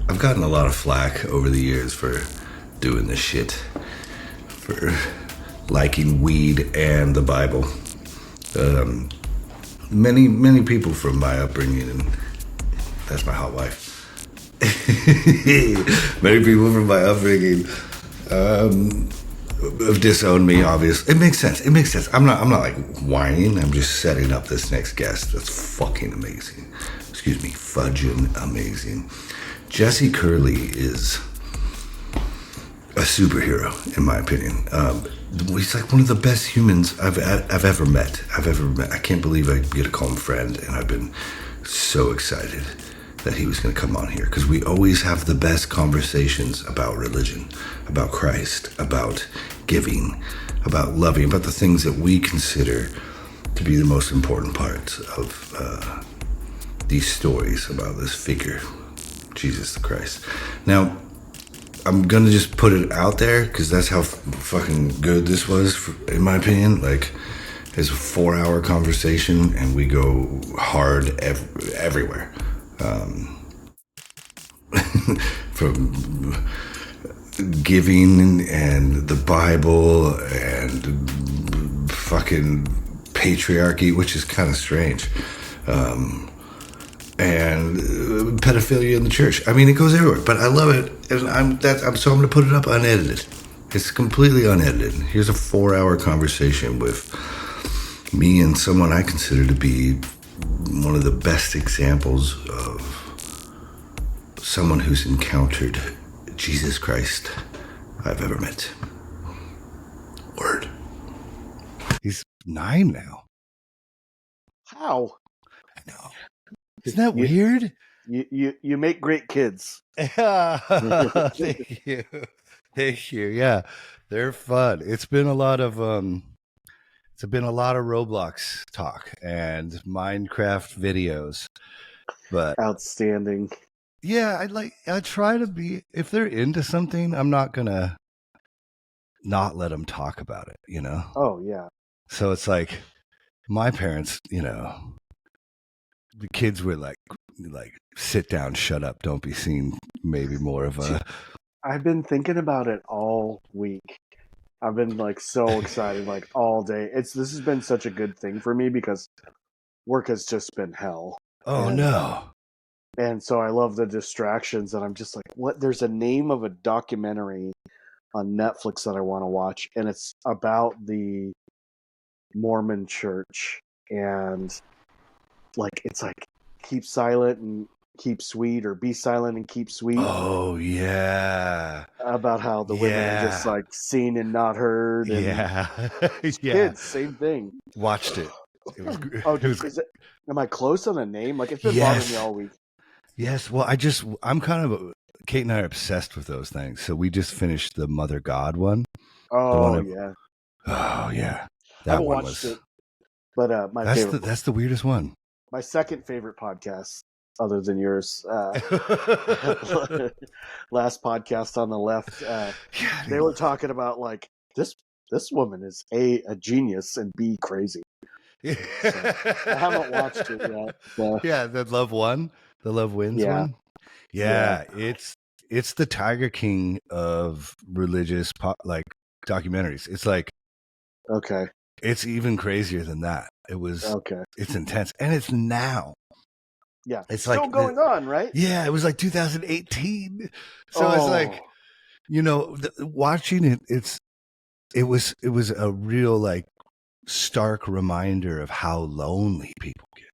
I've gotten a lot of flack over the years for doing this shit, for liking weed and the Bible. Many people from my upbringing, and that's my hot wife. Many people from my upbringing have disowned me. Obviously, it makes sense. I'm not like whining. I'm just setting up this next guest. That's fucking amazing. Excuse me, fudging amazing. Jesse Curlee is a superhero, in my opinion. He's like one of the best humans I've ever met. I can't believe I get to call him friend, and I've been so excited that he was going to come on here, because we always have the best conversations about religion, about Christ, about giving, about loving, about the things that we consider to be the most important parts of these stories about this figure, Jesus the Christ. Now, I'm going to just put it out there, because that's how fucking good this was, in my opinion. Like, it's a 4-hour conversation, and we go hard everywhere. From giving and the Bible and fucking patriarchy, which is kind of strange, and pedophilia in the church. I mean, it goes everywhere, but I love it, and I'm going to put it up unedited. It's completely unedited. Here's a 4-hour conversation with me and someone I consider to be one of the best examples of someone who's encountered Jesus Christ I've ever met. Word. He's 9 now. How? I know. Isn't that weird? You make great kids. Thank you. Thank you. Yeah, they're fun. It's been a lot of Roblox talk and Minecraft videos, but outstanding. Yeah, I try to be, if they're into something, I'm not gonna not let them talk about it, you know? Oh, yeah. So it's like, my parents, you know, the kids were like, sit down, shut up, don't be seen, maybe more of a... I've been thinking about it all week. I've been like so excited, like all day. This has been such a good thing for me, because work has just been hell. Oh, no. And so I love the distractions, and I'm just like, what? There's a name of a documentary on Netflix that I want to watch, and it's about the Mormon church, and like, it's like, keep silent and keep sweet, or be silent and keep sweet. Oh, yeah. About how the women are just like seen and not heard. And yeah. Kids, same thing. Watched it. Am I close on the name? Like, it's been bothering me all week. Yes, well, I'm kind of, Kate and I are obsessed with those things. So we just finished the Mother God one. Oh, yeah. Oh, yeah. I haven't watched it, but that's the weirdest one. My second favorite podcast, other than yours, last podcast on the left, they were talking about like, this woman is a genius and B, crazy. So, I haven't watched it yet. So. Yeah, the Love Wins one. Yeah, it's the Tiger King of religious documentaries. It's like, okay, it's even crazier than that. It's intense, and it's now. Yeah, it's still like going on, right? Yeah, it was like 2018. So it's like, you know, watching it. It was a real like stark reminder of how lonely people get.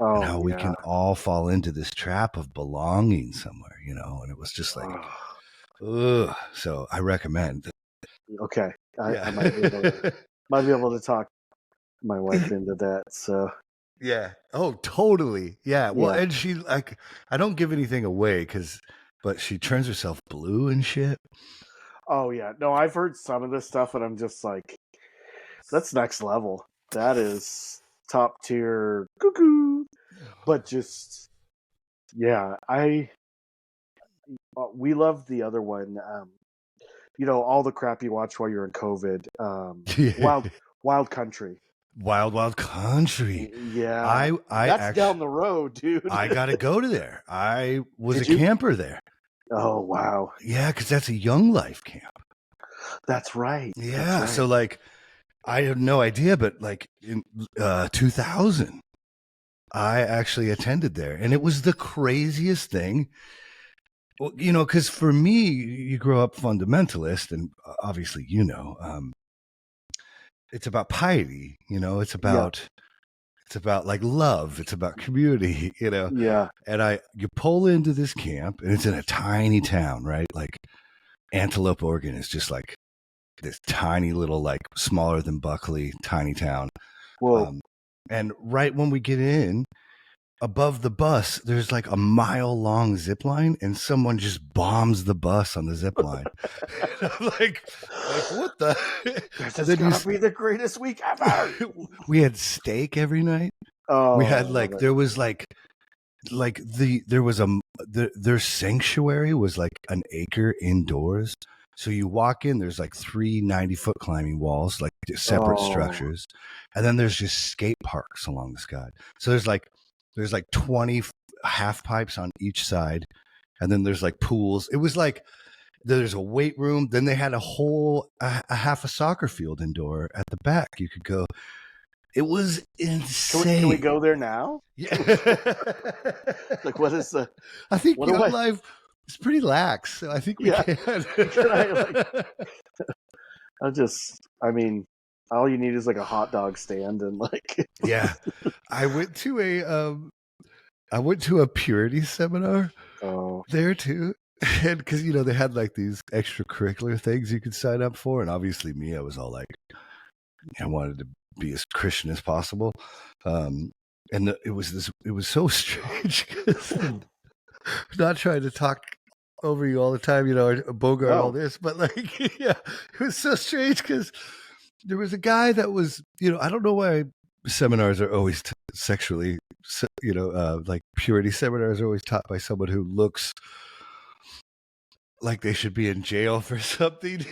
And how we can all fall into this trap of belonging somewhere, you know. And it was just like, ugh. So I recommend. Okay, I might be able to talk my wife into that. So yeah. Oh, totally. Yeah. Well, and she like, I don't give anything away but she turns herself blue and shit. Oh yeah. No, I've heard some of this stuff, and I'm just like, that's next level. That is top tier cuckoo. But just, yeah, we love the other one. You know, all the crap you watch while you're in COVID. Wild Country. Wild Country. Yeah. That's down the road, dude. I got to go to there. I was a camper there. Oh, wow. Yeah, because that's a Young Life camp. That's right. Yeah, That's right. so like I have no idea, but like in 2000, I actually attended there, and it was the craziest thing. Well, because for me, you grow up fundamentalist, and obviously, it's about piety. Yeah. It's about like love. It's about community. Yeah. And you pull into this camp, and it's in a tiny town, right? Like Antelope, Oregon is just like this tiny little, like smaller than Buckley, tiny town. Whoa. Um, and right when we get in, above the bus, there's like a mile-long zip line, and someone just bombs the bus on the zip line. I'm like, what the? This And is then gonna be the greatest week ever. we had steak every night. Oh, We had I love it. there was there was their sanctuary was like an acre indoors. So you walk in, there's like 3 90-foot climbing walls, like separate structures. And then there's just skate parks along the side. So there's like 20 half pipes on each side. And then there's like pools. It was like there's a weight room. Then they had a half a soccer field indoor at the back. You could go. It was insane. Can we go there now? Yeah. Like, what is the? I think what Young do I- Life is pretty lax, so I think we Yeah. can. I mean, all you need is like a hot dog stand and like. Yeah, I went to a purity seminar Oh, there too, and because they had like these extracurricular things you could sign up for, and obviously me, I was all like, I wanted to be as Christian as possible, and it was so strange. Not trying to talk over you all the time, or bogart all this, but like, yeah, it was so strange because there was a guy that was, I don't know why seminars are always sexually, like purity seminars are always taught by someone who looks like they should be in jail for something,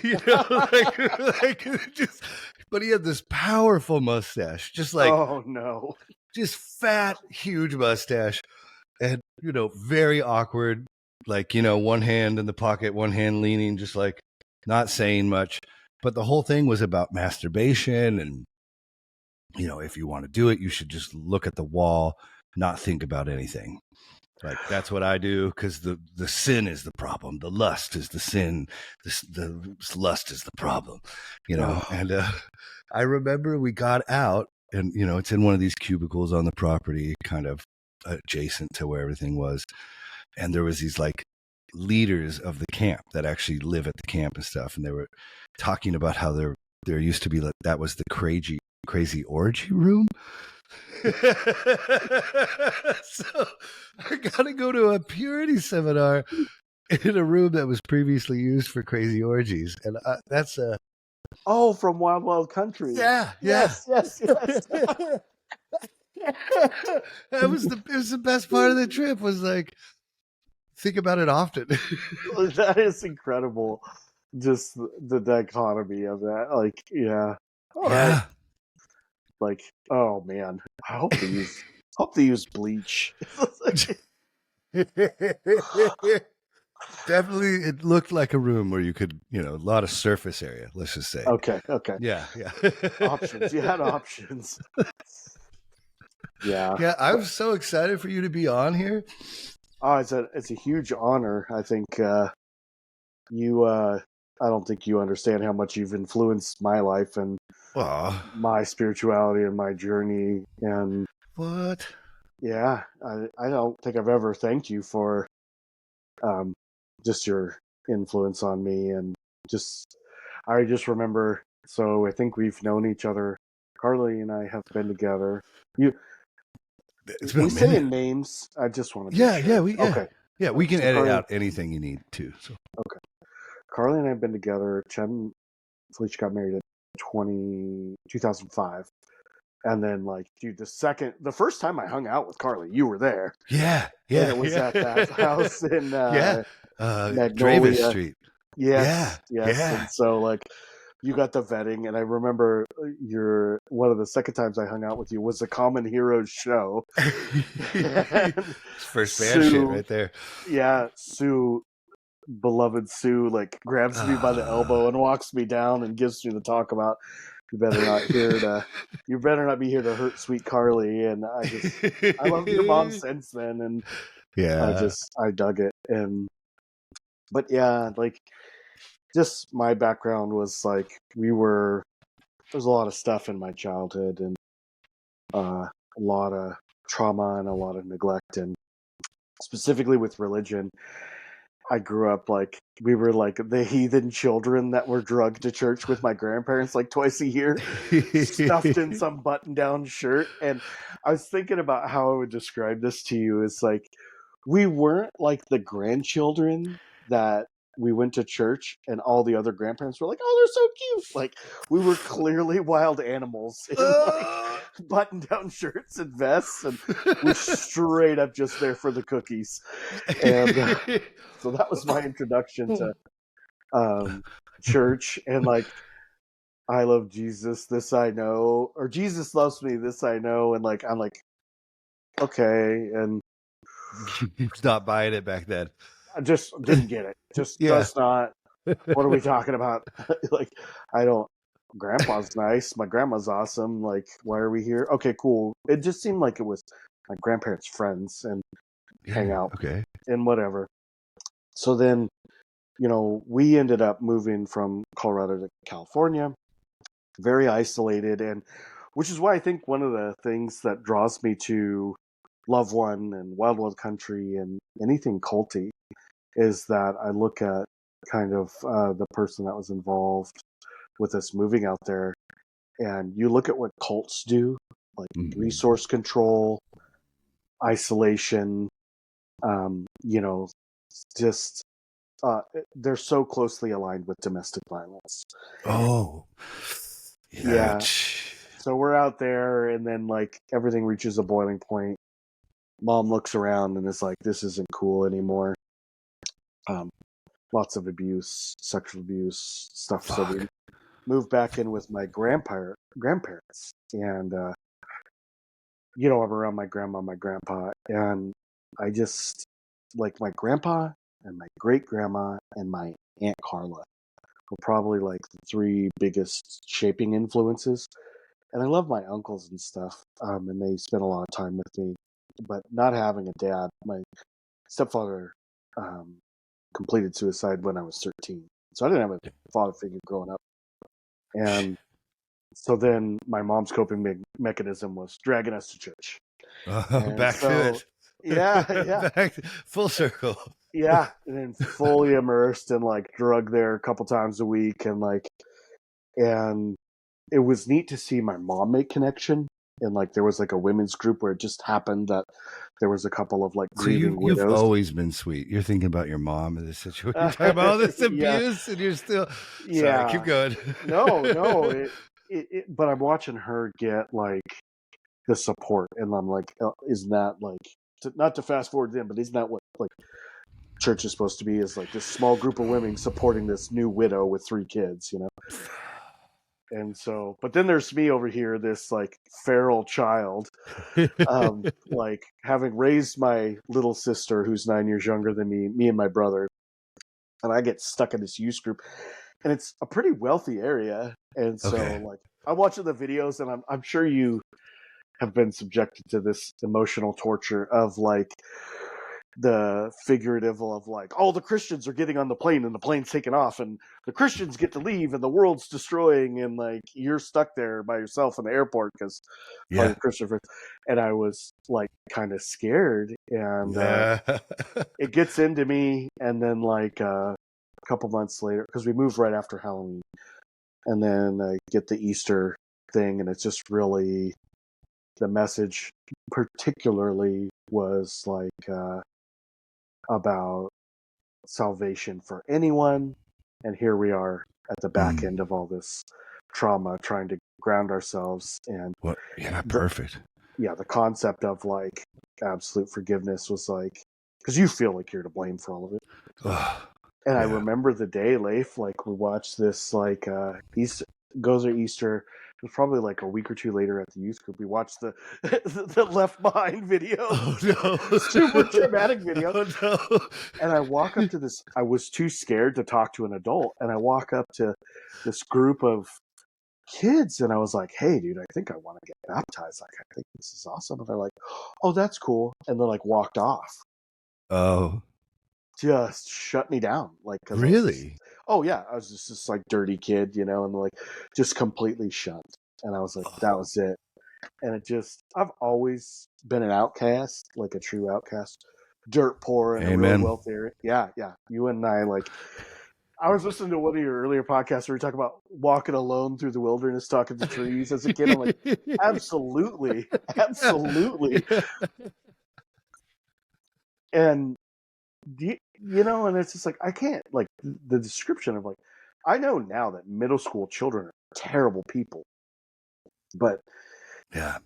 but he had this powerful mustache, just like, oh no, just fat, huge mustache, and very awkward, like one hand in the pocket, one hand leaning, just like not saying much. But the whole thing was about masturbation, and if you want to do it, you should just look at the wall, not think about anything. Like, that's what I do, because the sin is the problem, the lust is the sin, the lust is the problem, And I remember we got out, and it's in one of these cubicles on the property, kind of adjacent to where everything was, and there was these like leaders of the camp that actually live at the camp and stuff, and they were talking about how there used to be, like, that was the crazy orgy room. So I gotta go to a purity seminar in a room that was previously used for crazy orgies, and that's from Wild Wild Country. Yeah. Yes. It was the best part of the trip, was like, think about it often. That is incredible. Just the dichotomy of that. Like, yeah. All right. Like, oh man. I hope they use bleach. Definitely, it looked like a room where you could, a lot of surface area, let's just say. Okay. Yeah. Options. You had options. Yeah. Yeah, I'm so excited for you to be on here. Oh, it's a huge honor. I think I don't think you understand how much you've influenced my life and my spirituality and my journey. And what? Yeah, I don't think I've ever thanked you for just your influence on me, and I just remember. So I think we've known each other. Carlie and I have been together. It's been we say in names. I just want to. Yeah, we can edit out anything you need to. So. Okay. Carlie and I have been together. Chen Felicia got married in 2005. And then, like, dude, the first time I hung out with Carlie, you were there. Yeah. And it was at that house in Travis Street. Yes. And so, like, you got the vetting, and I remember one of the second times I hung out with you was the Common Heroes show. First band shit right there. Yeah, Sue beloved Sue like grabs me by the elbow and walks me down and gives me the talk about you better not be here to hurt sweet Carlie. And I loved your mom since then, and Yeah. I dug it. But yeah, like just my background was like there's a lot of stuff in my childhood, and a lot of trauma and a lot of neglect, and specifically with religion. I grew up like we were like the heathen children that were drugged to church with my grandparents like twice a year, stuffed in some button-down shirt. And I was thinking about how I would describe this to you. It's like we weren't like the grandchildren that we went to church and all the other grandparents were like, "Oh, they're so cute." Like we were clearly wild animals in like button-down shirts and vests, and we're straight up just there for the cookies. And so that was my introduction to church, and like I love Jesus, this I know, or Jesus loves me, this I know, and like I'm like okay, and Not buying it back then. I just didn't get it. Just Yeah. does not. What are we talking about? Like I don't. Grandpa's nice. My grandma's awesome. Like why are we here? Okay, cool. It just seemed like it was my grandparents' friends and hang out Okay. and whatever. So then we ended up moving from Colorado to California, very isolated, and which is why I think one of the things that draws me to Love One and Wild Wild Country and anything culty is that I look at kind of the person that was involved with us moving out there, and you look at what cults do, like resource control, isolation, just they're so closely aligned with domestic violence. Oh, Yeah. So we're out there, and then like everything reaches a boiling point. Mom looks around and is like, "This isn't cool anymore." Lots of abuse, sexual abuse stuff. Fuck. So we moved back in with my grandparents, and I'm around my grandma, my grandpa, and I just like my grandpa and my great grandma and my aunt Carla were probably like the three biggest shaping influences. And I love my uncles and stuff, and they spent a lot of time with me. But not having a dad, my stepfather completed suicide when I was 13. So I didn't have a father figure growing up. And so then my mom's coping mechanism was dragging us to church. Back to it. Yeah. Back full circle. Yeah. And then fully immersed and like drug there a couple times a week. And it was neat to see my mom make connection, and like there was like a women's group where it just happened that there was a couple of like grieving you've widows. always been sweet. You're thinking about your mom in this situation. You're talking about all this abuse, and you're still sorry. Keep going. No. But I'm watching her get like the support, and I'm like, isn't that like not to fast forward then, but isn't that what like church is supposed to be? Is like this small group of women supporting this new widow with 3 kids, And so, but then there's me over here, this like feral child, like having raised my little sister who's 9 years younger than me and my brother, and I get stuck in this youth group, and it's a pretty wealthy area, and so like I'm watching the videos, and I'm sure you have been subjected to this emotional torture of like the figurative of like, oh, the Christians are getting on the plane and the plane's taking off and the Christians get to leave and the world's destroying, and like you're stuck there by yourself in the airport because all your Christian friends. And I was like kind of scared, and it gets into me. And then like a couple months later, because we moved right after Halloween, and then I get the Easter thing, and it's just really the message particularly was like about salvation for anyone, and here we are at the back end of all this trauma, trying to ground ourselves. And perfect. The concept of like absolute forgiveness was like, because you feel like you're to blame for all of it. I remember the day, Leif, like we watched this like Easter, It was probably like a week or two later at the youth group. We watched the the Left Behind video, Oh no! super traumatic video. Oh no! And I walk up to this. I was too scared to talk to an adult, and I walk up to this group of kids, and I was like, "Hey, dude, I think I want to get baptized. Like, I think this is awesome." And they're like, "Oh, that's cool," and then like walked off. Oh, Just shut me down, like, because I was just, really? oh yeah, I was just this like dirty kid, and like just completely shunned. And I was like, that was it. And it just, I've always been an outcast, like a true outcast, dirt poor in a really Amen. wealthy area. Yeah, yeah. You and I, like, I was listening to one of your earlier podcasts where you talk about walking alone through the wilderness, talking to trees as a kid. I'm like, absolutely, absolutely. Yeah. And and it's just like, I can't, like, the description of, like, I know now that middle school children are terrible people, but Yeah.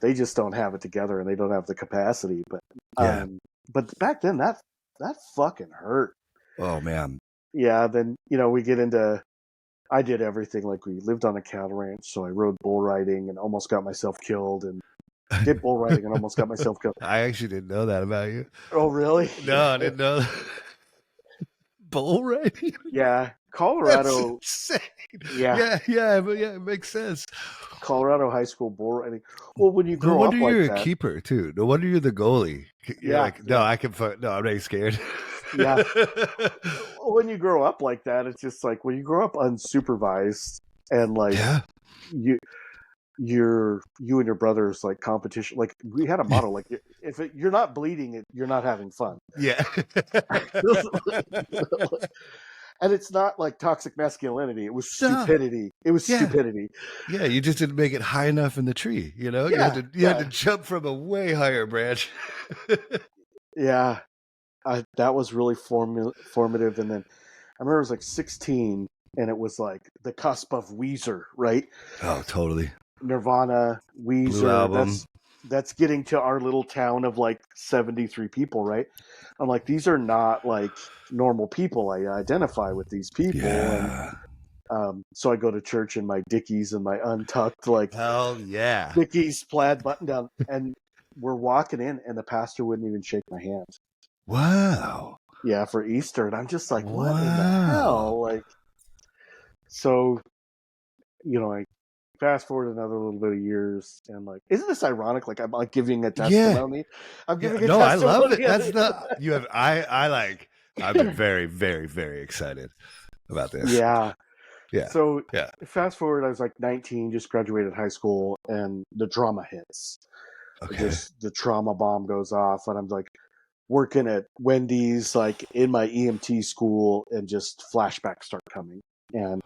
they just don't have it together and they don't have the capacity. Yeah. But back then that fucking hurt. Oh man. Yeah. Then we get into. I did everything. Like, we lived on a cattle ranch, so I rode bull riding and almost got myself killed, and did bull riding and almost got myself killed. I actually didn't know that about you. Oh, really? No, I didn't know. Bull riding? Yeah, That's Colorado. insane. Yeah, Yeah, but yeah, it makes sense. Colorado high school bull riding. Well, when you No grow wonder up like you're a that, keeper too. No wonder you're the goalie. You're yeah, like, no, I can. No, I'm not scared. yeah. When you grow up like that, it's just like when you grow up unsupervised and like Yeah. you and your brother's like competition. Like, we had a motto, like, if you're not bleeding, you're not having fun. Yeah. And it's not like toxic masculinity. It was No. stupidity. It was Yeah. stupidity. Yeah, you just didn't make it high enough in the tree. You Yeah, had to jump from a way higher branch. yeah. That was really formative. And then I remember I was like 16, and it was like the cusp of Weezer, right? Oh, totally. Nirvana, Blue Weezer. album. That's getting to our little town of like 73 people, right? I'm like, these are not like normal people. I identify with these people, Yeah. and so I go to church in my Dickies and my untucked, like, Hell yeah. Dickies plaid button down, and we're walking in, and the pastor wouldn't even shake my hand. Wow. Yeah, for Easter, and I'm just like, what in the Wow. hell? Like, so I fast forward another little bit of years, and like, isn't this ironic? Like, I'm like giving a testimony. I'm giving a No, I love testimony. it. That's the you have. I've been very, very, very excited about this. Yeah. Yeah. So Yeah. fast forward, I was like 19, just graduated high school, and the drama hits. Okay. Just the trauma bomb goes off, and I'm like working at Wendy's, like in my EMT school, and just flashbacks start coming, and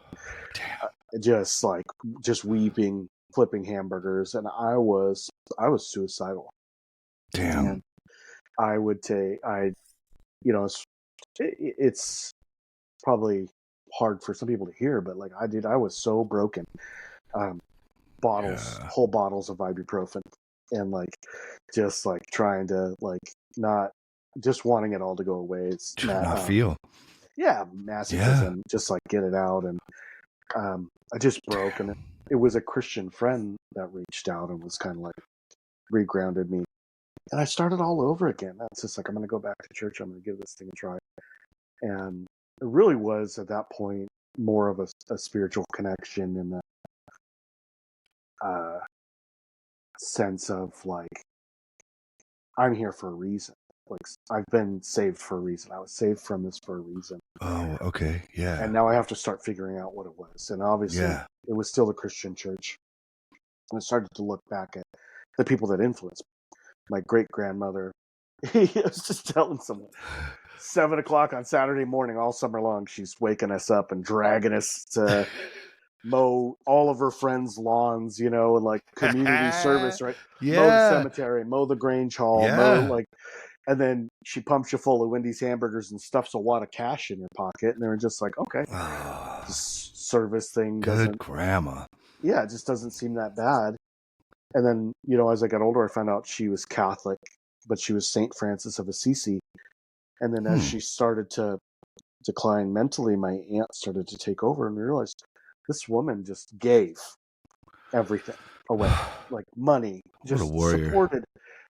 just weeping, flipping hamburgers, and I was suicidal. Damn. And I would say it's probably hard for some people to hear, but like, I was so broken. Whole bottles of ibuprofen, and like just like trying to, like, not just wanting it all to go away. It's not feel. Yeah, masochism, just like get it out. And I just broke, and it was a Christian friend that reached out and was kind of like regrounded me, and I started all over again. That's just like, I'm going to go back to church. I'm going to give this thing a try. And it really was at that point more of a spiritual connection, in the sense of like, I'm here for a reason. Like, I've been saved for a reason. I was saved from this for a reason. Oh, okay. Yeah. And now I have to start figuring out what it was. And obviously, it was still the Christian church. And I started to look back at the people that influenced me. My great-grandmother, I was just telling someone, 7:00 on Saturday morning, all summer long, she's waking us up and dragging us to mow all of her friends' lawns, and like community service, right? Yeah. Mow the cemetery, mow the Grange Hall, Yeah. and then she pumps you full of Wendy's hamburgers and stuffs a wad of cash in your pocket, and they're just like, okay, this service thing Good grandma. Yeah, it just doesn't seem that bad. And then, as I got older, I found out she was Catholic, but she was St. Francis of Assisi. And then as she started to decline mentally, my aunt started to take over, and realized this woman just gave. everything away, like money, What a just warrior. supported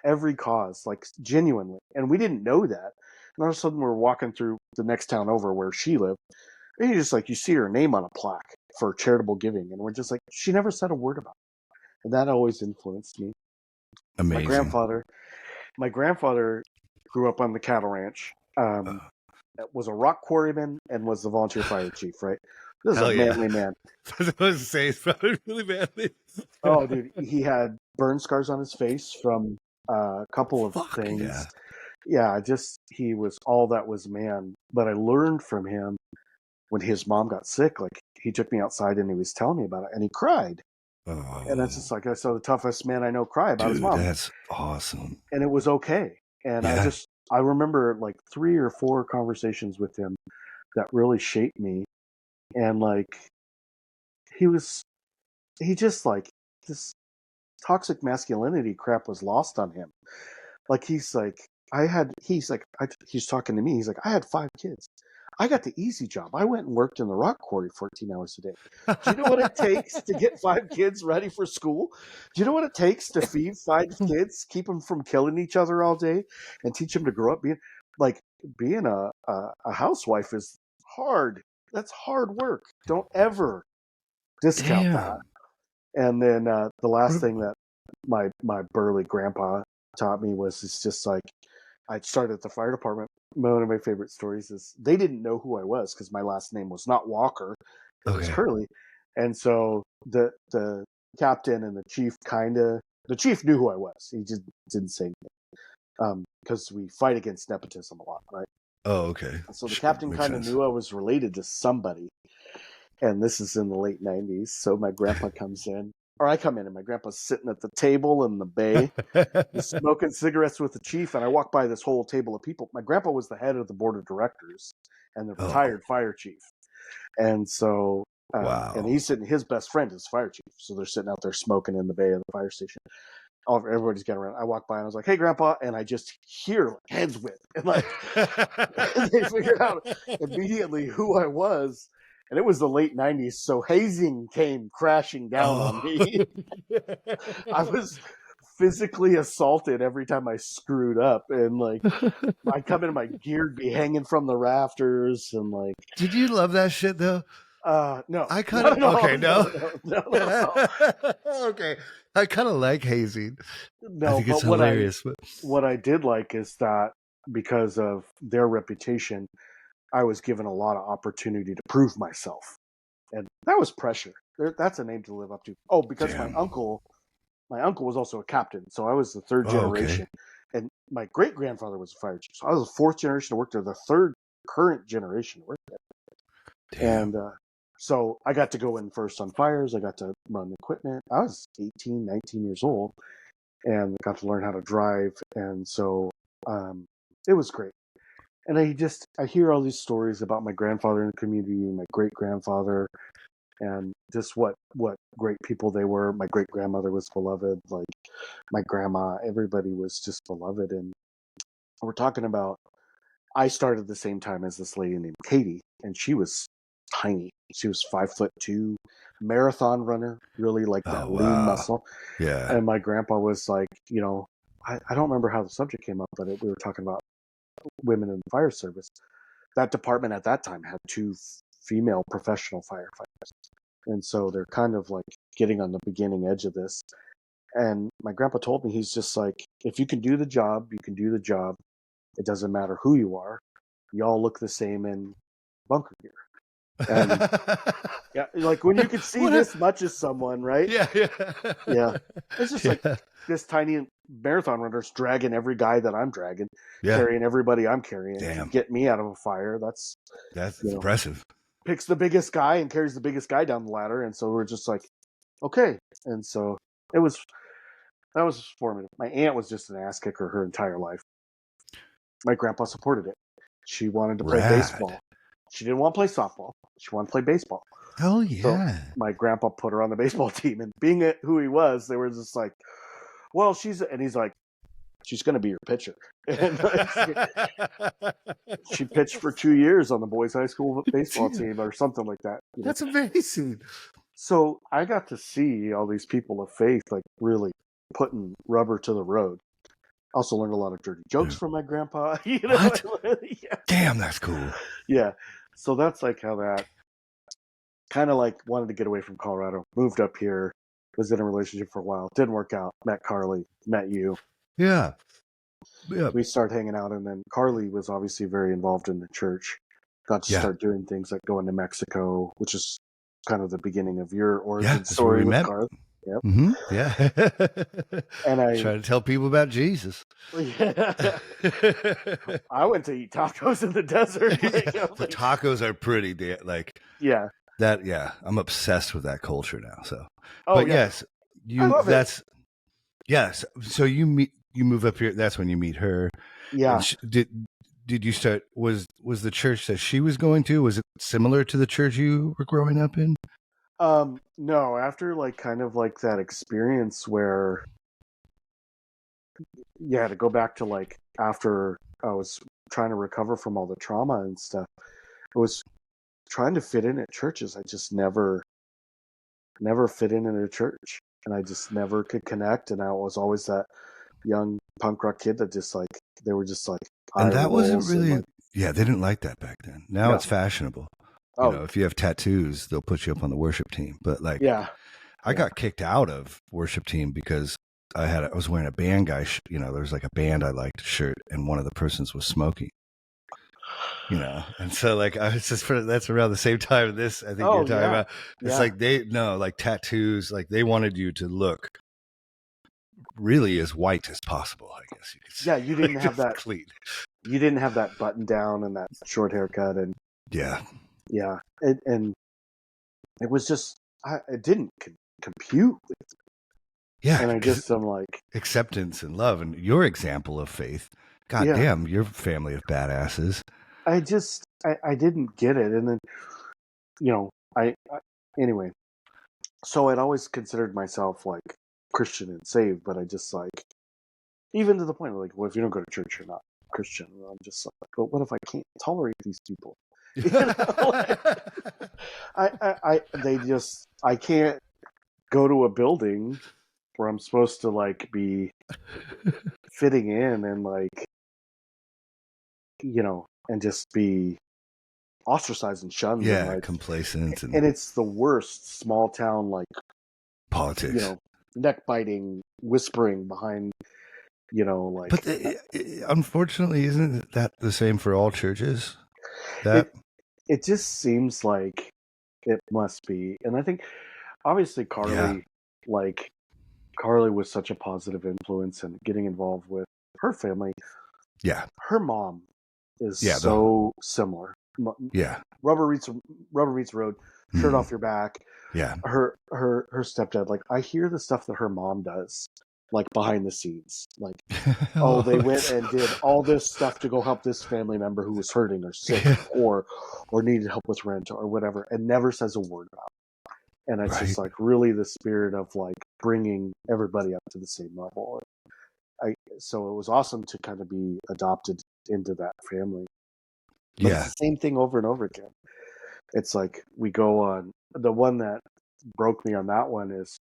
every cause, like genuinely. And we didn't know that. And all of a sudden we're walking through the next town over where she lived. And you just like, you see her name on a plaque for charitable giving. And we're just like, she never said a word about it. And that always influenced me. My Amazing. grandfather grew up on the cattle ranch, was a rock quarryman and was the volunteer fire chief, right? This is a Hell yeah. manly man. I was going to say, it's probably really badly. Oh, dude, he had burn scars on his face from a couple of Fuck things. yeah. Yeah, he was all that was man. But I learned from him when his mom got sick. Like, he took me outside and he was telling me about it, and he cried. Oh, And that's just like, I saw the toughest man I know cry about his dude, mom. that's awesome. And it was okay. And Yeah. I remember like 3 or 4 conversations with him that really shaped me. And like, he just like, this toxic masculinity crap was lost on him. Like, he's talking to me. He's like, I had 5 kids. I got the easy job. I went and worked in the rock quarry 14 hours a day. Do you know what it takes to get 5 kids ready for school? Do you know what it takes to feed 5 kids, keep them from killing each other all day, and teach them to grow up being a housewife is hard. That's hard work. Don't ever discount that. Damn. And then the last thing that my burly grandpa taught me was, it's just like, I started at the fire department. One of my favorite stories is they didn't know who I was because my last name was not Walker, it was Okay. Curlee. And so the captain and the chief the chief knew who I was. He just didn't say anything because we fight against nepotism a lot, right? Oh, okay. And so the Sure, captain makes kind of sense. knew I was related to somebody. And this is in the late 90s. So my grandpa comes in, or I come in, and my grandpa's sitting at the table in the bay, just smoking cigarettes with the chief. And I walk by this whole table of people. My grandpa was the head of the board of directors and the Oh, retired fire chief. And so, and wow. he's sitting, his best friend is fire chief. So they're sitting out there smoking in the bay of the fire station. Everybody's getting around. I walk by and I was like, "Hey, Grandpa," and I just hear heads whip, and like they figured out immediately who I was, and it was the late '90s, so hazing came crashing down on Oh. me. I was physically assaulted every time I screwed up, and like I come in, my gear be hanging from the rafters, and like, Did you love that shit though? no, I kind not of at all. okay, no. No. Okay, I kind of like hazing. I No, think it's but hilarious. But what I did like is that because of their reputation, I was given a lot of opportunity to prove myself, and that was pressure. That's a name to live up to. Oh, because damn. my uncle was also a captain, so I was the third Oh, generation, okay. and my great grandfather was a fire chief, so I was the 4th generation to work there, the 3rd current generation to work there, Damn. and so I got to go in first on fires. I got to run equipment. I was 18, 19 years old, and got to learn how to drive, and so it was great. And I hear all these stories about my grandfather in the community, my great grandfather, and just what great people they were. My great grandmother was beloved, like my grandma, everybody was just beloved. And we're talking about, I started the same time as this lady named Katie, and she was tiny. She was 5'2", marathon runner, really like Oh, that lean wow. muscle. Yeah. And my grandpa was like, I don't remember how the subject came up, but we were talking about women in the fire service. That department at that time had 2 female professional firefighters. And so they're kind of like getting on the beginning edge of this. And my grandpa told me, he's just like, if you can do the job, you can do the job. It doesn't matter who you are. You all look the same in bunker gear. And yeah, like when you could see What this much as someone, right? yeah. Yeah. It's just like this tiny marathon runner's dragging every guy that I'm dragging, Yeah. carrying everybody I'm carrying to Damn. get me out of a fire. That's Impressive. picks the biggest guy and carries the biggest guy down the ladder. And so we're just like, okay. And so that was formative. My aunt was just an ass kicker her entire life. My grandpa supported it. She wanted to play Rad. baseball. She didn't want to play softball. She wanted to play baseball. Hell So yeah. my grandpa put her on the baseball team, and being who he was, they were just like, well, and he's like, she's going to be your pitcher. And she pitched for 2 years on the boys' high school baseball team or something like that. That's amazing. So I got to see all these people of faith, like really putting rubber to the road. Also learned a lot of dirty jokes from my grandpa. What? Yeah. Damn, that's cool. Yeah. So that's like how that kind of like wanted to get away from Colorado, moved up here, was in a relationship for a while, didn't work out, met Carlie, met you. Yeah. Yeah. We started hanging out, and then Carlie was obviously very involved in the church. Got to Yeah. start doing things like going to Mexico, which is kind of the beginning of your Yeah. origin That's where story we with met. Carlie. Yep. Mm-hmm. Yeah. And Try to tell people about Jesus. I went to eat tacos in the desert. The tacos are pretty like yeah. that. Yeah. I'm obsessed with that culture now. So, Oh but yeah. yes, I love that's, yes. So you move up here. That's when you meet her. Yeah. Did you start, was the church that she was going to, was it similar to the church you were growing up in? No, after like kind of like that experience where to go back to like after I was trying to recover from all the trauma and stuff, I was trying to fit in at churches. I just never fit in a church, and I just never could connect. And I was always that young punk rock kid that just like, they were just like And eye that wasn't rolls and really, like, yeah, they didn't like that back then. Now no. it's fashionable. Oh, If you have tattoos, they'll put you up on the worship team. But like, yeah. I got kicked out of worship team because I was wearing a band guy, there was like a band I liked shirt, and one of the persons was smoking. And so like I was just that's around the same time this I think you're talking about. It's like like tattoos, like they wanted you to look really as white as possible, I guess you could say. Yeah, you didn't have that clean. You didn't have that button down and that short haircut, and yeah, and it was just it didn't compute. Yeah, and I just I'm like, acceptance and love, and your example of faith. God damn, your family of badasses. I didn't get it, and then I anyway. So I'd always considered myself like Christian and saved, but I just like, even to the point of like, well, if you don't go to church, you're not Christian. And I'm just like, but what if I can't tolerate these people? I can't go to a building where I'm supposed to like be fitting in and like, and just be ostracized and shunned. Yeah, and like complacent. And it's the worst small town, like, politics. Neck biting, whispering behind, like. But unfortunately, isn't that the same for all churches? That it just seems like it must be. And I think obviously Carlie, Carlie was such a positive influence, and getting involved with her family. Yeah. Her mom is similar. Yeah. Rubber meets the road, shirt off your back. Yeah. Her stepdad, like, I hear the stuff that her mom does, like behind the scenes, like, they went and did all this stuff to go help this family member who was hurting or sick or needed help with rent or whatever, and never says a word about it. And it's just like really the spirit of like bringing everybody up to the same level. So it was awesome to kind of be adopted into that family. But it's the same thing over and over again. It's like we go on. The one that broke me on that one is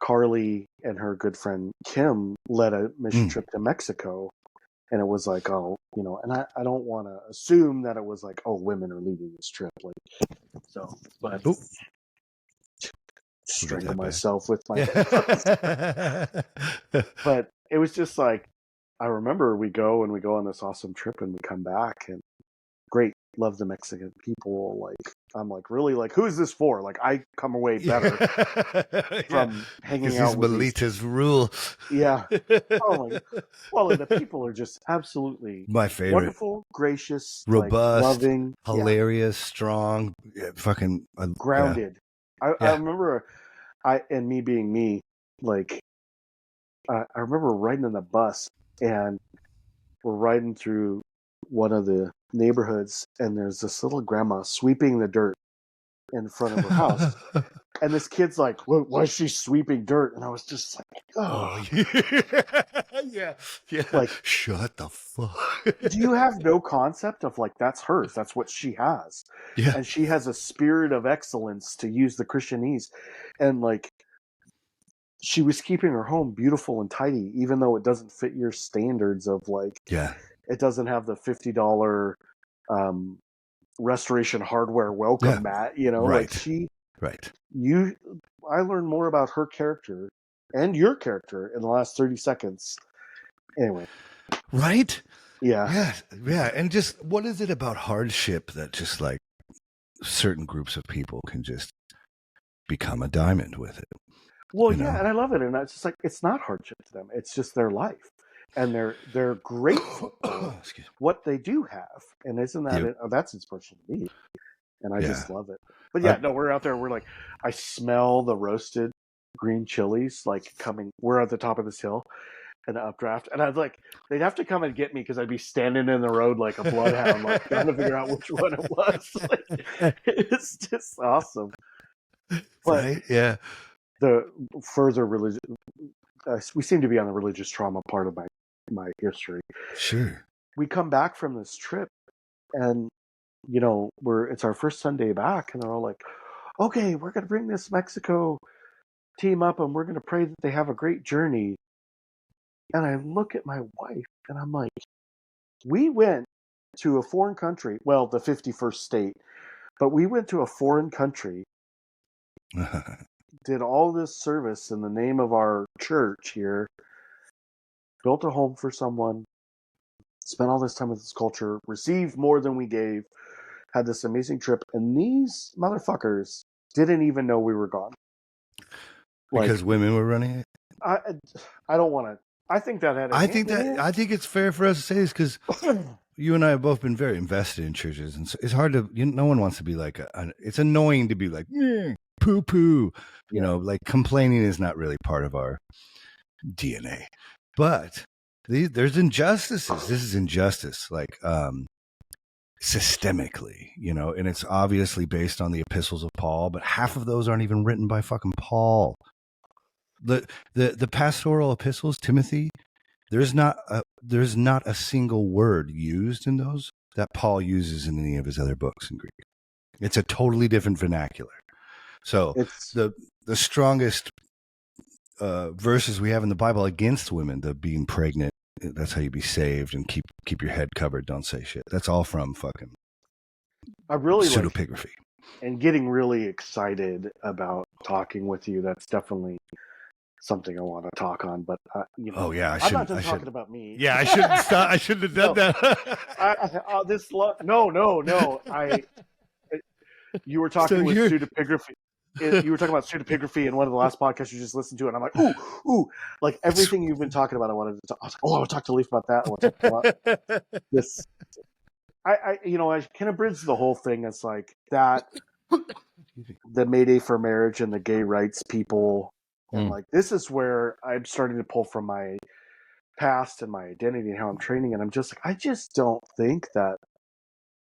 Carlie and her good friend Kim led a mission trip to Mexico. And it was like, and I don't want to assume that it was like, women are leading this trip. Like, so, but strangle myself with my But it was just like, I remember we go on this awesome trip, and we come back, and great, love the Mexican people. Like, I'm like, really, like, who's this for? Like, I come away better from hanging out with these rule. Yeah. Oh my. Well, and the people are just absolutely my favorite. Wonderful, gracious, robust, like, loving, hilarious, strong, fucking grounded. I remember, and me being me, like, I remember riding in the bus, and we're riding through one of the neighborhoods, and there's this little grandma sweeping the dirt in front of her house. And this kid's like, why is she sweeping dirt? And I was just like, oh, yeah. Yeah. like, shut the fuck. do you have no concept of like, that's hers? That's what she has. Yeah. And she has a spirit of excellence, to use the Christianese. And like, she was keeping her home beautiful and tidy, even though it doesn't fit your standards of like, Yeah. it doesn't have the $50 restoration hardware welcome mat, you know, Right. like I learned more about her character and your character in the last 30 seconds. Anyway. Right? Yeah. Yeah. Yeah. And just what is it about hardship that just like certain groups of people can just become a diamond with it? Well, you know? and I love it. And it's just like, it's not hardship to them. It's just their life. And they're grateful for what they do have. And isn't that that's inspirational to me. And I just love it. But yeah, no, we're out there. We're like, I smell the roasted green chilies like coming. We're at the top of this hill, an updraft, and I'd like they'd have to come and get me because I'd be standing in the road like a bloodhound, like trying to figure out which one it was. Like, it's just awesome. But right? Yeah. The further religion, we seem to be on the religious trauma part of my history. Sure. We come back from this trip, and you know, it's our first Sunday back, and they're all like, okay, we're going to bring this Mexico team up and we're going to pray that they have a great journey. And I look at my wife and I'm like, we went to a foreign country, well, the 51st state, but we went to a foreign country, did all this service in the name of our church here, built a home for someone, spent all this time with this culture, received more than we gave, had this amazing trip, and these motherfuckers didn't even know we were gone. Because women were running it? I don't want to. I think that had. I think it's fair for us to say this because you and I have both been very invested in churches, and so it's hard to. No one wants to be like it's annoying to be like poo poo. You know, like complaining is not really part of our DNA. But there's injustices. This is injustice, like systemically, you know, and it's obviously based on the epistles of Paul, but half of those aren't even written by fucking Paul. The pastoral epistles, Timothy, there's not a single word used in those that Paul uses in any of his other books in Greek. It's a totally different vernacular. So the strongest verses we have in the Bible against women, the being pregnant, that's how you be saved, and keep your head covered, don't say shit. That's all from fucking pseudepigraphy. And getting really excited about talking with you, that's definitely something I want to talk on, but you know, I'm not just talking about me. Yeah, I shouldn't stop. I shouldn't have done that. No. You were talking with pseudepigraphy. You were talking about pseudepigraphy in one of the last podcasts you just listened to, and I'm like, ooh, like everything you've been talking about. I wanted to talk. I was like, I want to talk to Leaf about that. I want to talk about this. I can abridge the whole thing. It's like that, the Mayday for Marriage and the gay rights people. And like, this is where I'm starting to pull from my past and my identity and how I'm training. And I'm just like, I just don't think that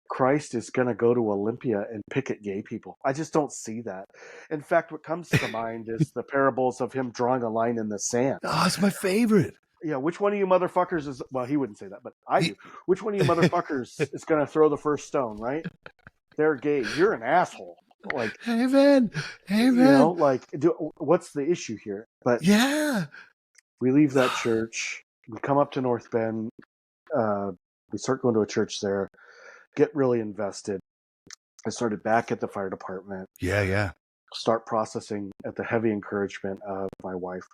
Christ is going to go to Olympia and pick at gay people. I just don't see that. In fact, what comes to mind is the parables of him drawing a line in the sand. Oh, it's my favorite. Yeah, which one of you motherfuckers is, well, he wouldn't say that, but I do. Which one of you motherfuckers is going to throw the first stone, right? They're gay. You're an asshole. Like, hey man, you know, like, what's the issue here? But yeah, we leave that church. We come up to North Bend. We start going to a church there. Get really invested. I started back at the fire department. Yeah. Start processing at the heavy encouragement of my wife.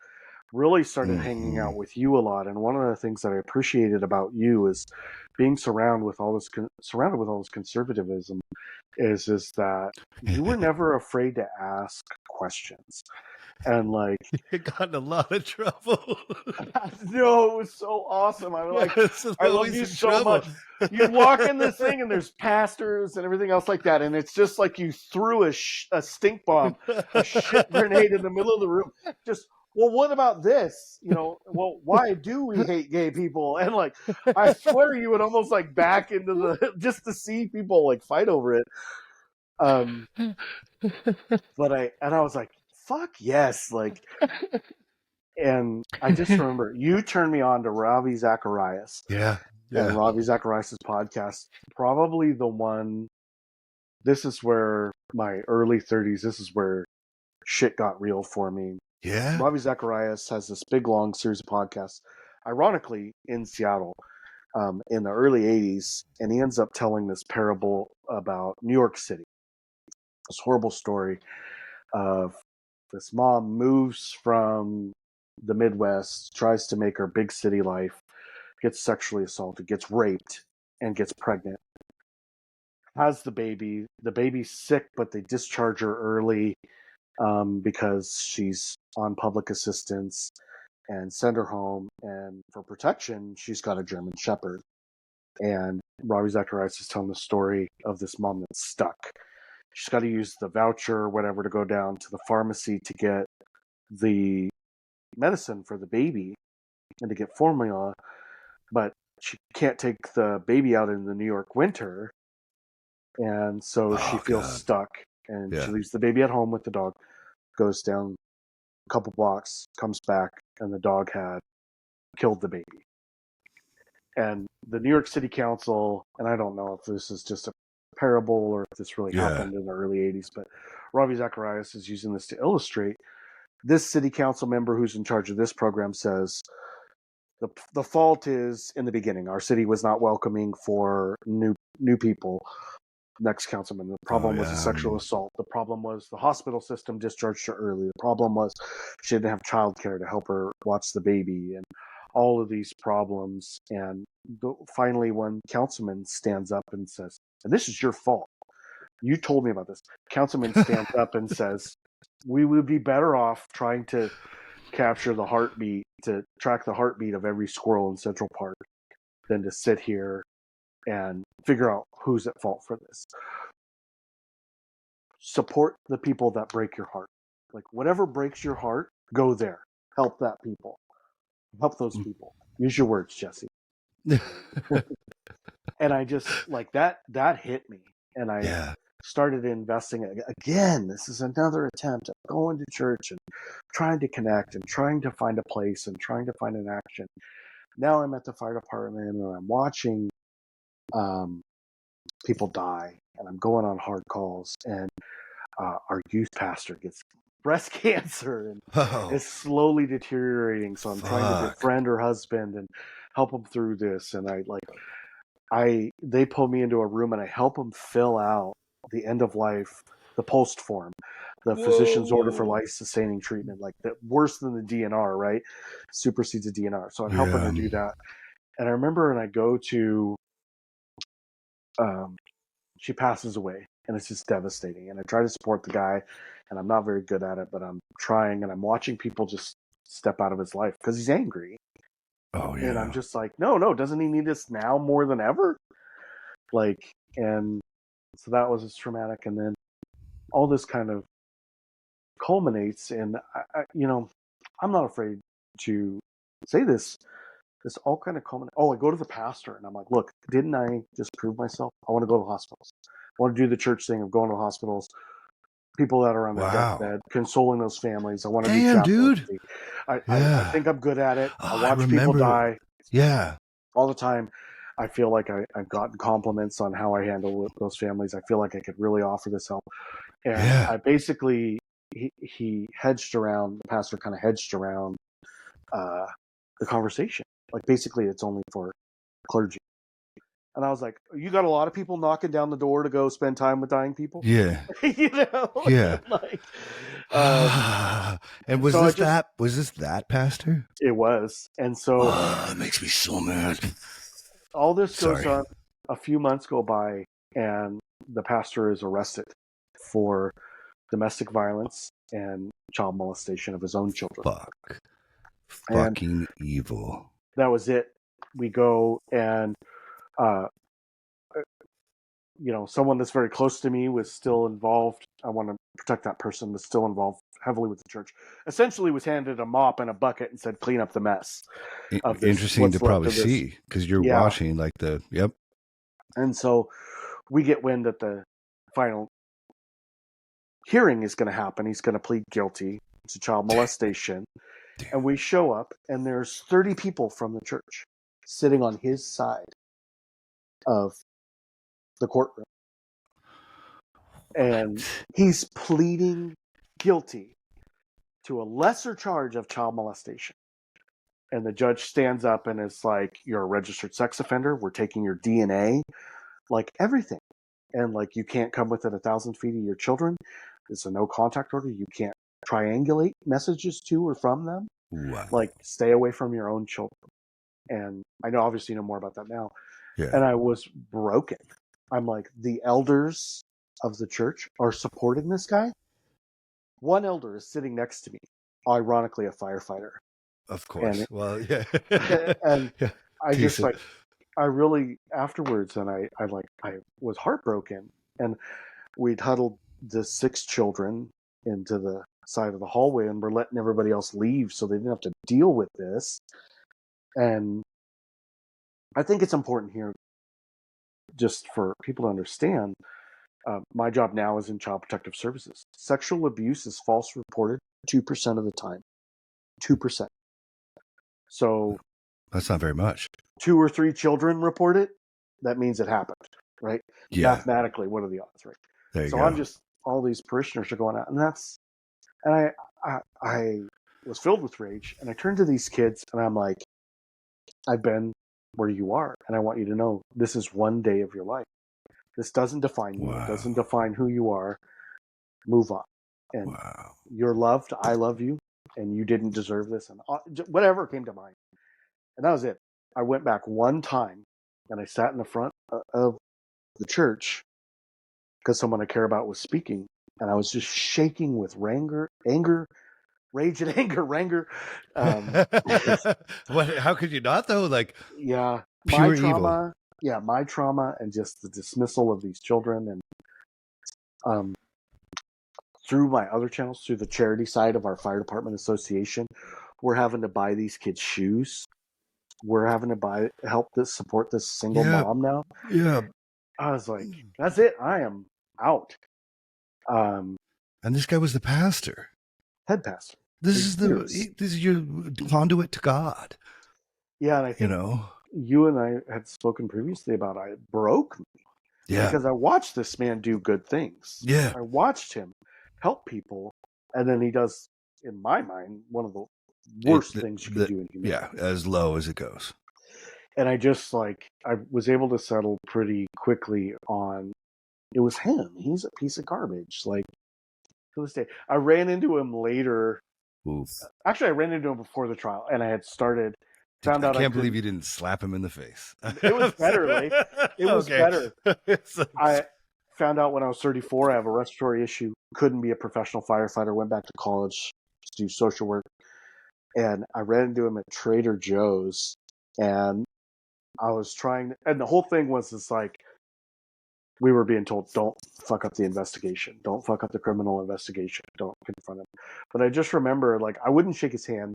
Really started hanging out with you a lot, and one of the things that I appreciated about you is being surrounded with all this conservatism. Is that you were never afraid to ask questions, and like you got in a lot of trouble. No, it was so awesome. I was like, I love you so much. You walk in this thing, and there's pastors and everything else like that, and it's just like you threw a stink bomb, a shit grenade in the middle of the room. Just, well, what about this? You know, well, why do we hate gay people? And like, I swear you would almost like back into the, just to see people like fight over it. Um, but I was like, fuck yes, like, and I just remember you turned me on to Ravi Zacharias Yeah. and Yeah. Ravi Zacharias' podcast. Probably the one. This is where my early 30s. This is where shit got real for me. Yeah. Ravi Zacharias has this big long series of podcasts, ironically in Seattle, in the early 80s, and he ends up telling this parable about New York City. This horrible story of this mom moves from the Midwest, tries to make her big city life, gets sexually assaulted, gets raped, and gets pregnant. Has the baby. The baby's sick, but they discharge her early because she's on public assistance and send her home. And for protection, she's got a German Shepherd. And Ravi Zacharias is telling the story of this mom that's stuck. She's got to use the voucher or whatever to go down to the pharmacy to get the medicine for the baby and to get formula, but she can't take the baby out in the New York winter, and so she Oh feels God. stuck, and she Yeah. leaves the baby at home with the dog, goes down a couple blocks, comes back, and the dog had killed the baby. And the New York City Council, and I don't know if this is just a parable or if this really Yeah. happened in the early 80s, but Ravi Zacharias is using this to illustrate. This city council member who's in charge of this program says the fault is in the beginning. Our city was not welcoming for new people. Next councilman. The Oh problem was a yeah. sexual assault. The problem was the hospital system discharged her early. The problem was she didn't have childcare to help her watch the baby, and all of these problems. And finally, one councilman stands up and says, "And this is your fault. You told me about this." Councilman stands up and says, "We would be better off trying to capture the heartbeat, to track the heartbeat of every squirrel in Central Park than to sit here and figure out who's at fault for this. Support the people that break your heart. Like whatever breaks your heart, go there. Help that people. Help those people. Use your words, Jesse." And I just like that hit me. And I Yeah. started investing again. This is another attempt at going to church and trying to connect and trying to find a place and trying to find an action. Now I'm at the fire department and I'm watching people die, and I'm going on hard calls, and our youth pastor gets breast cancer and Oh is slowly deteriorating. So I'm trying to fuck. befriend her husband and help him through this. And they pull me into a room and I help them fill out the end of life, the post form, the physician's order for Whoa. life sustaining treatment, like that worse than the DNR, right? Supersedes the DNR. So I'm helping Yeah. her do that. And I remember, and I go to, she passes away, and it's just devastating. And I try to support the guy, and I'm not very good at it, but I'm trying, and I'm watching people just step out of his life because he's angry. Oh And I'm yeah. just like, no, doesn't he need us now more than ever? Like, and so that was traumatic. And then all this kind of culminates in, I'm not afraid to say this. This all kind of culminates. Oh, I go to the pastor and I'm like, look, didn't I just prove myself? I want to go to the hospitals. I want to do the church thing of going to the hospitals, people that are on their Wow. deathbed, consoling those families. I want to do Damn, dude. chaplaincy. I Yeah. think I'm good at it. Oh, I I watch people remember. die Yeah. all the time. I feel like I've gotten compliments on how I handle those families. I feel like I could really offer this help. And Yeah. I basically, he hedged around, the pastor kind of hedged around the conversation. Like basically it's only for clergy. And I was like, you got a lot of people knocking down the door to go spend time with dying people? Yeah. You know? Yeah. Like, And so I just, was this that pastor? it was. And so Oh, it makes me so mad. all this goes Sorry. on. A few months go by, and the pastor is arrested for domestic violence and child molestation of his own children. Fuck. And Fucking evil. that was it. We go, and uh, someone that's very close to me was still involved. I want to protect that person, was still involved heavily with the church. Essentially was handed a mop and a bucket and said, clean up the mess of this, Interesting to what's left probably of this. see because you're Yeah. watching like the, yep. And so we get wind that the final hearing is going to happen. He's going to plead guilty to child molestation. And we show up, and there's 30 people from the church sitting on his side of the courtroom. And he's pleading guilty to a lesser charge of child molestation. And the judge stands up and is like, you're a registered sex offender. We're taking your DNA, like everything. And like, you can't come within 1,000 feet of your children. It's a no contact order. You can't triangulate messages to or from them. Wow. Like, stay away from your own children. And I know, obviously, you know more about that now. Yeah. And I was broken. I'm like, the elders of the church are supporting this guy. One elder is sitting next to me, ironically a firefighter. Of course. And, well, yeah. And yeah. I just like, I really afterwards, and I was heartbroken. And we'd huddled the 6 children into the side of the hallway, and we're letting everybody else leave so they didn't have to deal with this. And I think it's important here, just for people to understand, my job now is in Child Protective Services. Sexual abuse is false reported 2% of the time. 2%. So that's not very much. 2 or 3 children report it, that means it happened, right? Yeah. Mathematically, what are the odds, right? There you so go. I'm just, all these parishioners are going out, and I was filled with rage, and I turned to these kids and I'm like, I've been where you are, and I want you to know this is one day of your life. This doesn't define you. Wow. It doesn't define who you are. Move on. And wow. You're loved. I love you, and you didn't deserve this, and whatever came to mind. And that was it. I went back one time, and I sat in the front of the church because someone I care about was speaking, and I was just shaking with anger, rage and anger. How could you not, though? Like, yeah, pure my trauma. evil. Yeah, my trauma, and just the dismissal of these children, and through my other channels, through the charity side of our fire department association, we're having to buy these kids shoes. We're having to support this single mom now. Yeah. I was like, that's it. I am out. And this guy was the pastor. Head pastor. This is your conduit to God. Yeah, and I think you and I had spoken previously about it broke me. Yeah. Because I watched this man do good things. Yeah. I watched him help people, and then he does, in my mind, one of the worst things you can do in humanity. Yeah, as low as it goes. And I just I was able to settle pretty quickly on, it was him. He's a piece of garbage. Like, to this day, I ran into him later. Oof. Actually, I ran into him before the trial, and I had started. I can't believe you didn't slap him in the face. It was better, Leif. It was better. I found out when I was 34, I have a respiratory issue. Couldn't be a professional firefighter. Went back to college to do social work, and I ran into him at Trader Joe's, and I was trying, and the whole thing was just like, we were being told, don't fuck up the investigation. Don't fuck up the criminal investigation. Don't confront him. But I just remember, I wouldn't shake his hand,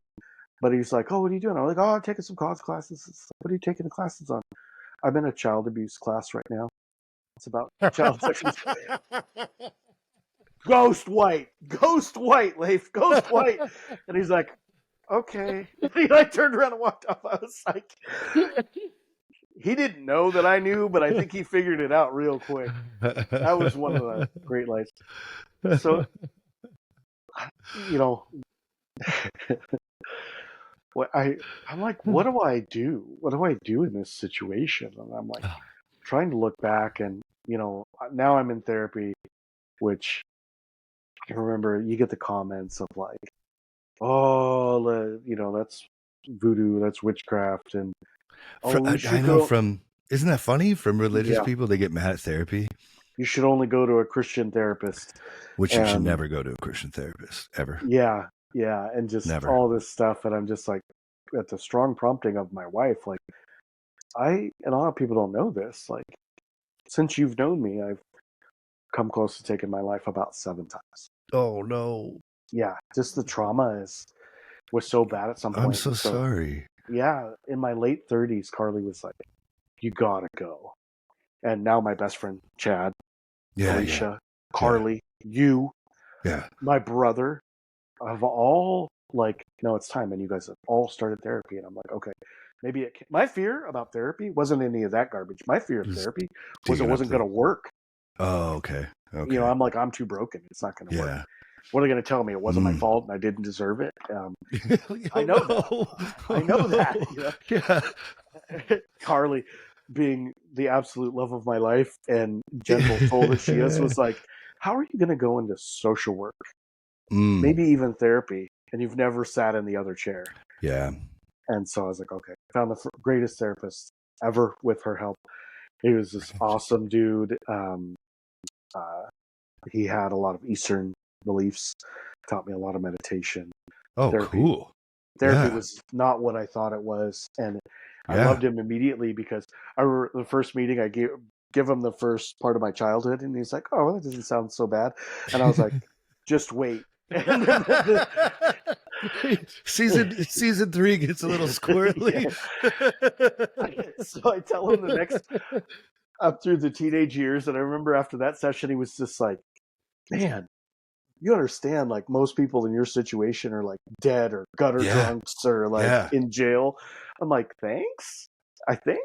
but he was like, oh, what are you doing? I'm like, oh, I'm taking some cause classes. What are you taking the classes on? I'm in a child abuse class right now. It's about child sexual. Ghost white, Leif, ghost white. And he's like, okay. And he turned around and walked off. I was like, he didn't know that I knew, but I think he figured it out real quick. That was one of the great lights. So, I'm like, what do I do? What do I do in this situation? And I'm like, trying to look back, and now I'm in therapy, which I remember you get the comments of like, oh, that's voodoo, that's witchcraft, and isn't that funny? From religious people, they get mad at therapy. You should only go to a Christian therapist. Which you should never go to a Christian therapist, ever. Yeah, and just all this stuff, and I'm just like, at the strong prompting of my wife, and a lot of people don't know this, since you've known me, I've come close to taking my life about 7 times. Oh, no. Yeah, just the trauma was so bad at some point. I'm so sorry. Yeah, in my late 30s, Carlie was like, you gotta go. And now my best friend, Chad, Alicia, Carlie, you, Yeah. My brother, of all, like, no, it's time, and you guys have all started therapy, and I'm like, okay, maybe my fear about therapy wasn't any of that garbage. My fear of Just therapy was it digging up wasn't going to work. Oh, okay. You know, Okay. I'm like, I'm too broken. It's not going to work. Yeah. What are they going to tell me? It wasn't my Mm. fault and I didn't deserve it. I Oh know that. no. I Oh know that. no. You know, Yeah. Carlie, being the absolute love of my life and gentle soul that she is, was like, how are you going to go into social work, Mm. maybe even therapy, and you've never sat in the other chair? Yeah. And so I was like, okay, found the greatest therapist ever with her help. He was this awesome dude. Uh, he had a lot of Eastern beliefs, taught me a lot of meditation. Oh, Therapy cool. therapy Yeah. was not what I thought it was, and I Yeah. loved him immediately because I remember the first meeting I give him the first part of my childhood, and he's like, "Oh, that doesn't sound so bad," and I was like, "Just wait." And then season 3 gets a little squirrely. so I tell him the next up through the teenage years, and I remember after that session, he was just like, "Man, you understand, like, most people in your situation are like dead or gutter Yeah. drunks or like Yeah. in jail." I'm like, thanks, I think.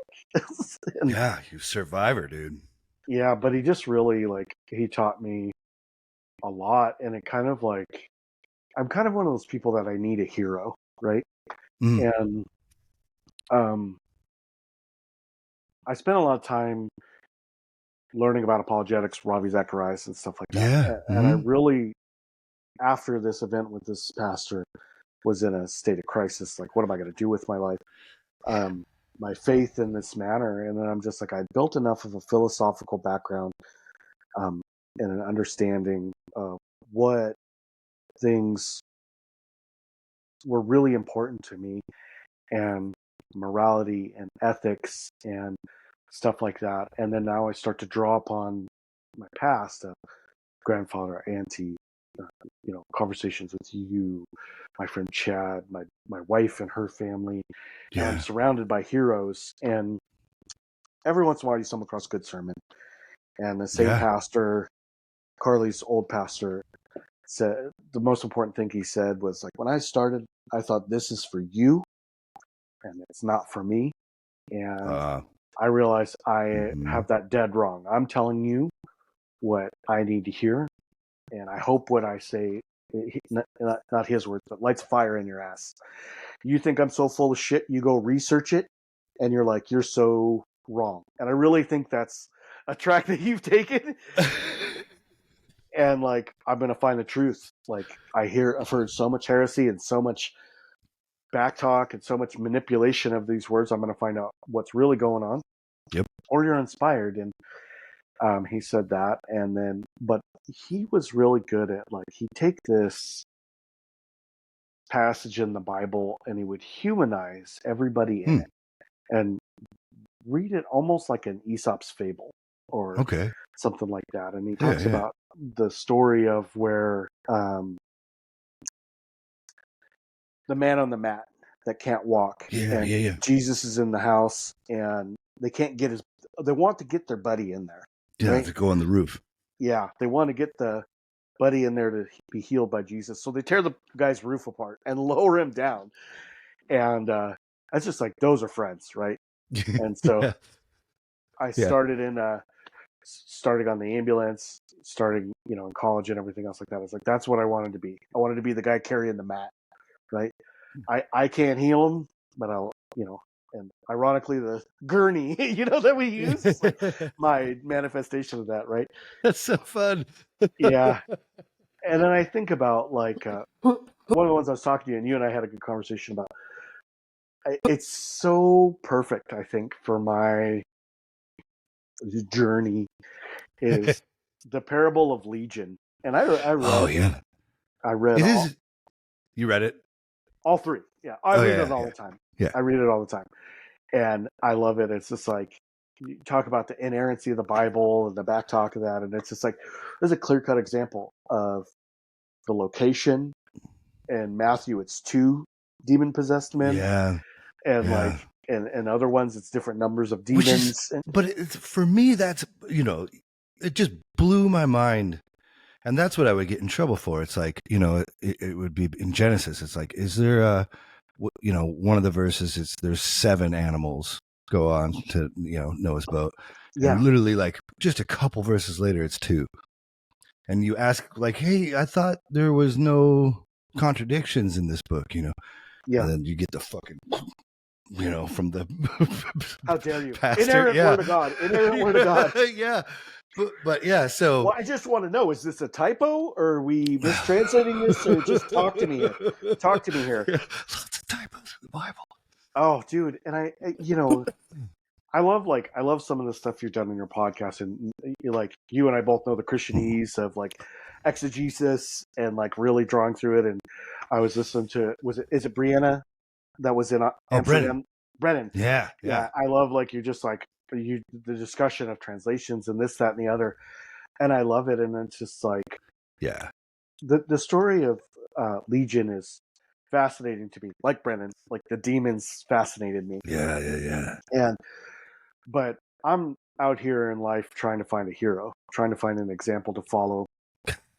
And Yeah. You survivor, dude. yeah, but he just really, like, he taught me a lot, and it kind of like, I'm kind of one of those people that I need a hero, right? Mm. And um I spent a lot of time learning about apologetics, Ravi Zacharias and stuff like that. Yeah. And I Mm. really, after this event with this pastor, was in a state of crisis. Like, what am I going to do with my life? Um, my faith in this manner. And then I'm just like, I built enough of a philosophical background, um, and an understanding of what things were really important to me, and morality and ethics and stuff like that. And then now I start to draw upon my past, grandfather, auntie, uh, conversations with you, my friend Chad, my wife and her family, and I'm Yeah. surrounded by heroes. And every once in a while, you stumble across a good sermon, and the same Yeah. pastor, Carlie's old pastor, said the most important thing he said was like, when I started, I thought this is for you, and it's not for me. And Uh, I realized I mhm. have that dead wrong. I'm telling you what I need to hear, and I hope what I say, not his words, but lights fire in your ass. You think I'm so full of shit, you go research it, and you're like, you're so wrong. And I really think that's a track that you've taken. And like, I'm gonna find the truth. Like, I've heard so much heresy and so much back talk and so much manipulation of these words. I'm gonna find out what's really going on. Yep. Or you're inspired. And he said that, and then, but he was really good at, like, he'd take this passage in the Bible and he would humanize everybody in Hmm. it and read it almost like an Aesop's fable or Okay. something like that. And he Yeah. talks Yeah. about the story of where the man on the mat that can't walk, Yeah. and Yeah. Yeah. Jesus is in the house, and they want to get their buddy in there, Yeah. right? To go on the roof. Yeah, they want to get the buddy in there to be healed by Jesus. So they tear the guy's roof apart and lower him down. And it's just like, those are friends, right? And so Yeah. I Yeah. starting on the ambulance, starting, in college and everything else like that. I was like, that's what I wanted to be. I wanted to be the guy carrying the mat, right? I can't heal him, but and ironically, the gurney, that we use is like my manifestation of that, right? That's so fun. Yeah. And then I think about, like, one of the ones I was talking to you, and you and I had a good conversation about. It's so perfect, I think, for my journey, is the parable of Legion. And Oh yeah. I read It is. You read it? all three. Yeah, I Oh read yeah. it all Yeah. the time. Yeah. I read it all the time, and I love it. It's just like, you talk about the inerrancy of the Bible and the back talk of that, and it's just like, there's a clear cut example of the location. In Matthew, it's 2 demon possessed men, Yeah. and like, Yeah. and other ones, it's different numbers of Which is, demons. but for me, that's it just blew my mind And that's what I would get in trouble for. It's like, it would be in Genesis. It's like, is there one of the verses, there's 7 animals go on to, Noah's boat. Yeah. And literally like just a couple verses later, it's 2. And you ask like, hey, I thought there was no contradictions in this book, Yeah. And then you get the fucking, from the how dare you? pastor. Inerrant Yeah. word of God. Inerrant word of God. Yeah. But yeah, so Well, I just want to know, is this a typo or are we mistranslating this, or just talk to me here? Talk to me here. Lots of typos in the Bible. Oh, dude, and I I love some of the stuff you've done in your podcast, and you and I both know the Christianese of like exegesis and like really drawing through it. And I was listening to, is it Brianna that was in Amsterdam? Brennan. Yeah. I love like you're just like the discussion of translations and this, that, and the other, and I love it. And it's just like the story of Legion is fascinating to me. Like Brennan, like the demons fascinated me. Yeah. But I'm out here in life trying to find a hero, trying to find an example to follow,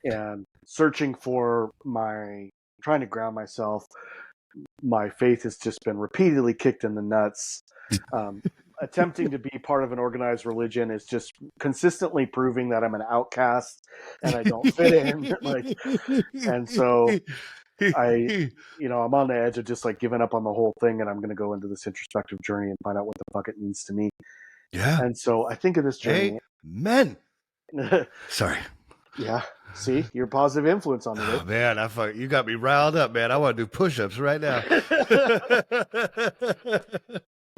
and searching for trying to ground myself. My faith has just been repeatedly kicked in the nuts. Attempting to be part of an organized religion is just consistently proving that I'm an outcast and I don't fit in. And so I'm on the edge of just like giving up on the whole thing, and I'm going to go into this introspective journey and find out what the fuck it means to me. Yeah. And so I think of this journey. Amen. Sorry. Yeah. See, you're a positive influence on me. Oh, man, you got me riled up, man. I want to do push-ups right now.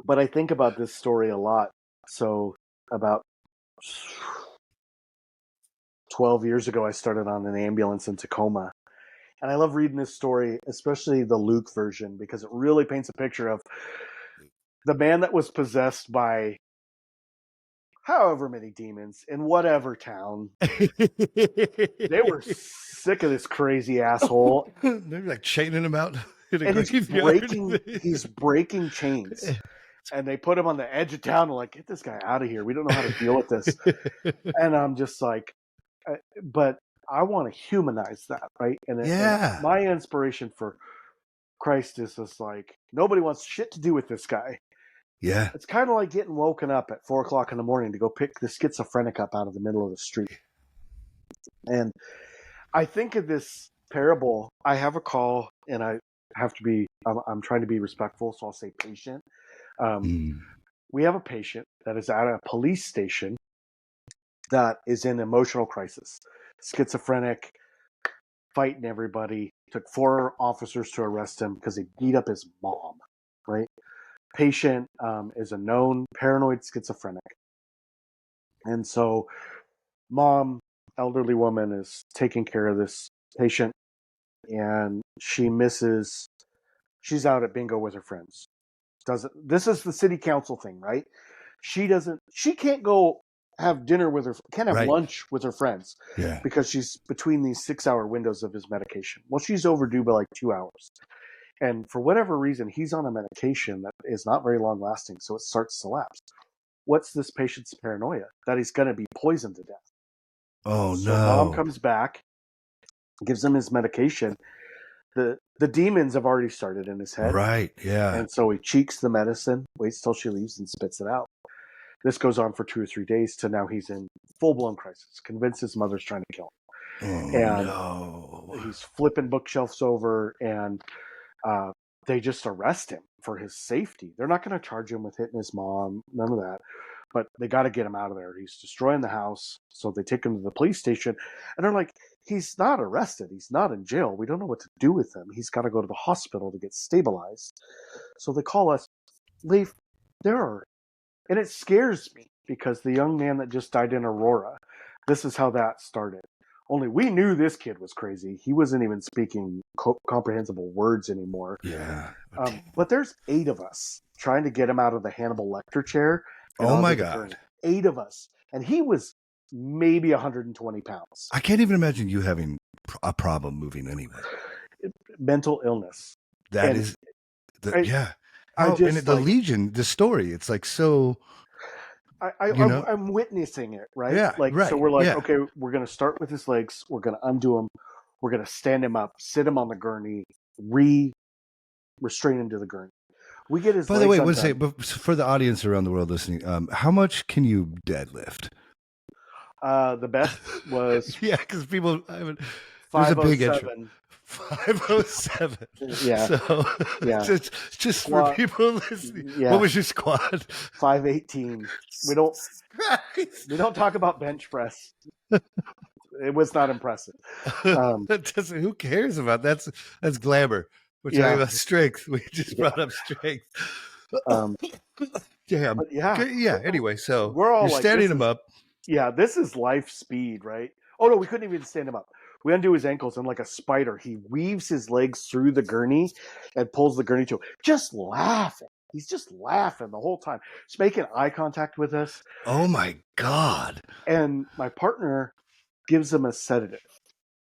But I think about this story a lot. So about 12 years ago, I started on an ambulance in Tacoma. And I love reading this story, especially the Luke version, because it really paints a picture of the man that was possessed by however many demons in whatever town. They were sick of this crazy asshole. They're like chaining him out. And he's breaking chains. And they put him on the edge of town and like, get this guy out of here. We don't know how to deal with this. And I'm just like, but I want to humanize that, right? And my inspiration for Christ is just like, nobody wants shit to do with this guy. Yeah. It's kind of like getting woken up at 4:00 in the morning to go pick the schizophrenic up out of the middle of the street. And I think of this parable. I have a call, and I have to be, I'm trying to be respectful, so I'll say patient. We have a patient that is at a police station that is in emotional crisis, schizophrenic, fighting everybody. Took 4 officers to arrest him because he beat up his mom, right? Patient is a known paranoid schizophrenic. And so mom, elderly woman, is taking care of this patient, and she's out at bingo with her friends. This is the city council thing, right? She can't go have dinner with her, can't have lunch with her friends, because she's between these 6-hour windows of his medication. Well, she's overdue by like 2 hours. And for whatever reason, he's on a medication that is not very long lasting, so it starts to lapse. What's this patient's paranoia? That he's going to be poisoned to death. Oh, so mom comes back, gives him his medication. The demons have already started in his head. Right, yeah. And so he cheeks the medicine, waits till she leaves, and spits it out. This goes on for 2 or 3 days to now he's in full-blown crisis, convinced his mother's trying to kill him. He's flipping bookshelves over, and they just arrest him for his safety. They're not going to charge him with hitting his mom, none of that. But they got to get him out of there. He's destroying the house. So they take him to the police station, and they're like, he's not arrested. He's not in jail. We don't know what to do with him. He's got to go to the hospital to get stabilized. So they call us. Leaf, and it scares me, because the young man that just died in Aurora, this is how that started. Only we knew this kid was crazy. He wasn't even speaking comprehensible words anymore. Yeah. But there's 8 of us trying to get him out of the Hannibal Lecter chair. Oh my God. 8 of us. And he was maybe 120 pounds. I can't even imagine you having a problem moving anyway. Mental illness. The Legion, the story, it's like so. I'm witnessing it, right? Yeah, Like, so right. we're like, Yeah. okay, we're going to start with his legs. We're going to undo him. We're going to stand him up, sit him on the gurney, restrain him to the gurney. We get his By the legs way, let's say, undone. but for the audience around the world listening, how much can you deadlift? The best was Yeah, because people, there's a big intro. 507. 507. Yeah, So yeah. just for Squat. people listening, what Yeah, was your squat? 518. We don't Christ. we don't talk about bench press. It was not impressive. That doesn't, who cares about that's glamour. We're talking Yeah, about strength. We just yeah. brought up strength. Um, Damn. but yeah, Yeah. Anyway, so we're all you're like, standing him up. this is life speed, right? Oh no, we couldn't even stand him up. We undo his ankles, and like a spider, he weaves his legs through the gurney and pulls the gurney to him. Just laughing. He's just laughing the whole time. Just making eye contact with us. Oh my God. And my partner gives him a sedative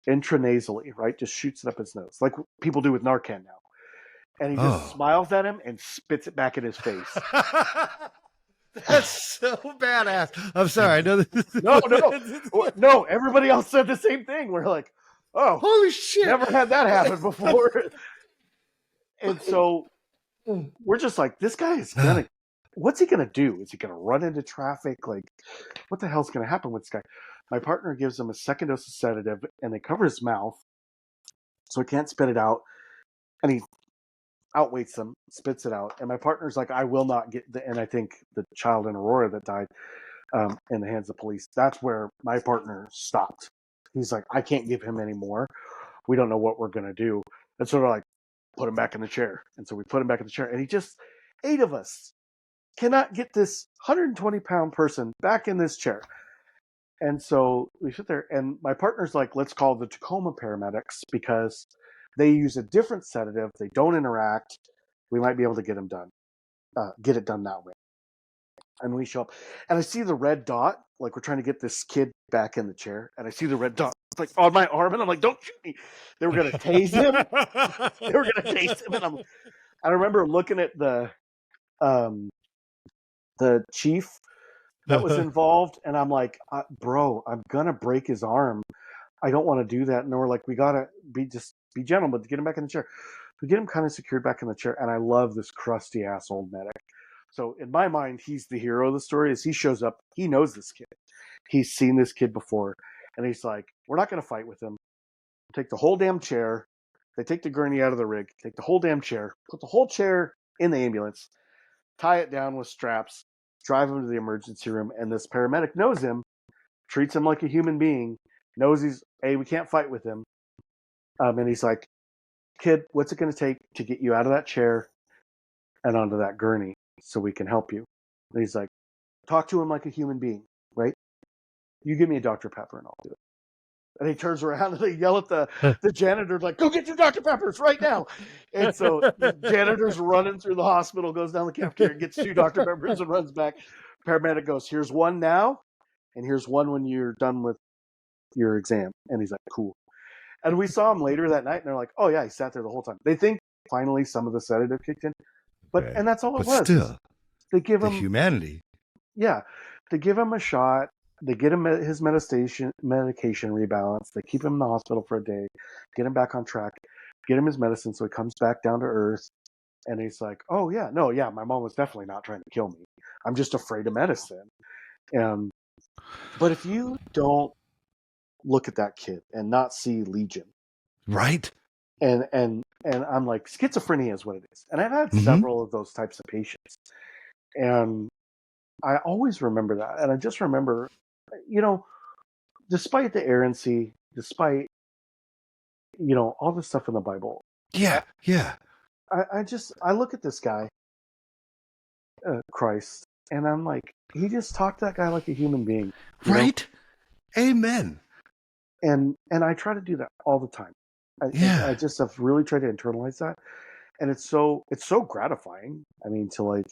intranasally, right? Just shoots it up his nose, like people do with Narcan now. And he just Oh. smiles at him and spits it back in his face. That's so badass. I'm sorry. I know this. No. Everybody else said the same thing. We're like, oh, Holy shit. never had that happen before. And so we're just like, this guy is gonna. What's he gonna do? Is he gonna run into traffic? Like, what the hell's gonna happen with this guy? My partner gives him a second dose of sedative, and they cover his mouth so he can't spit it out. And he outweights them, spits it out. And my partner's like, I will not get the. And I think the child in Aurora that died in the hands of police. That's where my partner stopped. He's like, I can't give him any more. We don't know what we're gonna do. And so they're like, put him back in the chair. And so we put him back in the chair, and he just 8 of us cannot get this 120-pound person back in this chair. And so we sit there, and my partner's like, let's call the Tacoma paramedics because they use a different sedative. They don't interact. We might be able to get it done that way. And we show up, and I see the red dot, like we're trying to get this kid back in the chair, and I see the red dot like on my arm, and I'm like, don't shoot me. They were going to tase him. And I remember looking at the chief that was involved, and I'm like, bro, I'm gonna break his arm. I don't want to do that. And we're like, we gotta be gentle, but get him back in the chair. We get him kind of secured back in the chair, and I love this crusty ass old medic. So in my mind, he's the hero of the story. As he shows up, he knows this kid. He's seen this kid before, and he's like, we're not gonna fight with him. Take the whole damn chair. They take the gurney out of the rig. Take the whole damn chair. Put the whole chair in the ambulance. Tie it down with straps. Drive him to the emergency room, and this paramedic knows him, treats him like a human being, knows we can't fight with him. And he's like, kid, what's it going to take to get you out of that chair and onto that gurney so we can help you? And he's like, talk to him like a human being, right? You give me a Dr. Pepper and I'll do it. And he turns around and they yell at the janitor, like, go get your Dr. Peppers right now. And so the janitor's running through the hospital, goes down the cafeteria, gets 2 Dr. Peppers and runs back. Paramedic goes, here's one now, and here's one when you're done with your exam. And he's like, cool. And we saw him later that night, and they're like, oh, yeah, he sat there the whole time. They think finally some of the sedative kicked in. And that's all it was. Still, they give him humanity. Yeah. They give him a shot. They get him his medication rebalanced. They keep him in the hospital for a day, get him back on track, get him his medicine so he comes back down to earth. And he's like, oh, yeah, no, yeah, my mom was definitely not trying to kill me. I'm just afraid of medicine. But if you don't look at that kid and not see Legion. Right. And I'm like, schizophrenia is what it is. And I've had several of those types of patients. And I always remember that. And I just remember, despite the errancy, despite, all the stuff in the Bible. Yeah. Yeah. I look at this guy, Christ, and I'm like, he just talked to that guy like a human being. Right. Amen. And I try to do that all the time. I just have really tried to internalize that. And it's so gratifying. I mean, to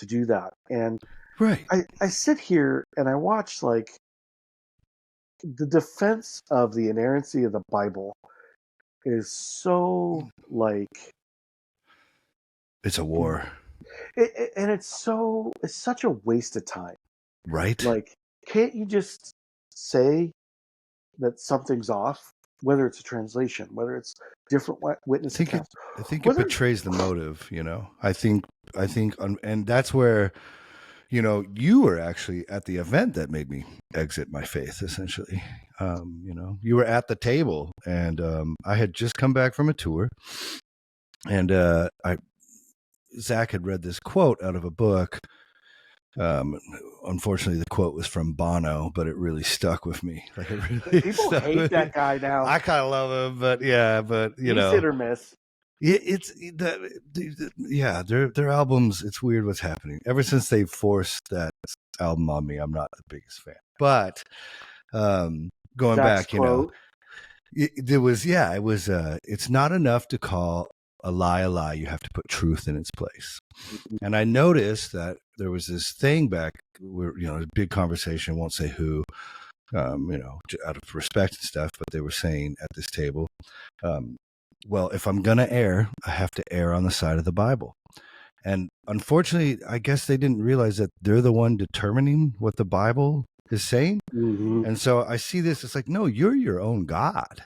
do that. And right. I sit here and I watch the defense of the inerrancy of the Bible is so it's a war. And it's such a waste of time. Right? Like, can't you just say that something's off, whether it's a translation, whether it's different I witness think it accounts, I think it whether betrays the motive, I think and that's where you were actually at the event that made me exit my faith, essentially. You were at the table, and I had just come back from a tour, and Zach had read this quote out of a book. Unfortunately, the quote was from Bono, but it really stuck with me. Like, it really people stuck hate with me. that guy now. I kind of love him, but yeah, but He's hit or miss. it's yeah, their albums. It's weird what's happening. Ever since they forced that album on me, I'm not the biggest fan. But going Zach's back, quote. it was it's not enough to call a lie. You have to put truth in its place. And I noticed that there was this thing back where a big conversation. Won't say who, out of respect and stuff, but they were saying at this table, well, if I'm going to err, I have to err on the side of the Bible. And unfortunately, I guess they didn't realize that they're the one determining what the Bible is saying. Mm-hmm. And so I see this, it's like, no, you're your own God.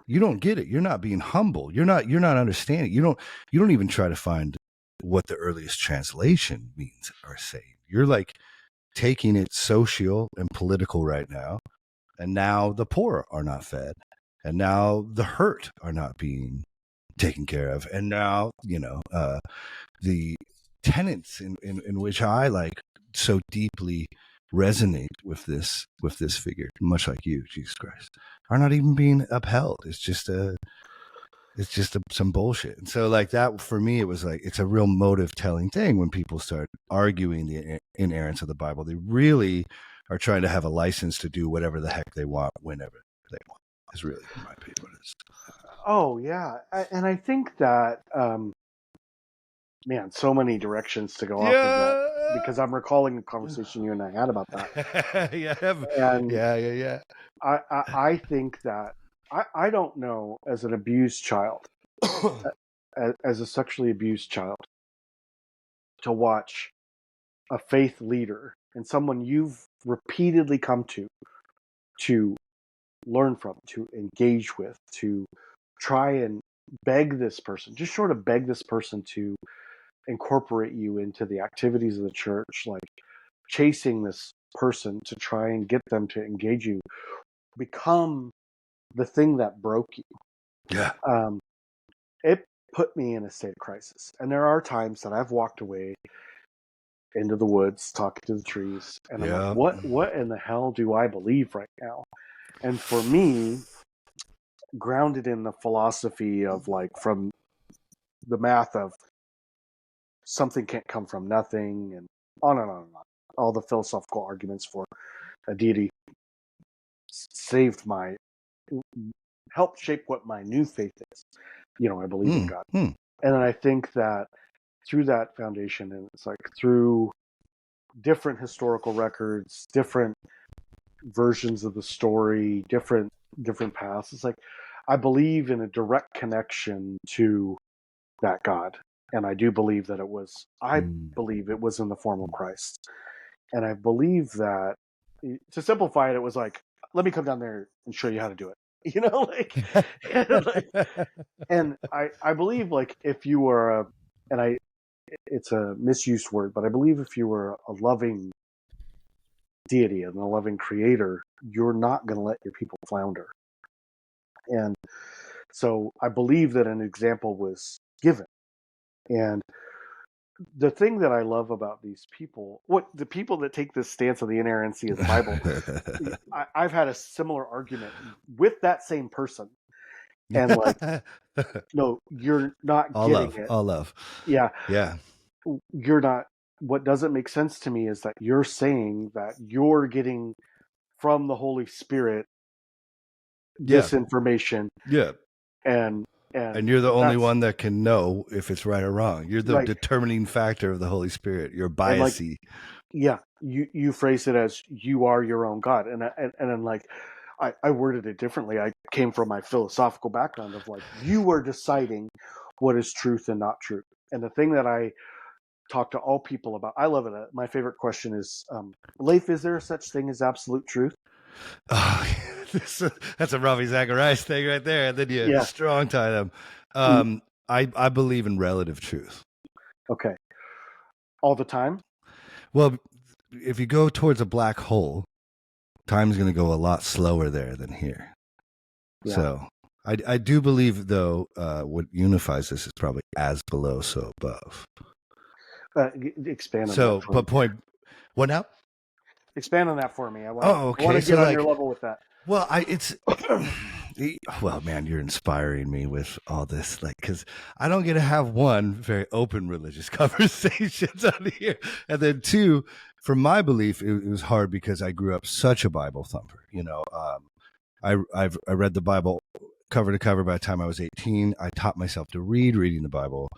You don't get it. You're not being humble. You're not understanding. You don't even try to find what the earliest translation means or saying. You're like taking it social and political right now. And now the poor are not fed. And now the hurt are not being taken care of. And now, the tenets in which I like so deeply resonate with this figure, much like you, Jesus Christ, are not even being upheld. It's just some bullshit. And so, like, that for me, it was like, it's a real motive telling thing when people start arguing the inerrance of the Bible. They really are trying to have a license to do whatever the heck they want whenever they want. Is really, in my opinion, what it is. Oh yeah, and I think that man, so many directions to go off of that, because I'm recalling a conversation you and I had about that. And yeah. I think that I don't know, as an abused child, as a sexually abused child, to watch a faith leader and someone you've repeatedly come to learn from, to engage with, to try and beg this person, just short of beg this person to incorporate you into the activities of the church, like chasing this person to try and get them to engage you, become the thing that broke you. Yeah. It put me in a state of crisis. And there are times that I've walked away into the woods, talking to the trees, and I'm like, what in the hell do I believe right now? And for me, grounded in the philosophy of, like, from the math of something can't come from nothing, and on and on and on, all the philosophical arguments for a deity helped shape what my new faith is. I believe in God. And then I think that through that foundation, and it's like through different historical records, different versions of the story, different paths, it's like I believe in a direct connection to that God. And I do believe that I believe it was in the form of Christ. And I believe that, to simplify it, it was like, let me come down there and show you how to do it. And I believe, like, if you were it's a misused word, but I believe if you were a loving deity and a loving creator, you're not going to let your people flounder. And so I believe that an example was given. And the thing that I love about these people, the people that take this stance on the inerrancy of the Bible, I've had a similar argument with that same person. And, like, no, you're not getting it. All love. Yeah. Yeah. You're not. What doesn't make sense to me is that you're saying that you're getting from the Holy Spirit this information. Yeah. And you're the only one that can know if it's right or wrong. You're the right. determining factor of the Holy Spirit. You're biasy. Yeah, you phrase it as you are your own God, and then, like, I worded it differently. I came from my philosophical background of, like, you are deciding what is truth and not truth. And the thing that I talk to all people about. I love it. My favorite question is, Leif, is there such thing as absolute truth? Oh, that's a Ravi Zacharias thing right there. And then you Yeah. strong tie them. I believe in relative truth. Okay. All the time? Well, if you go towards a black hole, time's going to go a lot slower there than here. Yeah. So I do believe, though, what unifies this is probably as below, so above. Expand on So, that for but me. point, what now? Expand on that for me. I want Okay. to So get on like, your level with that. well, well, man, you're inspiring me with all this, like, because I don't get to have one very open religious conversations on here, and then two, from my belief, it was hard because I grew up such a Bible thumper. You know, I read the Bible cover to cover by the time I was 18. I taught myself to reading the Bible.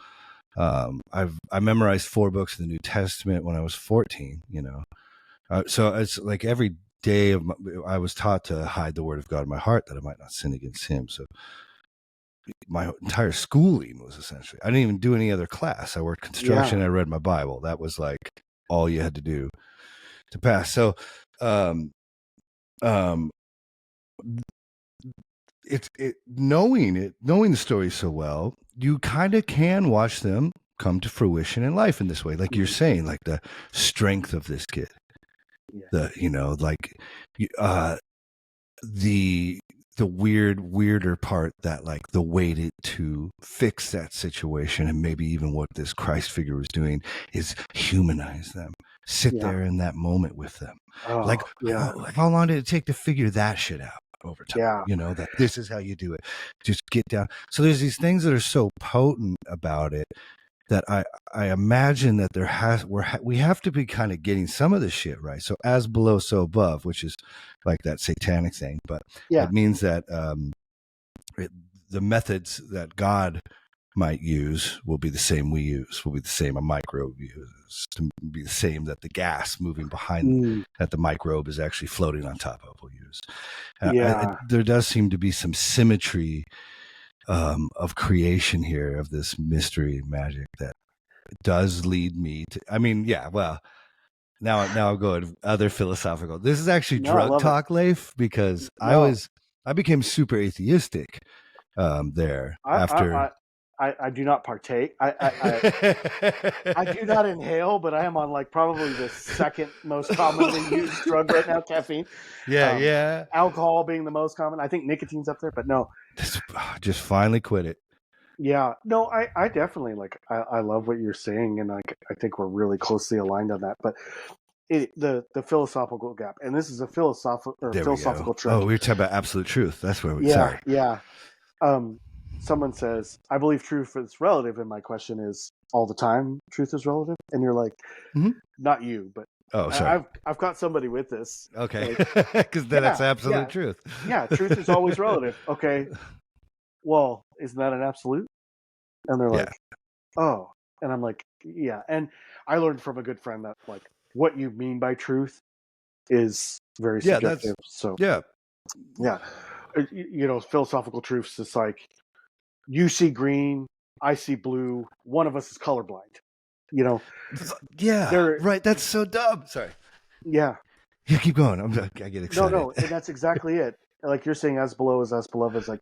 I memorized 4 books of the New Testament when I was 14. You know, so it's like every day I was taught to hide the word of God in my heart that I might not sin against Him. So my entire schooling was essentially, I didn't even do any other class. I worked construction. Yeah. I read my Bible. That was like all you had to do to pass. So, knowing the story so well, you kind of can watch them come to fruition in life in this way, like you're saying, like the strength of this kid, the weirder part, that like the way to fix that situation, and maybe even what this Christ figure was doing is humanize them, sit there in that moment with them. How long did it take to figure that shit out over time? Yeah. You know, that this is how you do it. Just get down. So there's these things that are so potent about it that I imagine that we have to be kind of getting some of this shit right. So as below, so above, which is like that satanic thing, but it means that the methods that God might use will be the same we use, will be the same a microbe uses, to be the same that the gas moving behind that the microbe is actually floating on top of will use. There does seem to be some symmetry of creation here, of this mystery magic that does lead me to, I mean, now I'm going other philosophical. This is actually drug talk, Leif, because I became super atheistic there after. I do not partake. I do not inhale, but I am on like probably the second most commonly used drug right now, caffeine. Alcohol being the most common. I think nicotine's up there, but no. Just finally quit it. Yeah, no, I definitely I love what you're saying, and I think we're really closely aligned on that. But the philosophical gap, and this is a philosophical trip. Oh, we were talking about absolute truth. That's where we. Someone says, I believe truth is relative, and my question is, all the time truth is relative? And you're like, not you, but sorry. I've got somebody with this. Okay, because that's absolute truth. Yeah, truth is always relative. Okay, well, isn't that an absolute? And they're like, oh. And I'm like, yeah. And I learned from a good friend that like what you mean by truth is very subjective. You know, philosophical truths is like, you see green, I see blue, one of us is colorblind. You know? Right. That's so dumb. Sorry. Yeah. You keep going. I get excited. No, and that's exactly it. Like you're saying, as below is as beloved. Is like,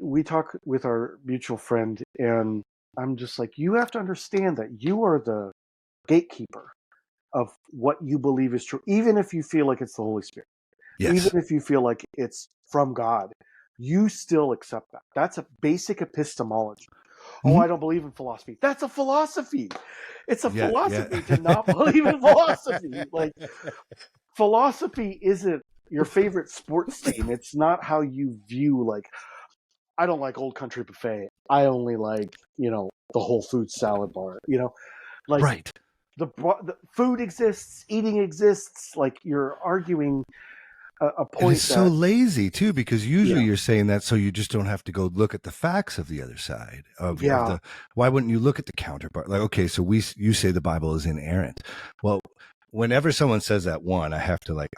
we talk with our mutual friend, and I'm just like, you have to understand that you are the gatekeeper of what you believe is true, even if you feel like it's the Holy Spirit. Yes. Even if you feel like it's from God, you still accept that. That's a basic epistemology. Oh, I don't believe in philosophy. That's a philosophy. It's a philosophy to not believe in philosophy. Like, philosophy isn't your favorite sports team. It's not how you view, like, I don't like Old Country Buffet. I only like, you know, the Whole Foods salad bar. You know, like the food exists, eating exists. Like you're arguing a point. And it's so lazy too, because usually you're saying that so you just don't have to go look at the facts of the other side of the. Why wouldn't you look at the counterpart? Like, okay, so you say the Bible is inerrant. Well, whenever someone says that,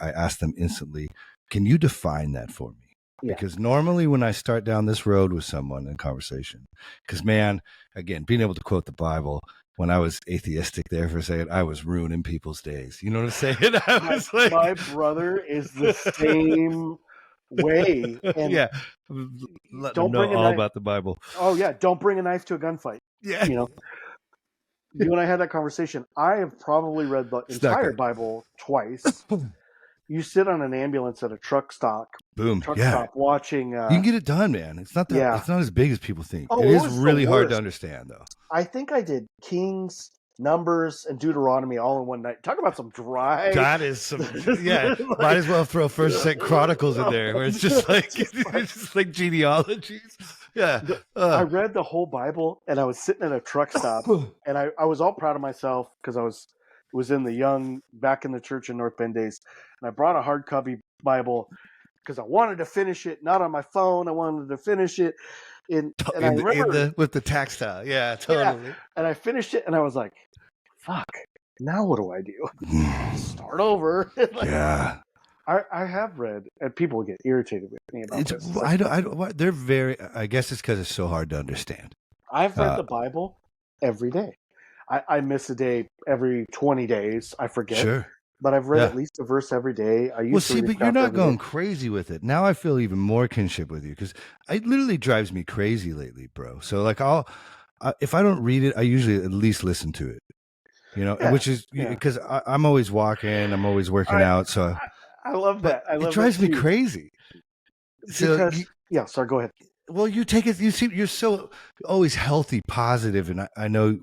I ask them instantly, can you define that for me? Because normally when I start down this road with someone in conversation, because man, again, being able to quote the Bible when I was atheistic there for a second, I was ruining people's days. You know what I'm saying? I was like, my brother is the same way. And yeah, let them don't know bring a all knife. about the Bible. Oh yeah, don't bring a knife to a gunfight. Yeah, You know, you and I had that conversation. I have probably read the It's not entire good. Bible twice. You sit on an ambulance at a truck stop watching. You can get it done, man. It's not that. Yeah. It's not as big as people think. Oh, It it is was the really hard to worst. understand, though. I think I did Kings, Numbers, and Deuteronomy all in one night. Talk about some dry. That is some. Yeah, might as well throw First Second Chronicles in there, where it's just like it's just like genealogies. Yeah, I read the whole Bible, and I was sitting at a truck stop, and I was all proud of myself because I was in the back in the church in North Bend days, and I brought a hardcopy Bible because I wanted to finish it, not on my phone. I wanted to finish it, and I remember with the textile. Yeah, totally. Yeah, and I finished it, and I was like, "Fuck! Now what do I do? Start over." Yeah. I have read, and people get irritated with me about this. It's I don't. They're very. I guess it's because it's so hard to understand. I've read the Bible every day. I miss a day every 20 days. I forget. Sure. But I've read at least a verse every day. But you're not going crazy with it. Now I feel even more kinship with you because it literally drives me crazy lately, bro. So like if I don't read it, I usually at least listen to it. You know, which is because I'm always walking, I'm always working out. So I love that. It drives me crazy. Because, sorry, go ahead. Well, you take it. You see, you're so always healthy, positive, and I know,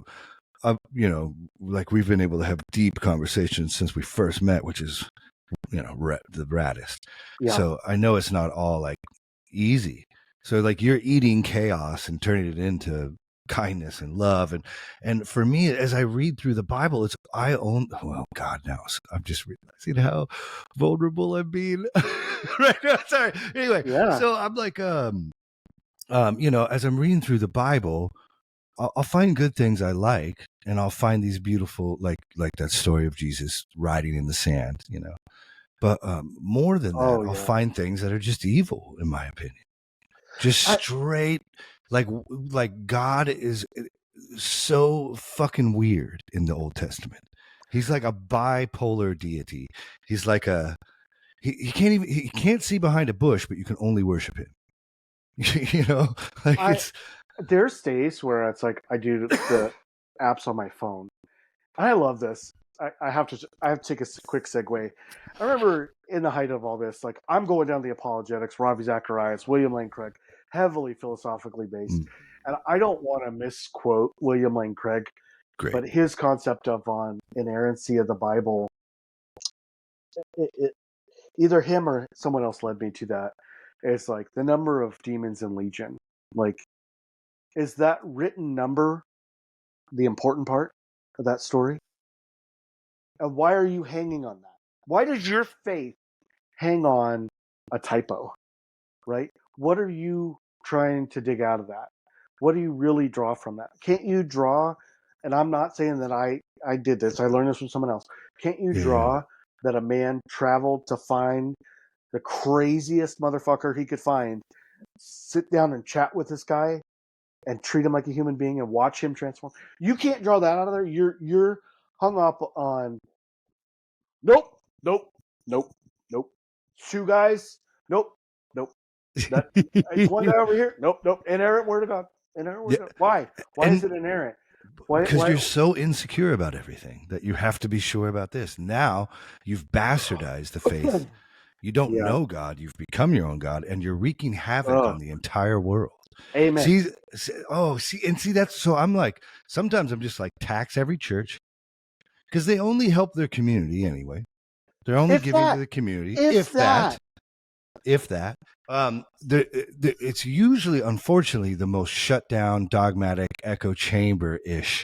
you know, like we've been able to have deep conversations since we first met, which is, you know, the raddest. Yeah. So I know it's not all like easy. So like you're eating chaos and turning it into kindness and love, and for me, as I read through the Bible, God knows I'm just realizing how vulnerable I'm being right now. Sorry. Anyway, so I'm like, you know, as I'm reading through the Bible, I'll find good things I like, and I'll find these beautiful, like that story of Jesus riding in the sand, you know. But more than that, I'll find things that are just evil, in my opinion. Just straight, like God is so fucking weird in the Old Testament. He's like a bipolar deity. He's like he can't see behind a bush, but you can only worship him. You know, like there's days where it's like I do the apps on my phone. I love this. I have to take a quick segue. I remember in the height of all this, like I'm going down the apologetics, Ravi Zacharias, William Lane Craig, heavily philosophically based. And I don't want to misquote William Lane Craig, but his concept of inerrancy of the Bible, either him or someone else led me to that. It's like the number of demons in Legion. Like, is that written number the important part of that story? And why are you hanging on that? Why does your faith hang on a typo, right? What are you trying to dig out of that? What do you really draw from that? Can't you draw, and I'm not saying that I did this, I learned this from someone else. Can't you draw that a man traveled to find the craziest motherfucker he could find, sit down and chat with this guy, and treat him like a human being and watch him transform? You can't draw that out of there. You're hung up on nope. Two guys, nope. One guy over here, nope. Inerrant word of God. Why? Why is it inerrant? Because you're so insecure about everything that you have to be sure about this. Now you've bastardized the faith. You don't know God. You've become your own God, and you're wreaking havoc on the entire world. Amen. See, that's so. I'm like, sometimes I'm just like, tax every church because they only help their community anyway. They're only giving to the community, if that. It's usually, unfortunately, the most shut down, dogmatic, echo chamber-ish.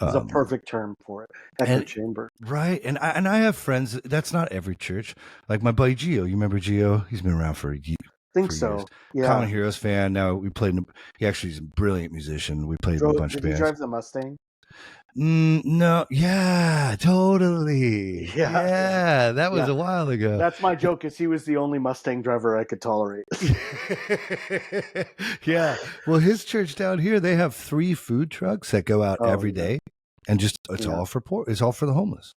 It's a perfect term for it. Echo chamber. Right. And I have friends, that's not every church. Like my buddy Gio, you remember Gio? He's been around for years. Yeah. Common Heroes fan. Now he actually is a brilliant musician. We played in a bunch of bands. Did he drive the Mustang? No, yeah, totally. Yeah. Yeah, that was Yeah. a while ago. That's my joke, is he was the only Mustang driver I could tolerate. Yeah. Well, his church down here, they have 3 food trucks that go out Oh, every yeah. day, and just Yeah. it's all for the homeless.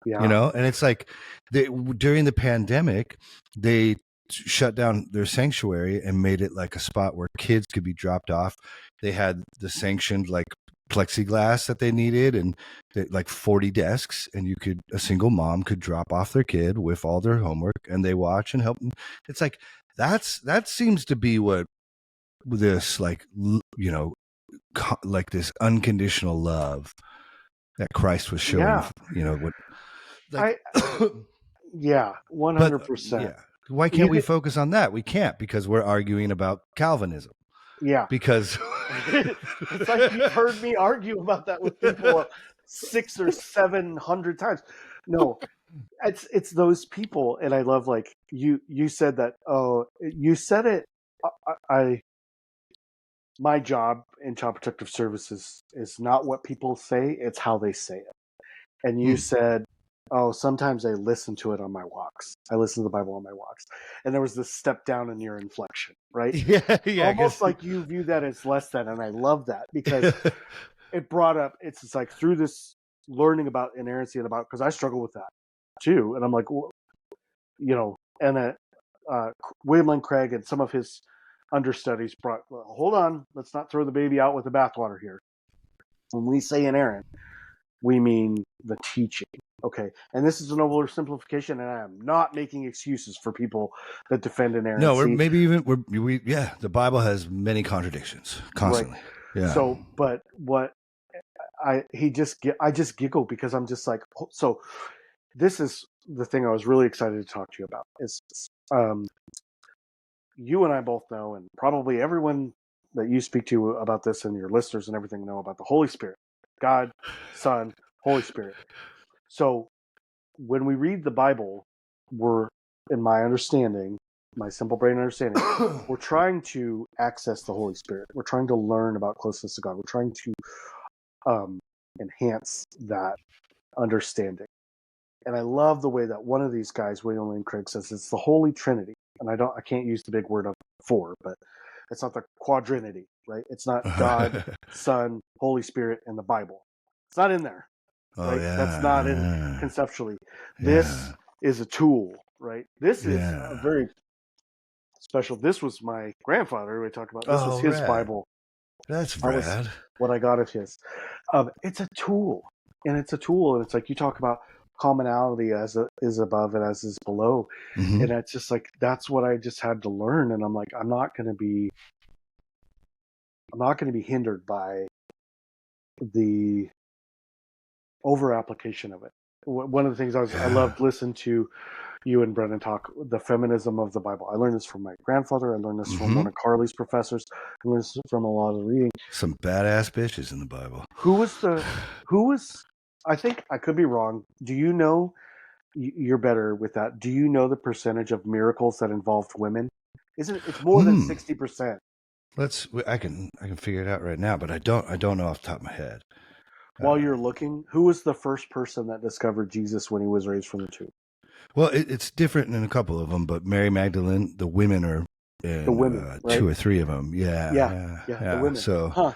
Yeah. And it's like during the pandemic, they shut down their sanctuary and made it like a spot where kids could be dropped off. They had the sanctioned like plexiglass that they needed, and like 40 desks, and a single mom could drop off their kid with all their homework, and they watch and help them. It's like that seems to be what this like like this unconditional love that Christ was showing. Yeah. What like I yeah, but 100%. yeah, why can't You we get, focus on that? We can't, because we're arguing about Calvinism. yeah. Because It's like you've heard me argue about that with people 600 or 700 times. No, it's those people, and I love, like, you said that. Oh, you said it. I my job in child protective services is not what people say; it's how they say it. And you said, oh, sometimes I listen to it on my walks. I listen to the Bible on my walks. And there was this step down in your inflection, right? yeah, Almost like you view that as less than. And I love that, because it brought up, it's like through this learning about inerrancy and about, because I struggle with that too. And I'm like, well, and William Lane Craig and some of his understudies brought, well, hold on, let's not throw the baby out with the bathwater here. When we say inerrant, we mean the teaching. Okay. And this is an oversimplification, and I am not making excuses for people that defend inerrancy. No, the Bible has many contradictions constantly. Right. Yeah. So, but what I just giggle, because I'm just like, so this is the thing I was really excited to talk to you about is, you and I both know, and probably everyone that you speak to about this and your listeners and everything know about the Holy Spirit, God, Son, Holy Spirit. So when we read the Bible, we're, in my understanding, my simple brain understanding, we're trying to access the Holy Spirit. We're trying to learn about closeness to God. We're trying to enhance that understanding. And I love the way that one of these guys, William Lane Craig, says it's the Holy Trinity. And I can't use the big word of 4, but it's not the quadrinity, right? It's not God, Son, Holy Spirit, and the Bible. It's not in there. Oh, right? yeah. That's not in conceptually. This is a tool, right? This is a very special. This was my grandfather who I talked about. This was his Bible. That's rad. What I got of his. It's a tool, and it's like you talk about commonality as is above and as is below, and it's just like that's what I just had to learn. And I'm like, I'm not going to be hindered by the over application of it. One of the things I loved listening to you and Brendan talk, the feminism of the Bible. I learned this from my grandfather. I learned this from one of Carlie's professors. I learned this from a lot of reading. Some badass bitches in the Bible. Who was, I think I could be wrong. Do you know, you're better with that. Do you know the percentage of miracles that involved women? It's more than 60%. I can figure it out right now, but I don't know off the top of my head. While you're looking, who was the first person that discovered Jesus when he was raised from the tomb? Well, it's different in a couple of them, but Mary Magdalene, the women are in, right? 2 or 3 of them. Yeah. The women. So,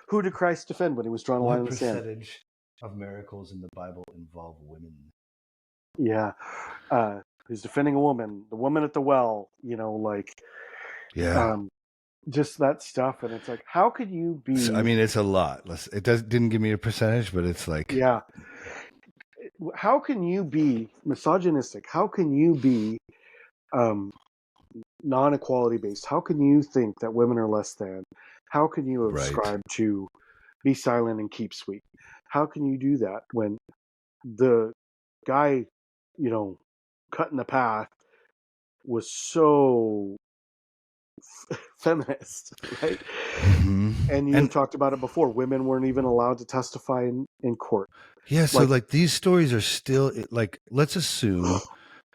who did Christ defend when he was drawing a line in the sand? What percentage of miracles in the Bible involve women? Yeah. He's defending a woman, the woman at the well, just that stuff. And it's like, how could you be? I mean, it's a lot. It didn't give me a percentage, but it's like, yeah. How can you be misogynistic? How can you be non-equality based? How can you think that women are less than? How can you ascribe to be silent and keep sweet? How can you do that when the guy, cutting the path was so feminist, right? And you talked about it before. Women weren't even allowed to testify in court. Yeah, so like these stories are still, like, let's assume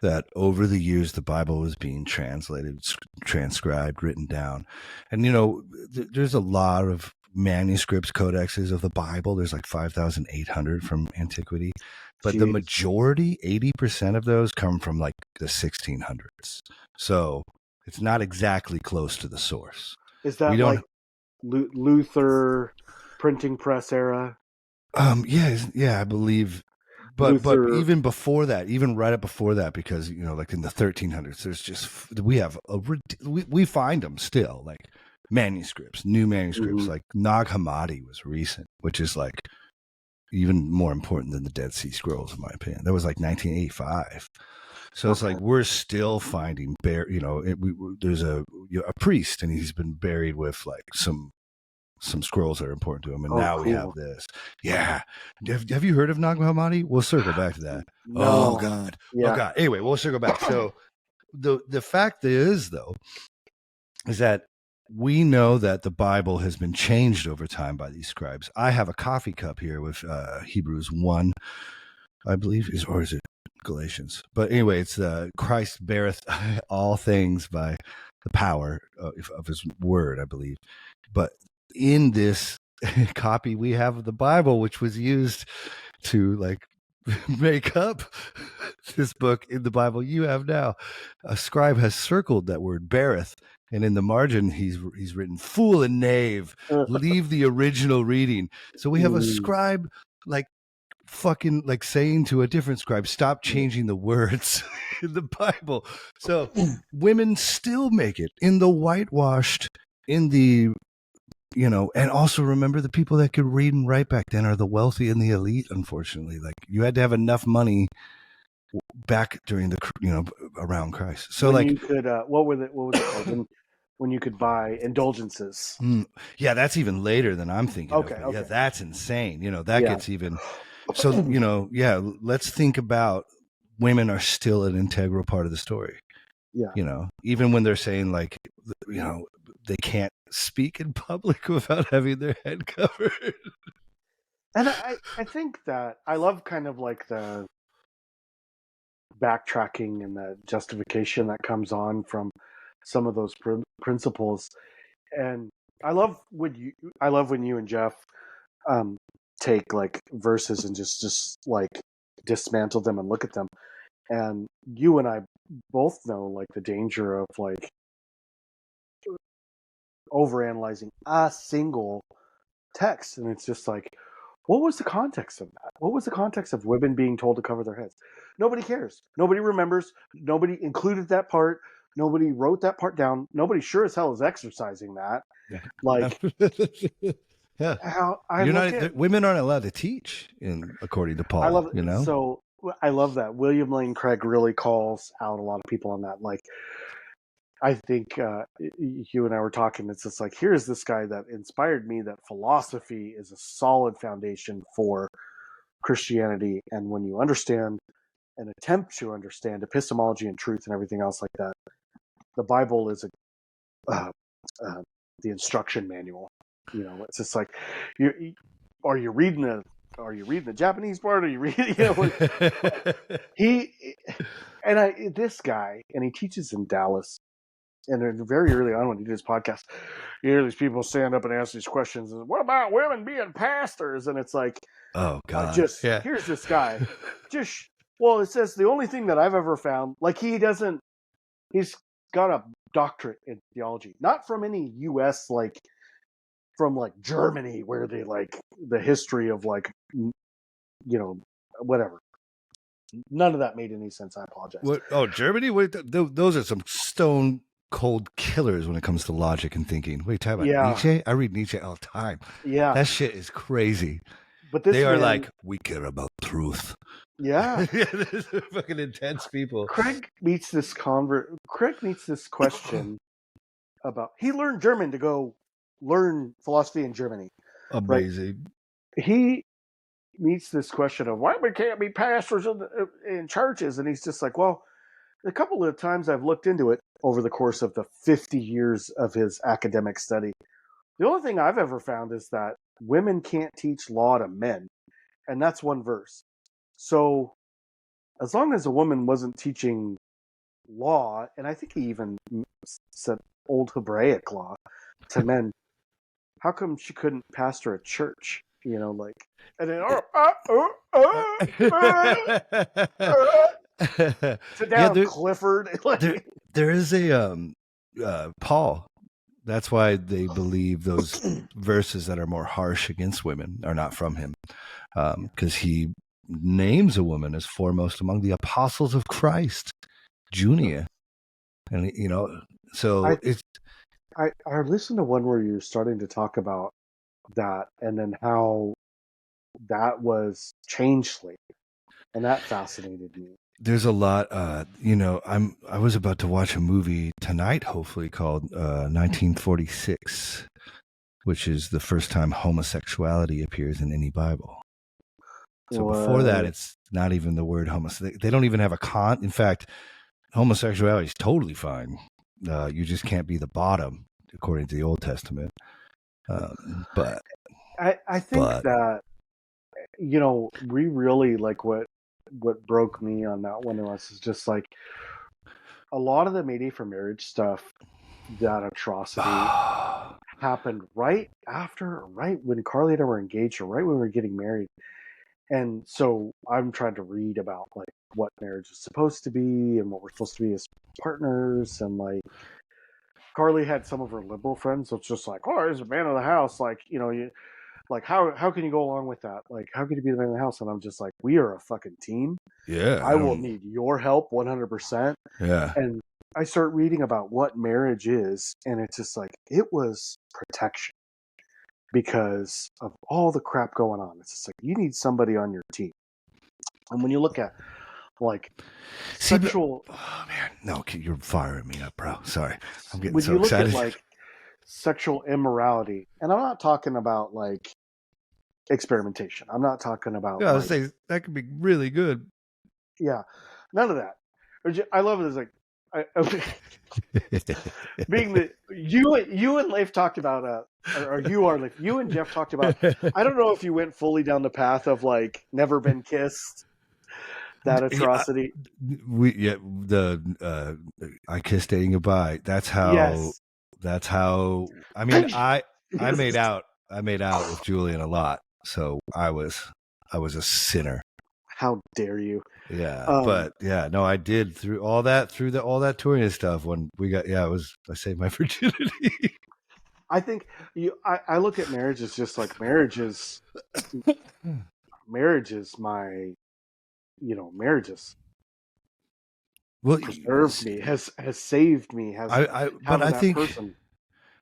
that over the years the Bible was being translated, transcribed, written down. And, there's a lot of manuscripts, codexes of the Bible. There's like 5,800 from antiquity, but the Jeez. majority, 80% of those come from like the 1600s. So it's not exactly close to the source. Is that We don't. like Luther printing press era? Yeah, I believe. But Luther. even before that, even right up before that, because like in the 1300s, there's just we find them still, like manuscripts, new manuscripts. Mhm. Like Nag Hammadi was recent, which is like even more important than the Dead Sea Scrolls, in my opinion. That was like 1985. So it's Okay. like we're still finding there's a priest, and he's been buried with like some scrolls that are important to him, and Oh, now we have cool. this. Yeah, have you heard of Nag Hammadi? We'll circle back to that. No. Oh God. Yeah. Anyway, we'll circle back. So the fact is, though, is that we know that the Bible has been changed over time by these scribes. I have a coffee cup here with Hebrews 1, I believe, or is it Galatians? But anyway, it's Christ beareth all things by the power of his word, I believe. But in this copy we have of the Bible, which was used to like make up this book in the Bible you have now, a scribe has circled that word beareth, and in the margin he's written fool and knave, leave the original reading. So we have a scribe like fucking like saying to a different scribe, stop changing the words in the Bible. So women still make it in the whitewashed, in the and also remember the people that could read and write back then are the wealthy and the elite. Unfortunately, like you had to have enough money back during the around Christ. So when like you could, what was it called? When you could buy indulgences. Yeah, that's even later than I'm thinking Okay. of. But yeah, that's insane. That Yeah. gets even. So yeah, let's think about women are still an integral part of the story. Yeah. Even when they're saying like, they can't speak in public without having their head covered. And I think that I love kind of like the backtracking and the justification that comes on from some of those principles. And I love when you and Jeff take like verses and just like dismantle them and look at them. And you and I both know like the danger of like overanalyzing a single text, and it's just like, what was the context of that? What was the context of women being told to cover their heads? Nobody cares. Nobody remembers. Nobody included that part. Nobody wrote that part down. Nobody sure as hell is exercising that. Like, Yeah, how I look at women aren't allowed to teach according to Paul. I love it. So I love that William Lane Craig really calls out a lot of people on that. Like, I think you and I were talking. It's just like, here's this guy that inspired me that philosophy is a solid foundation for Christianity. And when you understand and attempt to understand epistemology and truth and everything else like that, the Bible is the instruction manual. It's just like, are you reading the Japanese part? Are you reading? This guy, and he teaches in Dallas. And very early on when he did his podcast, you hear these people stand up and ask these questions. And, what about women being pastors? And it's like, oh God, here's this guy. It says the only thing that I've ever found, like he's got a doctorate in theology, not from any U.S. like from like Germany where they like the history of like whatever. None of that made any sense. I apologize. What? Oh, Germany? Wait, those are some stone cold killers when it comes to logic and thinking. What are you talking about? Nietzsche? I read Nietzsche all the time. Yeah. That shit is crazy. But they are like, we care about truth. Yeah. They're fucking intense people. Craig meets this question about, he learned German to go learn philosophy in Germany. Amazing. Right? He meets this question of why we can't be pastors in churches. And he's just like, well, a couple of times I've looked into it over the course of the 50 years of his academic study. The only thing I've ever found is that women can't teach law to men. And that's one verse. So as long as a woman wasn't teaching law, and I think he even said Old Hebraic law to men, how come she couldn't pastor a church? You know, like, and then sit Yeah, down, Clifford. Like, there is a Paul. That's why they believe those verses that are more harsh against women are not from him, because he names a woman as foremost among the apostles of Christ, Junia, and so it's. I listened to one where you're starting to talk about that, and then how that was changeling, and that fascinated me. There's a lot. I was about to watch a movie tonight, hopefully, called 1946, which is the first time homosexuality appears in any Bible. So before that, it's not even the word homosexual. They don't even have a In fact, homosexuality is totally fine. You just can't be the bottom, according to the Old Testament. But I think that, you know, we really, like, what broke me on that one was just like a lot of the Mayday for Marriage stuff, that atrocity happened right when Carlie and I were engaged, or right when we were getting married. And so I'm trying to read about like what marriage is supposed to be and what we're supposed to be as partners. And like, Carlie had some of her liberal friends, so it's just like, oh, he's a man of the house. Like, you know, like, how can you go along with that? Like, how can you be the man of the house? And I'm just like, we are a fucking team. Yeah, I will need your help 100%. Yeah. And I start reading about what marriage is, and it's just like, it was protection because of all the crap going on. It's just like, you need somebody on your team. And when you look at like sexual, oh man, no, you're firing me up, bro. Sorry, I'm getting when so you look excited. at like sexual immorality, and I'm not talking about like experimentation. I'm not talking about. Yeah, I was saying that could be really good. Yeah, none of that. I love it. It's like, being that you and Leif talked about, or you and Jeff talked about. I don't know if you went fully down the path of like never been kissed, that atrocity. I kissed dating goodbye. That's how. Yes. That's how. I mean, I made out. I made out with Julian a lot, so I was a sinner. How dare you? Yeah, but yeah, no, I did through all that touring and stuff. When we got, I saved my virginity. I think I look at marriage as just like marriage is my, marriages. Well, preserved me, has saved me, has but I think person.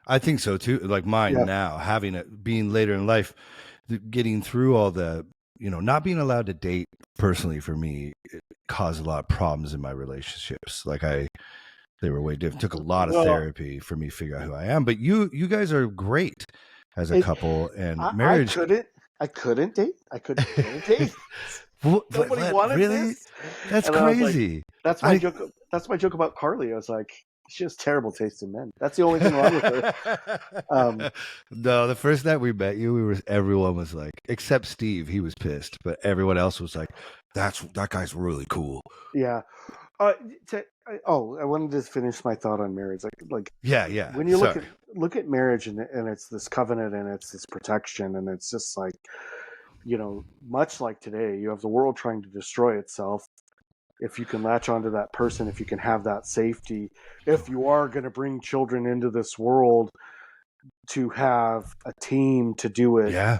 I think so too. Like mine now, having it being later in life, getting through all the, not being allowed to date personally for me, it caused a lot of problems in my relationships. Like they were way different. It took a lot of therapy for me to figure out who I am. But you guys are great as a couple, and marriage. I couldn't date. I couldn't date. Nobody wanted really? this. That's crazy. Like, that's my joke. That's my joke about Carlie. I was like, she has terrible taste in men. That's the only thing wrong with her. No, the first night we met you, everyone was like, except Steve, he was pissed, but everyone else was like, that guy's really cool. Yeah. I wanted to finish my thought on marriage. Like yeah. When you look at marriage and it's this covenant and it's this protection, and it's just like, much like today, you have the world trying to destroy itself. If you can latch onto that person, if you can have that safety, if you are going to bring children into this world, to have a team to do it. Yeah.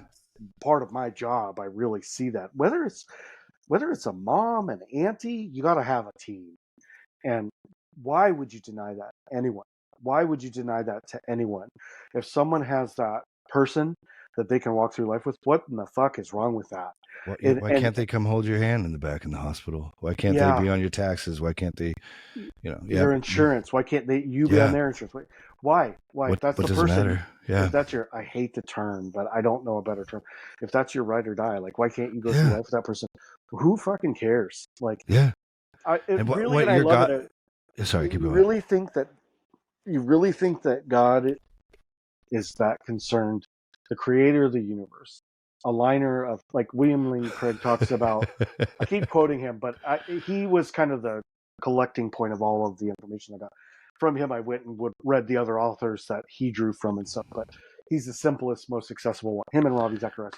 Part of my job, I really see that. Whether it's a mom, an auntie, you got to have a team. And why would you deny that to anyone? Why would you deny that to anyone? If someone has that person that they can walk through life with, what in the fuck is wrong with that? Why can't they come hold your hand in the back in the hospital? Why can't they be on your taxes? Why can't they, your insurance? Why can't they be on their insurance? Why? That's the person. Matter? Yeah. If that's I hate the term, but I don't know a better term. If that's your ride or die, like, why can't you go through life with that person? Who fucking cares? Like, yeah. I love it. Sorry, keep going. You really think that God is that concerned? The creator of the universe, a liner of, like, William Lane Craig talks about. I keep quoting him, but he was kind of the collecting point of all of the information I got from him. I went and read the other authors that he drew from and stuff. But He's the simplest, most accessible one. Him and Ravi Zacharias.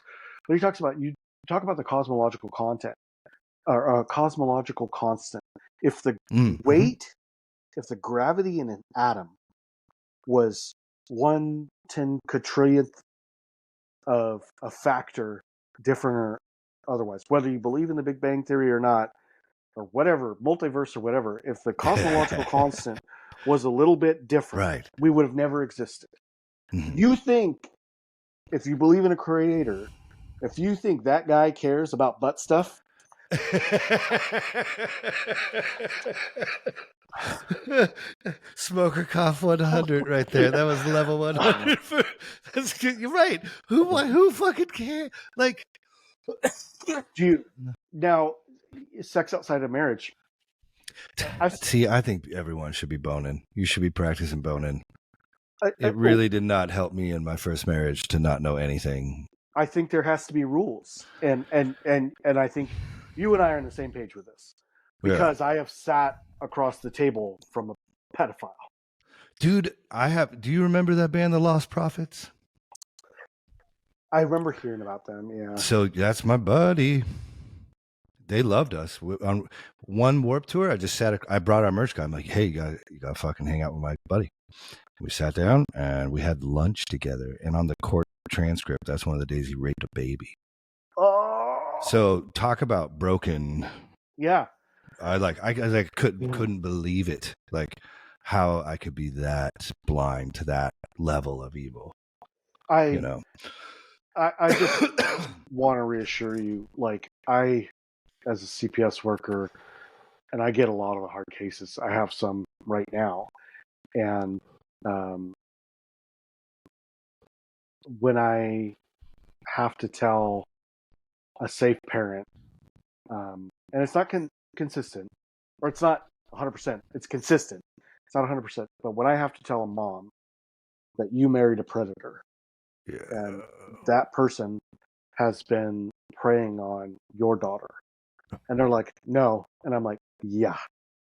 But he talks about you talk about the cosmological content or cosmological constant. If the weight, if the gravity in an atom was 1/10 quadrillionth of a factor, different or otherwise, whether you believe in the Big Bang Theory or not, or whatever, multiverse or whatever, if the cosmological constant was a little bit different, right, we would have never existed. You think, if you believe in a creator, if you think that guy cares about butt stuff, Smoker Cough 100 right there. That was level 100. That's good. You're right. Who fucking cares? Like, do you now sex outside of marriage? I think everyone should be boning. You should be practicing boning. It really did not help me in my first marriage to not know anything. I think there has to be rules, and I think you and I are on the same page with this because I have sat across the table from a pedophile. Dude, do you remember that band, The Lost Prophets? I remember hearing about them, yeah. So that's my buddy. They loved us. On one Warped Tour, I brought our merch guy. I'm like, hey, you got to fucking hang out with my buddy. We sat down and we had lunch together. And on the court transcript, that's one of the days he raped a baby. Oh. So talk about broken. Yeah. I couldn't believe it. Like how I could be that blind to that level of evil. I just want to reassure you, like I, as a CPS worker, and I get a lot of the hard cases. I have some right now. And when I have to tell a safe parent, and it's not consistent, or it's not 100%, it's consistent. It's not 100%. But when I have to tell a mom that you married a predator, and that person has been preying on your daughter, and they're like, no. And I'm like, yeah.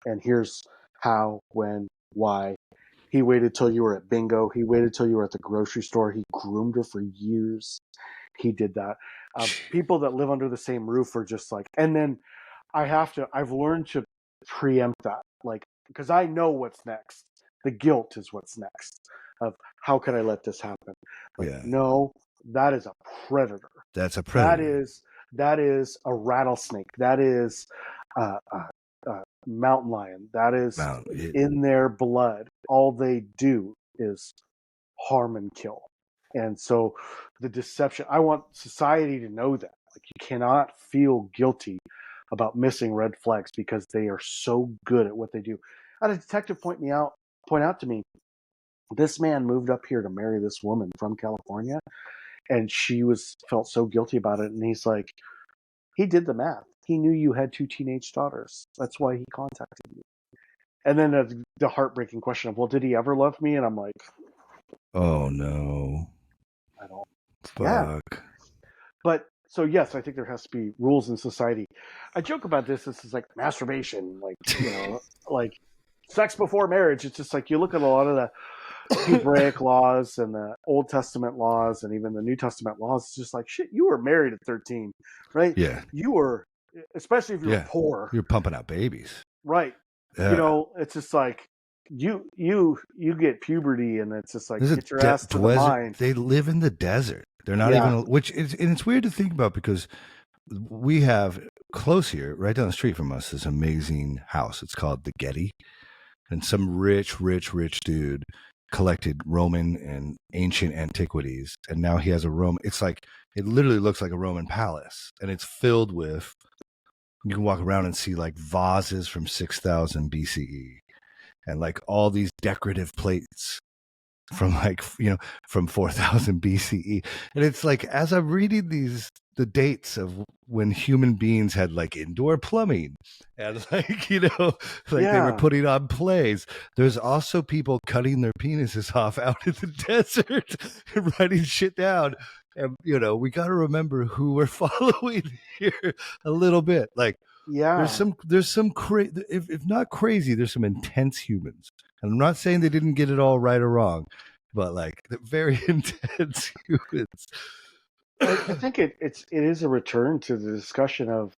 And here's how, when, why. He waited till you were at bingo. He waited till you were at the grocery store. He groomed her for years. He did that. People that live under the same roof are just like, and then I've learned to preempt that, like, because I know what's next. The guilt is what's next of how could I let this happen? Like, no, that is a predator. That's a predator. That is a rattlesnake. That is mountain lion. That is in their blood. All they do is harm and kill. And so the deception, I want society to know that. Like, you cannot feel guilty about missing red flags because they are so good at what they do. I had a detective point out to me, this man moved up here to marry this woman from California, and she felt so guilty about it. And he's like, he did the math. He knew you had 2 teenage daughters. That's why he contacted you. And then the heartbreaking question of, well, did he ever love me? And I'm like, oh no, I don't. Fuck. Yeah. But so yes, I think there has to be rules in society. I joke about this. This is like masturbation, like, like sex before marriage. It's just like you look at a lot of the Hebraic laws and the Old Testament laws and even the New Testament laws. It's just like, shit, you were married at 13, right? Yeah. You were, especially if you were poor. You're pumping out babies. Right. Yeah. It's just like you get puberty and it's just like, get your ass to the mine. They live in the desert. They're not even, and it's weird to think about because we have close here, right down the street from us, this amazing house. It's called the Getty. And some rich dude collected Roman and ancient antiquities. And now he has it literally looks like a Roman palace. And it's filled with, you can walk around and see like vases from 6000 BCE and like all these decorative plates from from 4000 BCE. And it's like, as I'm reading the dates of when human beings had like indoor plumbing and they were putting on plays, there's also people cutting their penises off out in the desert and writing shit down. And we got to remember who we're following here a little bit. Like, there's some if not crazy, there's some intense humans. And I'm not saying they didn't get it all right or wrong, but like they're very intense humans. I think it is a return to the discussion of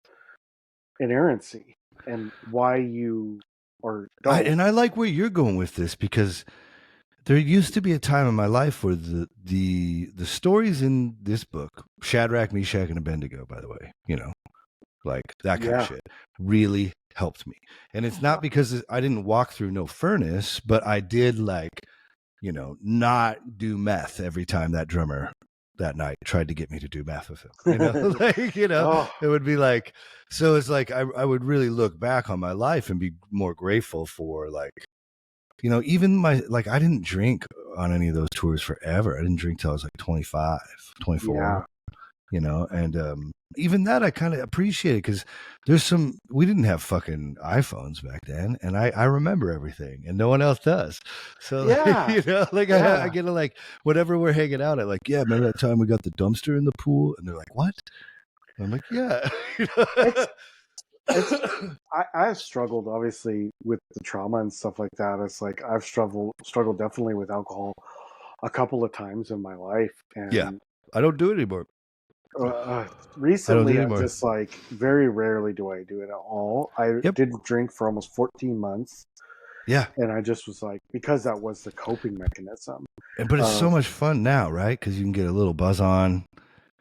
inerrancy and why you or don't. I like where you're going with this, because there used to be a time in my life where the stories in this book, Shadrach, Meshach, and Abednego, by the way, like that kind of Yeah. shit, really helped me. And it's not because I didn't walk through no furnace, but I did, like, not do meth every time that drummer that night tried to get me to do meth with him. Like, Oh, it would be like, so it's like I would really look back on my life and be more grateful for, like, even I didn't drink on any of those tours forever. I didn't drink till I was like 25, 24, yeah. and even that I kind of appreciated, because we didn't have fucking iPhones back then, and I remember everything and no one else does. So, Yeah. I get to, like, whatever we're hanging out at, like, yeah, remember that time we got the dumpster in the pool? And they're like, what? And I'm like, yeah. It's I've struggled obviously with the trauma and stuff like that. It's like I've struggled definitely with alcohol a couple of times in my life, Yeah. and I don't do it anymore. recently I'm anymore. just like, very rarely do I do it at all. I Yep. didn't drink for almost 14 months, Yeah. and I just was like, because that was the coping mechanism. But it's so much fun now, right? Because you can get a little buzz on.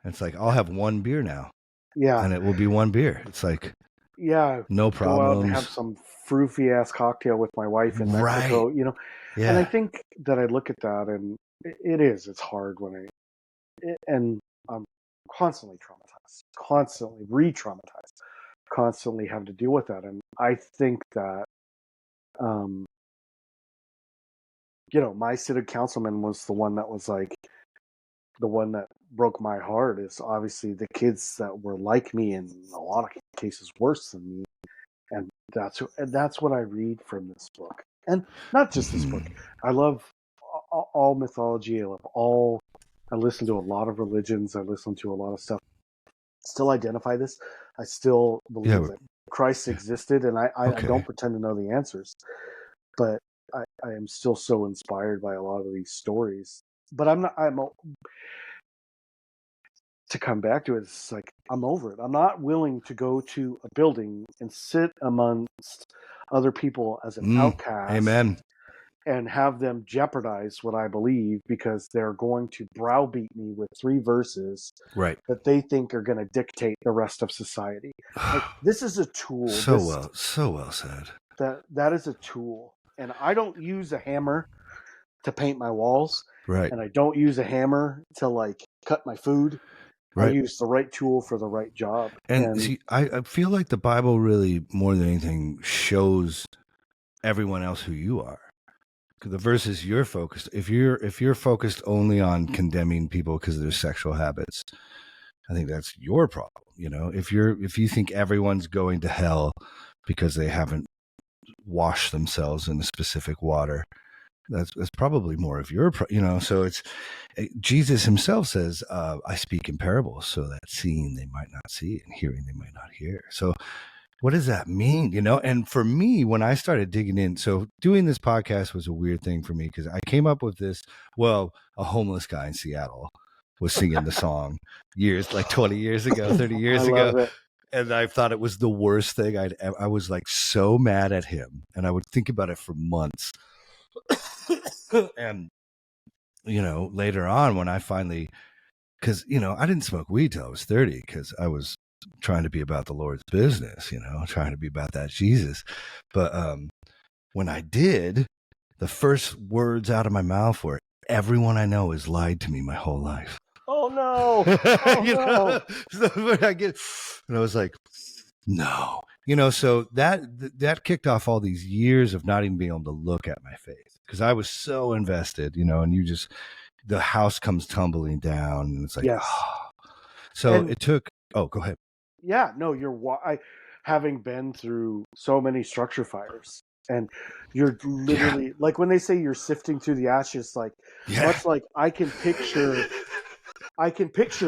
It's like, I'll have one beer now, Yeah, and it will be one beer. It's like, yeah. no Go out and have problems. some froofy ass cocktail with my wife in Mexico, Right. And I Yeah. think that I look at that, and it's hard and I'm constantly traumatized, constantly re-traumatized, constantly have to deal with that. And I think that, my city councilman was the one that was like, the one that broke my heart is obviously the kids that were like me, in a lot of cases worse than me. And that's what I read from this book. And not just this book. I love all mythology. I listen to a lot of religions. I listen to a lot of stuff. Still identify this. I still believe that Christ existed, and I don't pretend to know the answers. But I am still so inspired by a lot of these stories. But to come back to it, it's like, I'm over it. I'm not willing to go to a building and sit amongst other people as an outcast. Amen. And have them jeopardize what I believe because they're going to browbeat me with 3 verses, Right. that they think are going to dictate the rest of society. Like, this is a tool. So well said. That is a tool. And I don't use a hammer to paint my walls. Right. And I don't use a hammer to, like, cut my food. Right. I use the right tool for the right job. And see, I feel like the Bible really, more than anything, shows everyone else who you are. The verses you're focused, if you're focused only on condemning people because of their sexual habits, I think that's your problem. If you think everyone's going to hell because they haven't washed themselves in a specific water, that's probably more of your so it's Jesus himself says, I speak in parables so that seeing they might not see and hearing they might not hear. So what does that mean? And for me, when I started digging in, so doing this podcast was a weird thing for me, because I came up with this. Well, a homeless guy in Seattle was singing the song 20 years ago, 30 years ago. Love it. And I thought it was the worst thing I was like so mad at him, and I would think about it for months. And, later on, when I finally, because, I didn't smoke weed till I was 30, because I was trying to be about the Lord's business, trying to be about that Jesus. But when I did, the first words out of my mouth were, everyone I know has lied to me my whole life. Oh no. Oh no. So and I was like, no. So that kicked off all these years of not even being able to look at my face, because I was so invested, and the house comes tumbling down, and it's like, yes. Oh. So it took, go ahead. Yeah, no, having been through so many structure fires, and you're literally like, when they say you're sifting through the ashes, like, much like I can picture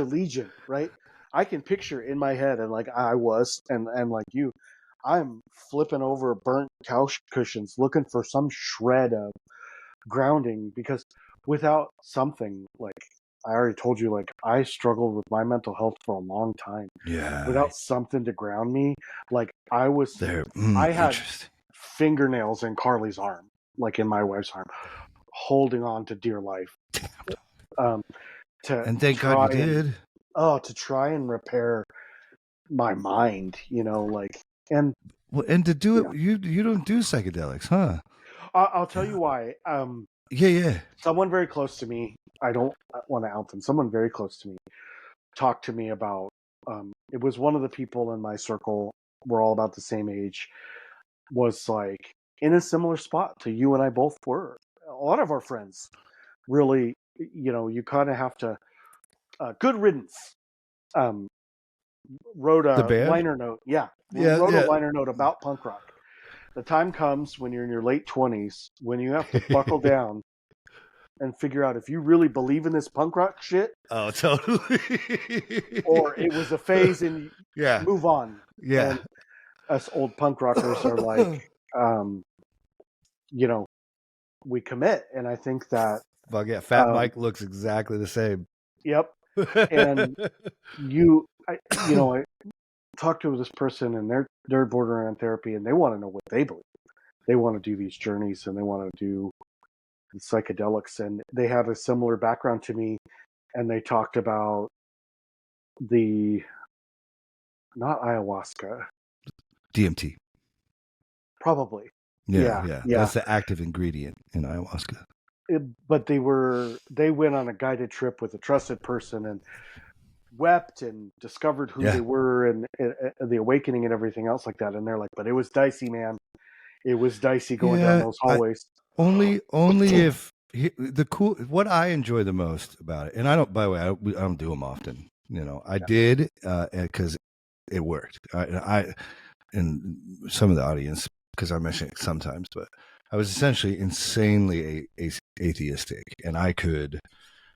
Legion, right? I can picture in my head, and like I was, and like you, I'm flipping over burnt couch cushions looking for some shred of grounding, because without something like I already told you, like I struggled with my mental health for a long time. Yeah. Without something to ground me, like I had Interesting. fingernails in Carlie's arm, like in my wife's arm, holding on to dear life. To And thank try God you did. to try and repair my mind, like, and Well, and to do it, you don't do psychedelics, huh? I'll tell you why. Yeah. Someone very close to me, I don't want to out them, someone very close to me talked to me about, it was one of the people in my circle, we're all about the same age, was like in a similar spot to you and I both were. A lot of our friends really, you kind of have to, good riddance. Wrote The a band? liner note. Yeah. Yeah, Wrote a yeah. liner note about punk rock. The time comes when you're in your late 20s when you have to buckle down and figure out if you really believe in this punk rock shit, Oh, totally. or it was a phase and Yeah. move on. Yeah. And us old punk rockers are like, we commit. And I think that, Fuck yeah. Fat Mike looks exactly the same. yep. And I talked to this person and they're borderline therapy and they want to know what they believe. They want to do these journeys and they want to do the psychedelics, and they have a similar background to me, and they talked about not ayahuasca, DMT. probably. Yeah. That's the active ingredient in ayahuasca. But they went on a guided trip with a trusted person and wept and discovered who they were and the awakening and everything else like that. And they're like, but it was dicey, man. It was dicey going down those hallways. Only if what I enjoy the most about it, and I don't, by the way, I don't do them often. I did because it worked. I and some of the audience, because I mention it sometimes, but I was essentially insanely atheistic, and I could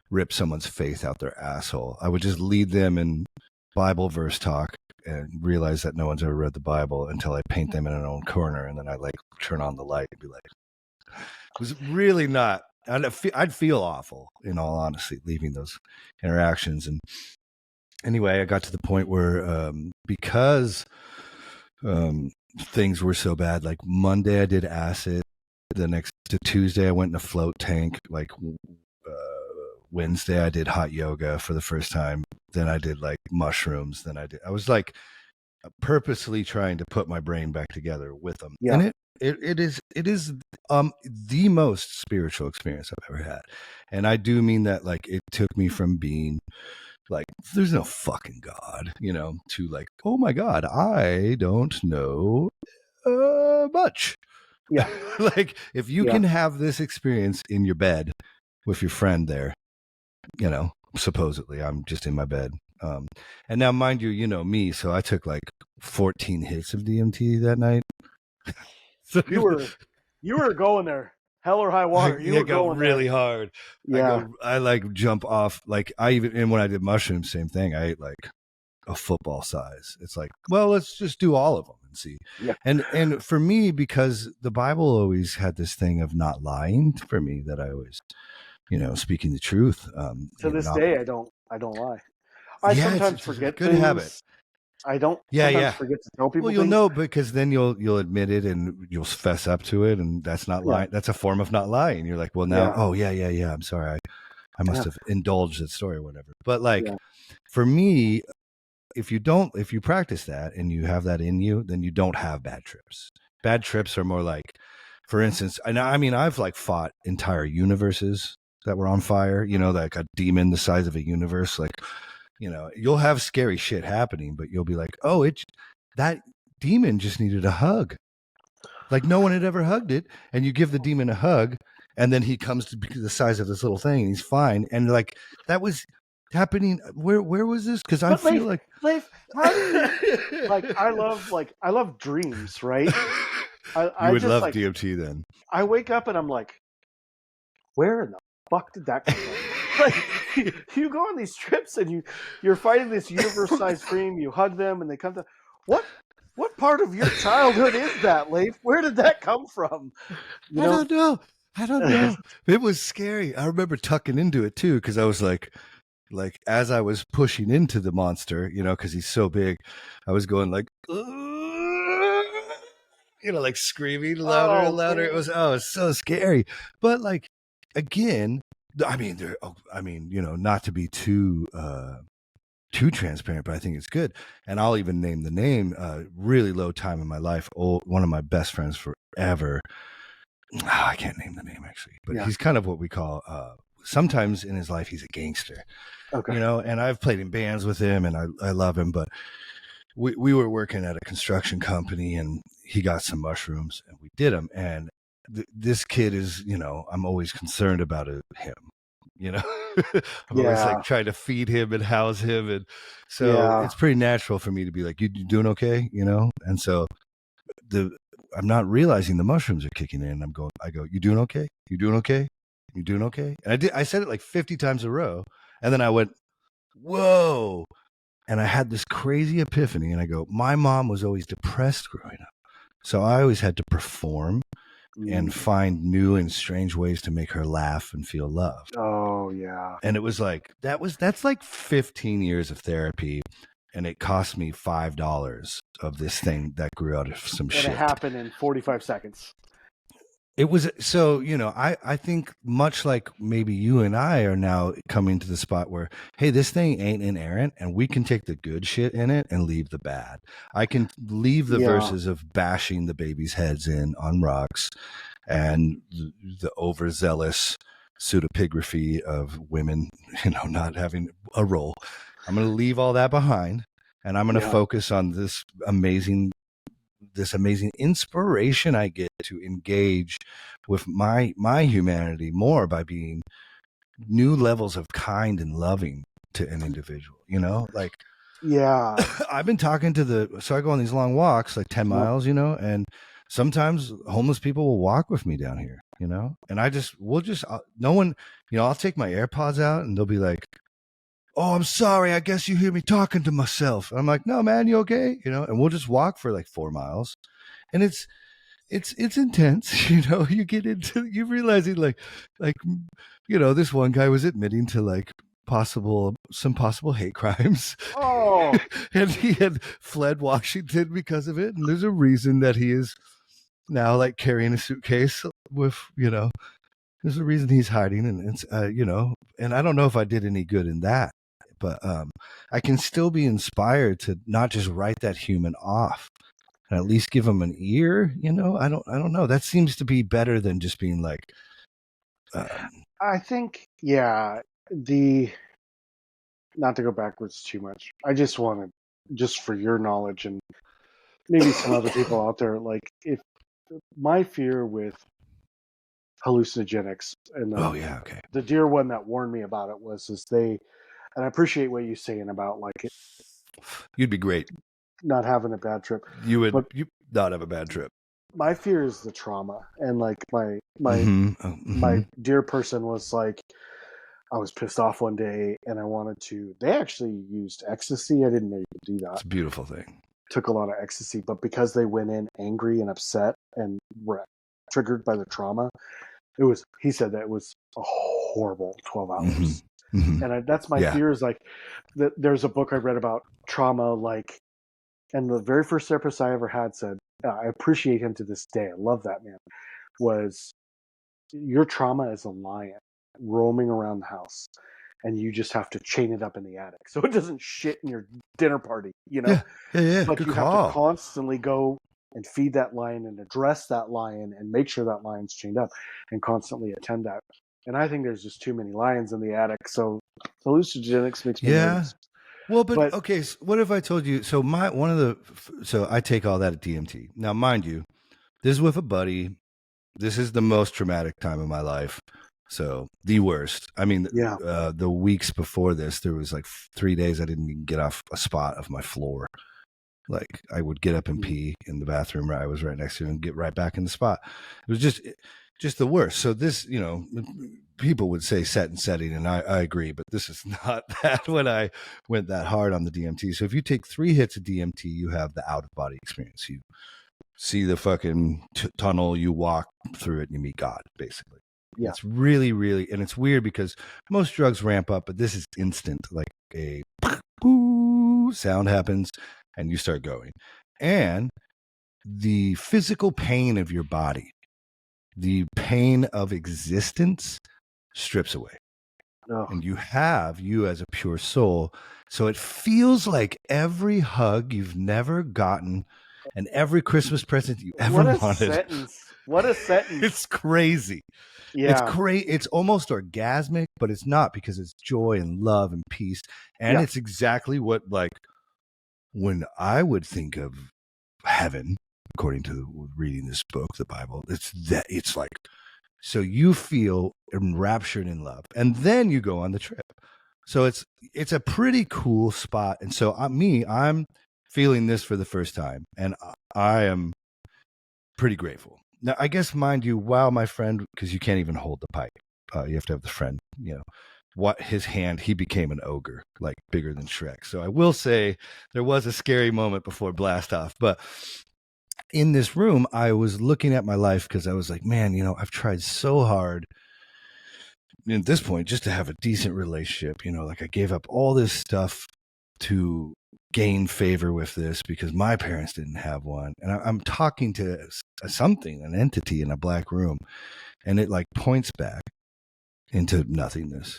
rip someone's faith out their asshole. I would just lead them in Bible verse talk and realize that no one's ever read the Bible until I paint them in an own corner, and then I turn on the light and be like, it was really not. I'd feel awful, in all honesty, leaving those interactions. And anyway, I got to the point where because things were so bad, like Monday I did acid, the next to Tuesday I went in a float tank, like Wednesday I did hot yoga for the first time, then I did like mushrooms, I was like purposely trying to put my brain back together with them. And it is the most spiritual experience I've ever had. And I do mean that, like, it took me from being like, there's no fucking God, to like, oh my God, I don't know much. Yeah. Like, if you can have this experience in your bed with your friend there, supposedly I'm just in my bed. And now, mind you, me, so I took like 14 hits of DMT that night. So you were going there, hell or high water. You were going really hard. Yeah, I like jump off. Like and when I did mushrooms, same thing. I ate like a football size. It's like, well, let's just do all of them and see. Yeah. And for me, because the Bible always had this thing of not lying for me, that I always, speaking the truth. To this day, I don't lie. I sometimes forget good things. Habit. I don't sometimes forget to tell people. Well, you'll know, because then you'll admit it and you'll fess up to it, and that's not lying. That's a form of not lying. You're like, well, now, I'm sorry, I must have indulged that story or whatever. But like, for me, if you practice that and you have that in you, then you don't have bad trips. Bad trips are more like, for instance, and I mean, I've like fought entire universes that were on fire, like a demon the size of a universe. Like, you'll have scary shit happening, but you'll be like, oh, that demon just needed a hug. Like, no one had ever hugged it. And you give the demon a hug, and then he comes to be the size of this little thing, and he's fine. And like, that was happening. Where was this? Because I feel like, how do you, I love dreams, right? I would love DMT then. I wake up and I'm like, where in the fuck did that come from? Like, you go on these trips and you're fighting this universe-sized dream. You hug them and they come to what part of your childhood is that, Leif? Where did that come from? I don't know. I don't know. It was scary. I remember tucking into it too, because I was like as I was pushing into the monster, because he's so big, I was going like, like screaming louder and louder. Man. It's so scary. But like, again, I mean, not to be too transparent, but I think it's good. And I'll even name the name. Really low time in my life. One of my best friends forever. I can't name the name actually, but he's kind of what we call. Sometimes in his life, he's a gangster. Okay. And I've played in bands with him, and I love him. But we were working at a construction company, and he got some mushrooms, and we did them. And this kid is, I'm always concerned about him. I'm always like trying to feed him and house him, and so it's pretty natural for me to be like, "You doing okay?" And so I'm not realizing the mushrooms are kicking in. I go, "You doing okay? You doing okay? You doing okay?" And I said it like 50 times in a row, and then I went, "Whoa!" And I had this crazy epiphany, and I go, "My mom was always depressed growing up, so I always had to perform." And find new and strange ways to make her laugh and feel loved. Oh yeah. And it was like that's like 15 years of therapy, and it cost me $5 of this thing that grew out of some shit. And it happened in 45 seconds. It was so, I think much like maybe you and I are now coming to the spot where, hey, this thing ain't inerrant, and we can take the good shit in it and leave the bad. I can leave the verses of bashing the baby's heads in on rocks and the overzealous pseudepigraphy of women, not having a role. I'm going to leave all that behind, and I'm going to focus on this amazing inspiration I get to engage with my humanity more by being new levels of kind and loving to an individual, like, I've been talking so I go on these long walks, like 10 miles, and sometimes homeless people will walk with me down here, and no one, I'll take my AirPods out and they'll be like, "Oh, I'm sorry. I guess you hear me talking to myself." And I'm like, "No, man, you okay?" And we'll just walk for like 4 miles, and it's intense. You get into, you realizing like, this one guy was admitting to like some possible hate crimes. Oh, and he had fled Washington because of it. And there's a reason that he is now like carrying a suitcase with, there's a reason he's hiding. And it's, and I don't know if I did any good in that. But I can still be inspired to not just write that human off, and at least give him an ear. I don't know. That seems to be better than just being like. I think, not to go backwards too much. I just wanted, just for your knowledge and maybe some other people out there, like, if my fear with hallucinogenics and the dear one that warned me about it was and I appreciate what you're saying about like it. You'd be great. Not having a bad trip. You not have a bad trip. My fear is the trauma, and like my dear person was like, I was pissed off one day, and I wanted to. They actually used ecstasy. I didn't know you could do that. It's a beautiful thing. Took a lot of ecstasy, but because they went in angry and upset and were triggered by the trauma, he said that it was a horrible 12 hours. And that's my fear is like, there's a book I read about trauma, like, and the very first therapist I ever had said, I appreciate him to this day, I love that man, was your trauma is a lion roaming around the house, and you just have to chain it up in the attic so it doesn't shit in your dinner party, Yeah. But you have to constantly go and feed that lion and address that lion and make sure that lion's chained up and constantly attend that. And I think there's just too many lions in the attic. So hallucinogenics makes me nervous. Well, but okay. So what if I told you? So so I take all that at DMT. Now, mind you, this is with a buddy. This is the most traumatic time of my life. So the worst. I mean, the weeks before this, there was like 3 days I didn't even get off a spot of my floor. Like I would get up and pee in the bathroom I was right next to and get right back in the spot. It was just the worst. So this, people would say set and setting, and I agree, but this is not that when I went that hard on the DMT. So if you take 3 hits of DMT, you have the out of body experience. You see the fucking tunnel, you walk through it, and you meet God, basically. Yeah. It's really, really, and it's weird because most drugs ramp up, but this is instant. Like a boo sound happens and you start going. And the physical pain of your body, the pain of existence strips away. Oh, And you have you as a pure soul. So it feels like every hug you've never gotten and every Christmas present you ever what a wanted. sentence! What a sentence! It's crazy. It's Yeah, great. It's almost orgasmic, but it's not because it's joy and love and peace. And Yeah. it's exactly what, like, when I would think of heaven, according to reading this book, the Bible, it's like, so you feel enraptured in love, and then you go on the trip. So it's a pretty cool spot. And so I'm feeling this for the first time, and I am pretty grateful. Now, I guess, mind you, while my friend, because you can't even hold the pipe, you have to have the friend, what his hand, he became an ogre, like bigger than Shrek. So I will say there was a scary moment before blast off. But in this room, I was looking at my life because I was like, man, I've tried so hard at this point just to have a decent relationship. Like I gave up all this stuff to gain favor with this because my parents didn't have one. And I'm talking to something, an entity in a black room, and it like points back into nothingness.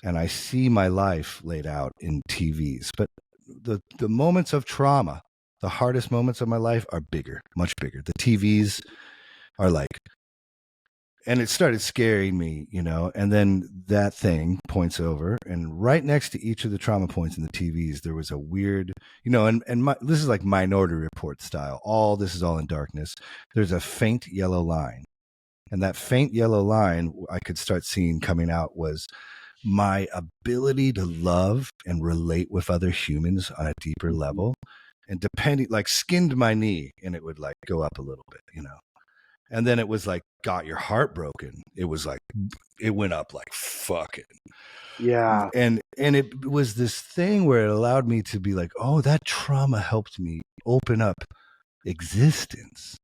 And I see my life laid out in TVs. But the moments of trauma, the hardest moments of my life are bigger, much bigger. The TVs are like, and it started scaring me, and then that thing points over, and right next to each of the trauma points in the TVs, there was a weird, this is like Minority Report style. This is all in darkness. There's a faint yellow line. And that faint yellow line I could start seeing coming out was my ability to love and relate with other humans on a deeper level. And depending, like, skinned my knee and it would like go up a little bit, And then it was like, got your heart broken. It was like, it went up like fucking. yeah, And it was this thing where it allowed me to be like, oh, that trauma helped me open up existence.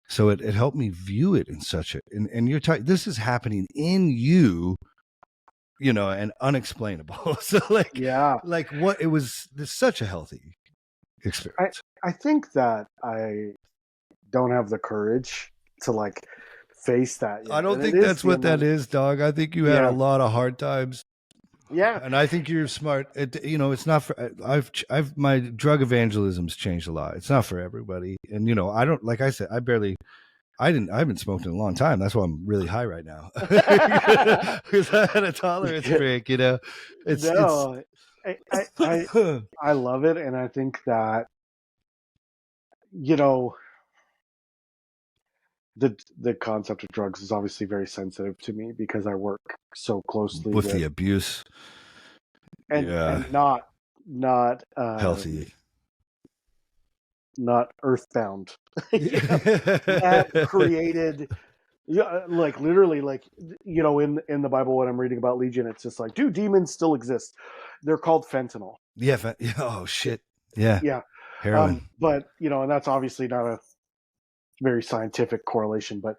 So it helped me view it in such a, and you're talking, this is happening in you, and unexplainable. So yeah. like what it was, this such a healthy experience. I think that I don't have the courage to like face that yet. I don't And think it is that's the what that amount- is, dog. I think you had a lot of hard times. Yeah, And I think you're smart. It's not for, my drug evangelism's changed a lot. It's not for everybody. And, I don't, like I said, I haven't smoked in a long time. That's why I'm really high right now. Because I had a tolerance break, no, I love it, and I think that the concept of drugs is obviously very sensitive to me because I work so closely with the abuse. and not Healthy. not earthbound. That created, like literally, like in the Bible when I'm reading about Legion, it's just like, do demons still exist? They're called fentanyl. Yeah. Oh shit. Yeah. Yeah. Heroin. But and that's obviously not a very scientific correlation, but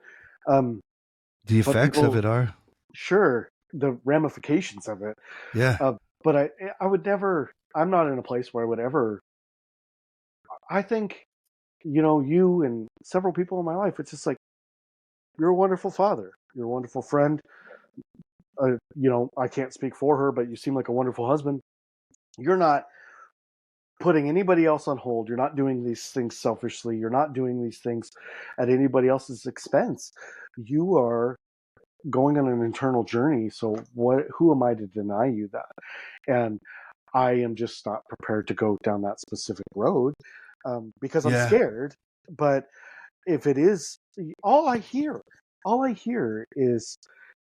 The effects of it are. Sure, the ramifications of it. Yeah. But I would never. I'm not in a place where I would ever. I think, you and several people in my life. It's just like, you're a wonderful father. You're a wonderful friend. I can't speak for her, but you seem like a wonderful husband. You're not putting anybody else on hold. You're not doing these things selfishly. You're not doing these things at anybody else's expense. You are going on an internal journey. So who am I to deny you that? And I am just not prepared to go down that specific road because I'm scared. But if it is, all I hear is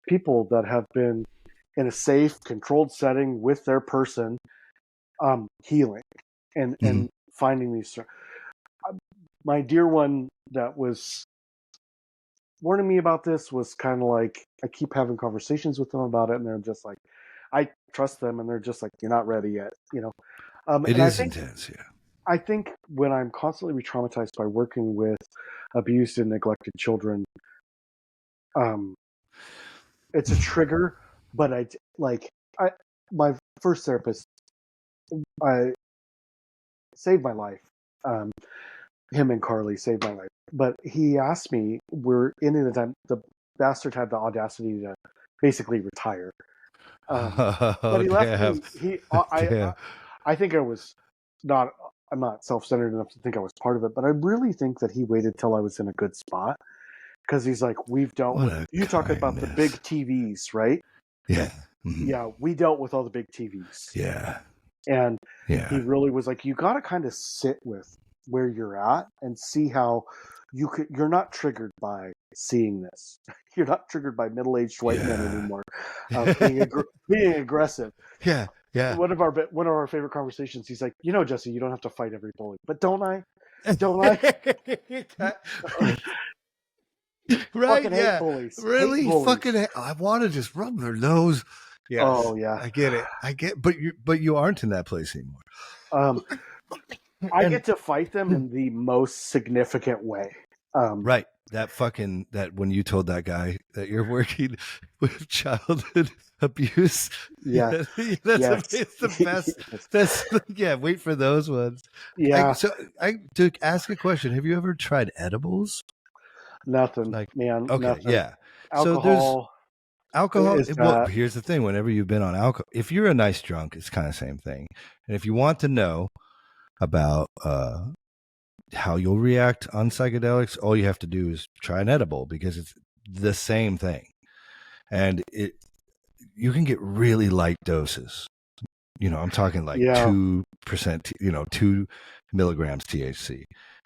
people that have been in a safe, controlled setting with their person, healing and finding these. My dear one that was warning me about this was kind of like, I keep having conversations with them about it, and they're just like, I trust them, and they're just like, you're not ready yet, It is intense, yeah. I think when I'm constantly re-traumatized by working with abused and neglected children, it's a trigger, but I my first therapist, I saved my life. Um, him and Carlie saved my life. But he asked me, we're in the time the bastard had the audacity to basically retire. But Oh, he left damn. me. Damn. I think I was not. I'm not self-centered enough to think I was part of it, but I really think that he waited till I was in a good spot because he's like, we've dealt What with. a You talk about the big kindness. TVs, right? Yeah. Mhm. Yeah, we dealt with all the big TVs, Yeah. and he Yeah. really was like, you got to kind of sit with where you're at and see how you're not triggered by seeing this. You're not triggered by middle-aged white men Yeah. anymore being aggressive. Yeah. Yeah. One of our favorite conversations, he's like, Jesse, you don't have to fight every bully, but don't I? Don't I? Right? Fucking hate Yeah. bullies. Hate Really? bullies. I want to just rub their nose. Yes. Oh yeah. I get it. But you aren't in that place anymore. Um, I And get to fight them in the most significant way. right. That when you told that guy that you're working with childhood abuse. Yeah. That's Yes. it's the best. Yes. That's yeah, wait for those ones. Yeah. To ask a question, have you ever tried edibles? Nothing, Like, man. okay, Nothing. yeah. So there's Alcohol alcohol. is Well, that. here's the thing: whenever you've been on alcohol, if you're a nice drunk, it's kind of the same thing. And if you want to know about how you'll react on psychedelics, all you have to do is try an edible because it's the same thing, and you can get really light doses. I'm talking like Yeah. 2%, 2 milligrams THC.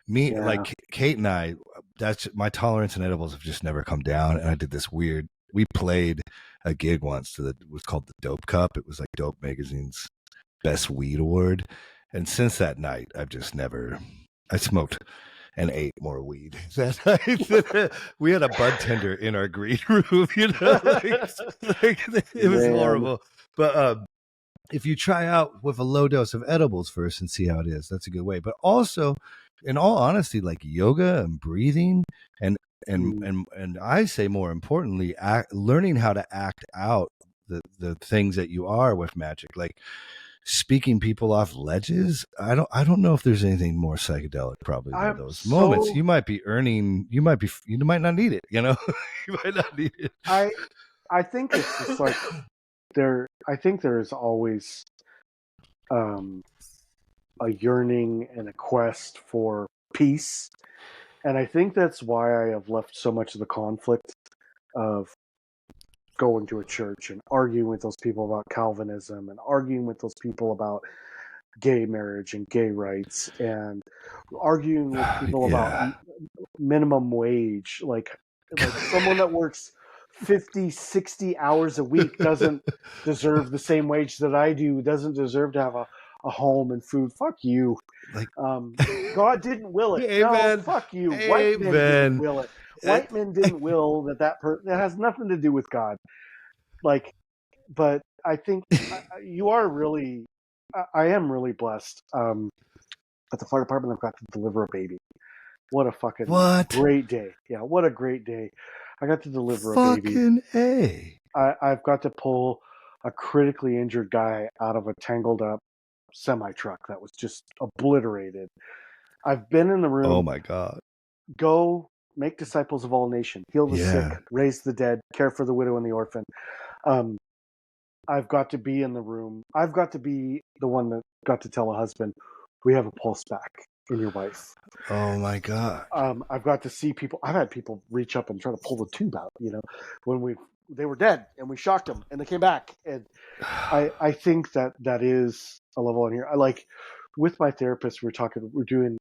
Me, Yeah. like Kate and I, that's my tolerance in edibles have just never come down. And I did this weird. We played a gig once it was called the Dope Cup. It was like Dope Magazine's Best Weed Award. And since that night, I've just never. I smoked and ate more weed that night. We had a bud tender in our green room. It was Man. horrible. But if you try out with a low dose of edibles first and see how it is, that's a good way. But also, in all honesty, like yoga and breathing and and I say more importantly, learning how to act out the things that you are with magic, like speaking people off ledges. I don't know if there's anything more psychedelic probably than those moments. You might not need it, you might not need it. I think it's just like I think there is always a yearning and a quest for peace. And I think that's why I have left so much of the conflict of going to a church and arguing with those people about Calvinism and arguing with those people about gay marriage and gay rights and arguing with people about minimum wage. Like someone that works 50, 60 hours a week doesn't deserve the same wage that I do, doesn't deserve to have a home and food. Fuck you. Like, God didn't will it. Amen. No, fuck you. White men didn't will it. White men didn't will that person. That has nothing to do with God. Like, but I think you are really. I am really blessed. At the fire department, I've got to deliver a baby. What a fucking great day. Yeah, what a great day. I got to deliver a baby. Fucking A. I've got to pull a critically injured guy out of a tangled up semi-truck that was just obliterated. I've been in the room. Oh my God. Go make disciples of all nations, heal the sick, raise the dead, care for the widow and the orphan. I've got to be in the room. I've got to be the one that got to tell a husband, we have a pulse back in your wife. Oh my God. I've got to see people. I've had people reach up and try to pull the tube out, when they were dead and we shocked them and they came back. And I think that is a level in here. I like with my therapist, we're doing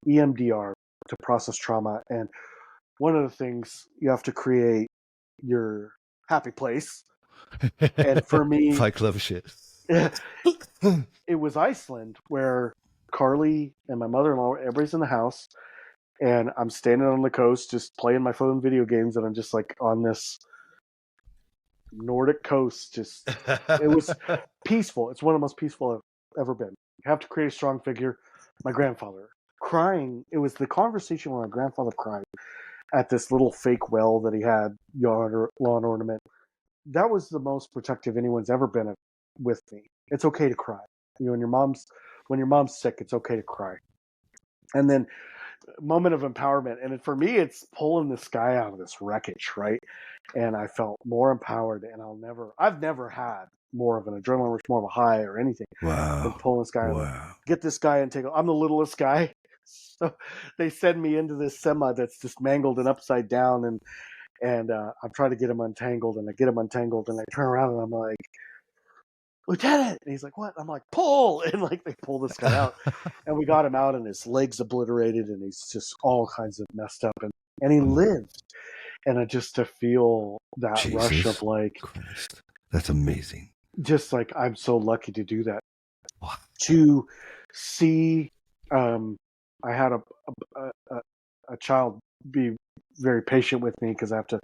EMDR to process trauma. And one of the things you have to create your happy place. And for me, Fight Club shit. It was Iceland where Carlie and my mother-in-law, everybody's in the house, and I'm standing on the coast just playing my phone video games, and I'm just like on this Nordic coast. Just it was peaceful. It's one of the most peaceful I've ever been. You have to create a strong figure. My grandfather crying. It was the conversation where my grandfather cried at this little fake well that he had, lawn ornament. that was the most protective anyone's ever been with me. It's okay to cry. When your mom's sick, it's okay to cry. And then moment of empowerment. And for me, it's pulling this guy out of this wreckage, right? And I felt more empowered, and I've never had more of an adrenaline rush, more of a high or anything than pulling this guy out. Get this guy and take. I'm the littlest guy. So they send me into this semi that's just mangled and upside down, and I'm trying to get him untangled, and I get him untangled, and I turn around and I'm like, Lieutenant, and he's like, what? I'm like, pull, and like they pull this guy out, and we got him out, and his legs obliterated, and he's just all kinds of messed up, and he lived, and just to feel that rush of like, Christ. That's amazing. Just like I'm so lucky to do that. Wow. To see, I had a child be very patient with me because I have to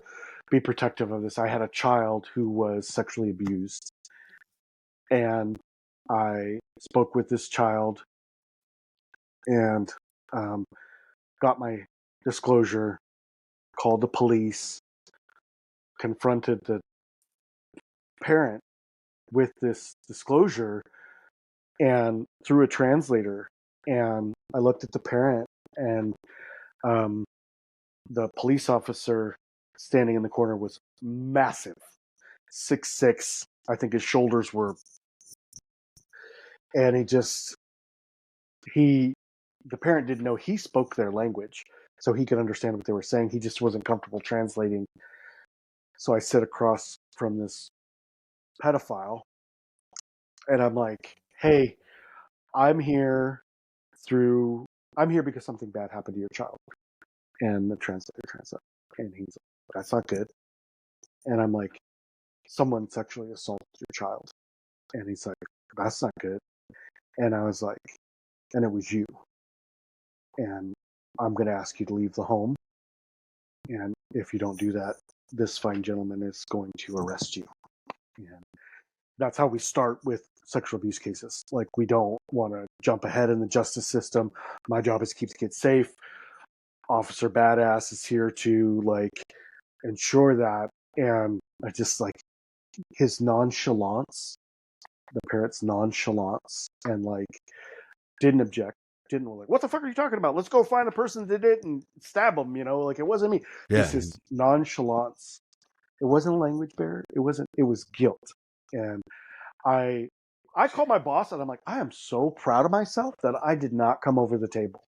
be protective of this. I had a child who was sexually abused. And I spoke with this child and got my disclosure, called the police, confronted the parent with this disclosure, and through a translator. And I looked at the parent, and the police officer standing in the corner was massive, 6'6". I think his shoulders were. And the parent didn't know he spoke their language, so he could understand what they were saying. He just wasn't comfortable translating. So I sit across from this pedophile, and I'm like, hey, I'm here because something bad happened to your child. And the translator translates, and he's like, that's not good. And I'm like, someone sexually assaulted your child. And he's like, that's not good. And I was like, and it was you. And I'm going to ask you to leave the home. And if you don't do that, this fine gentleman is going to arrest you. And that's how we start with sexual abuse cases. Like, we don't want to jump ahead in the justice system. My job is to keep the kids safe. Officer Badass is here to like ensure that. And I just like his nonchalance, the parent's nonchalance, and like didn't object. Didn't like, what the fuck are you talking about? Let's go find the person that did it and stab them. Like it wasn't me. Yeah. It's his nonchalance. It wasn't a language barrier. It was guilt. And I called my boss, and I'm like, I am so proud of myself that I did not come over the table.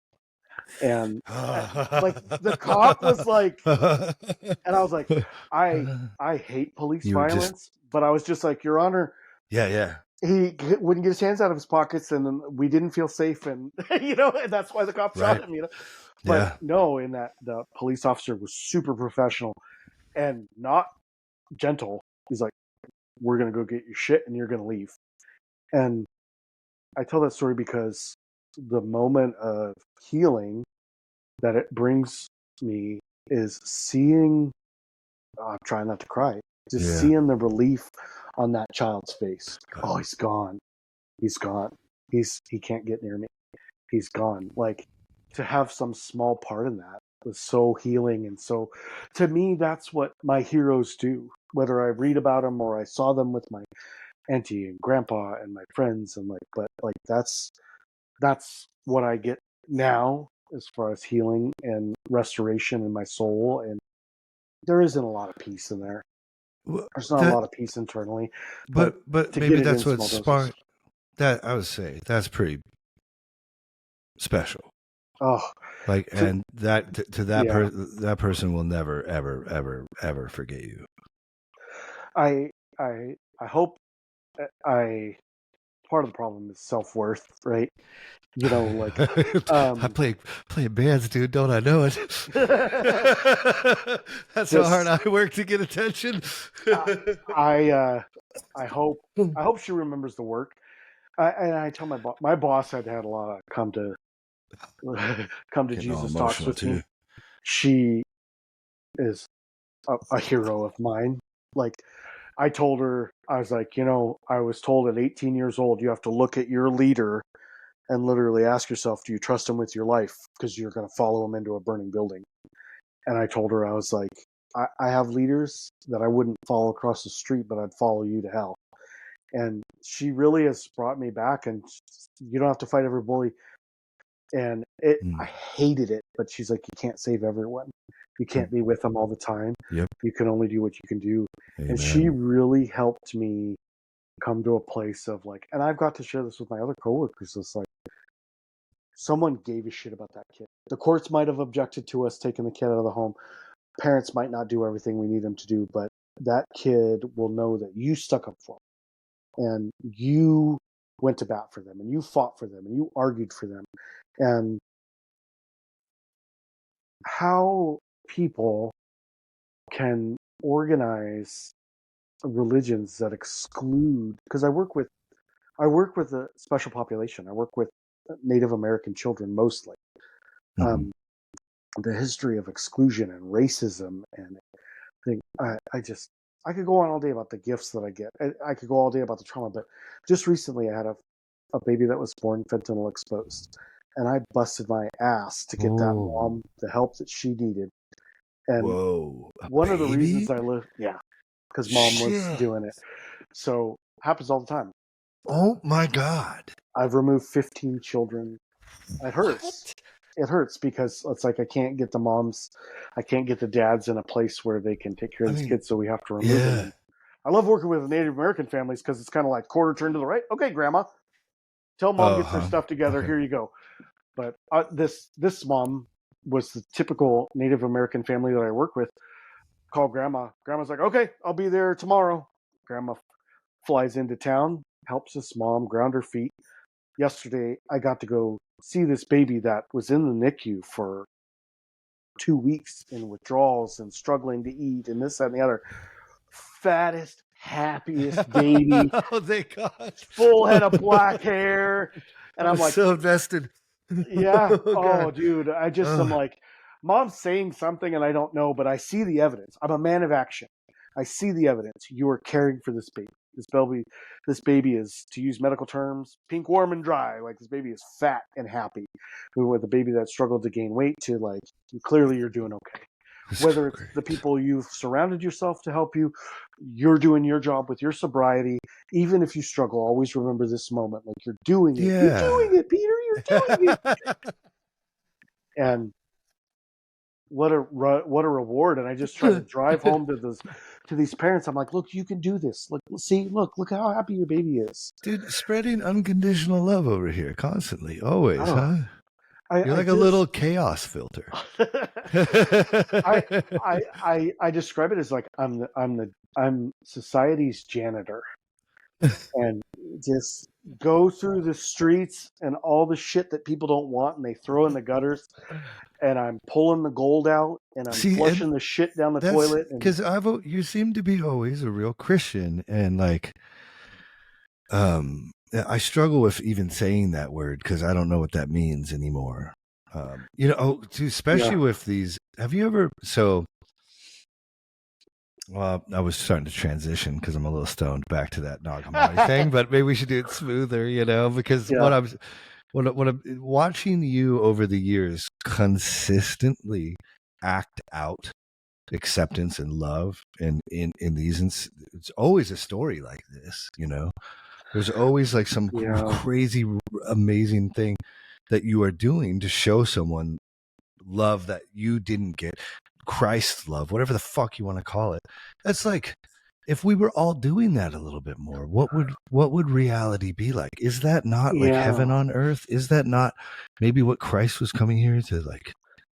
And like the cop was like, and I was like, I hate police violence, but I was just like, Your Honor. Yeah. He wouldn't get his hands out of his pockets, and we didn't feel safe, and and that's why the cop shot him. But no, in that the police officer was super professional and not gentle. He's like, "We're gonna go get your shit, and you're gonna leave." And I tell that story because the moment of healing that it brings me is seeing. I'm trying not to cry. Just seeing the relief on that child's face. Oh, he's gone. He's gone. He can't get near me. He's gone. Like, to have some small part in that was so healing. And so to me, that's what my heroes do. Whether I read about them or I saw them with my auntie and grandpa and my friends, and that's what I get now as far as healing and restoration in my soul. And there isn't a lot of peace in there. There's not a lot of peace internally, but maybe that's what sparked that. I would say that's pretty special. Oh, like, and that to that that person will never ever forget you. I hope. Part of the problem is self-worth, right? Like I play bands, dude. Don't I know it? That's how hard I work to get attention. I hope she remembers the work. And I tell my boss had a lot of come to Jesus talks with me. She is a hero of mine. Like, I told her, I was like, I was told at 18 years old, you have to look at your leader and literally ask yourself, do you trust him with your life? Because you're going to follow him into a burning building. And I told her, I was like, I have leaders that I wouldn't follow across the street, but I'd follow you to hell. And she really has brought me back, and you don't have to fight every bully. And I hated it, but she's like, you can't save everyone. You can't be with them all the time. Yep. You can only do what you can do. Amen. And she really helped me come to a place of like, and I've got to share this with my other coworkers. It's like, someone gave a shit about that kid. The courts might have objected to us taking the kid out of the home. Parents might not do everything we need them to do, but that kid will know that you stuck up for them and you went to bat for them and you fought for them and you argued for them. And how people can organize religions that exclude, because I work with a special population. I work with Native American children mostly. The history of exclusion and racism, and I could go on all day about the gifts that I get. I could go all day about the trauma, but just recently I had a baby that was born fentanyl exposed, and I busted my ass to get that mom the help that she needed. And one of the reasons I live, because mom was doing it. So happens all the time. Oh my God! I've removed 15 children. It hurts. It hurts because it's like I can't get the moms, I can't get the dads in a place where they can take care of these kids, so we have to remove them. I love working with Native American families because it's kind of like quarter turn to the right. Okay, grandma, tell mom gets her stuff together. Okay. Here you go. But this mom was the typical Native American family that I work with. Call grandma. Grandma's like, okay, I'll be there tomorrow. Grandma flies into town, helps this mom ground her feet. Yesterday, I got to go see this baby that was in the NICU for 2 weeks in withdrawals and struggling to eat and this, that, and the other. Fattest, happiest baby. Oh, thank God. Full head of black hair. And I'm like, so invested. Yeah. Oh, dude. I just am like, mom's saying something and I don't know, but I see the evidence. I'm a man of action. I see the evidence. You are caring for this baby. This baby is, to use medical terms, pink, warm, and dry. Like, this baby is fat and happy. With a baby that struggled to gain weight to, like, clearly you're doing okay. Whether it's the people you've surrounded yourself to help you, you're doing your job with your sobriety. Even if you struggle, always remember this moment. Like, you're doing it. Yeah. You're doing it, Peter. You're doing it. And what a reward. And I just try to drive home to these parents. I'm like, look, you can do this. Look how happy your baby is. Dude, spreading unconditional love over here constantly, always, huh? You're like a little chaos filter. I describe it as like I'm society's janitor, and just go through the streets and all the shit that people don't want and they throw in the gutters, and I'm pulling the gold out and I'm flushing the shit down the toilet. Because you seem to be always a real Christian, and like, I struggle with even saying that word because I don't know what that means anymore. Especially with these. Have you ever? Well, I was starting to transition because I'm a little stoned back to that Nagamani thing, but maybe we should do it smoother, because what I'm watching you over the years consistently act out acceptance and love, and in these, it's always a story like this, There's always like some crazy, amazing thing that you are doing to show someone love that you didn't get, Christ's love, whatever the fuck you want to call it. That's like, if we were all doing that a little bit more, what would reality be like? Is that not like heaven on earth? Is that not maybe what Christ was coming here to like?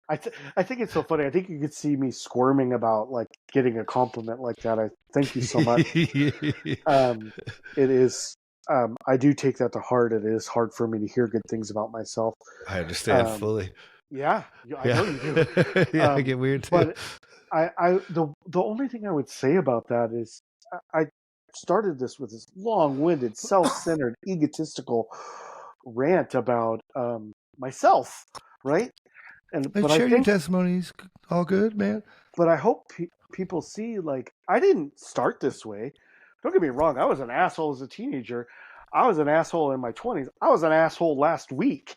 I think it's so funny. I think you could see me squirming about like getting a compliment like that. I thank you so much. It is. I do take that to heart. It is hard for me to hear good things about myself. I understand fully. Yeah, I know you do. I get weird too. But the only thing I would say about that is I started this with this long-winded, self-centered, egotistical rant about myself, right? But share your testimonies. All good, man. But I hope people see, like, I didn't start this way. Don't get me wrong. I was an asshole as a teenager. I was an asshole in my 20s. I was an asshole last week.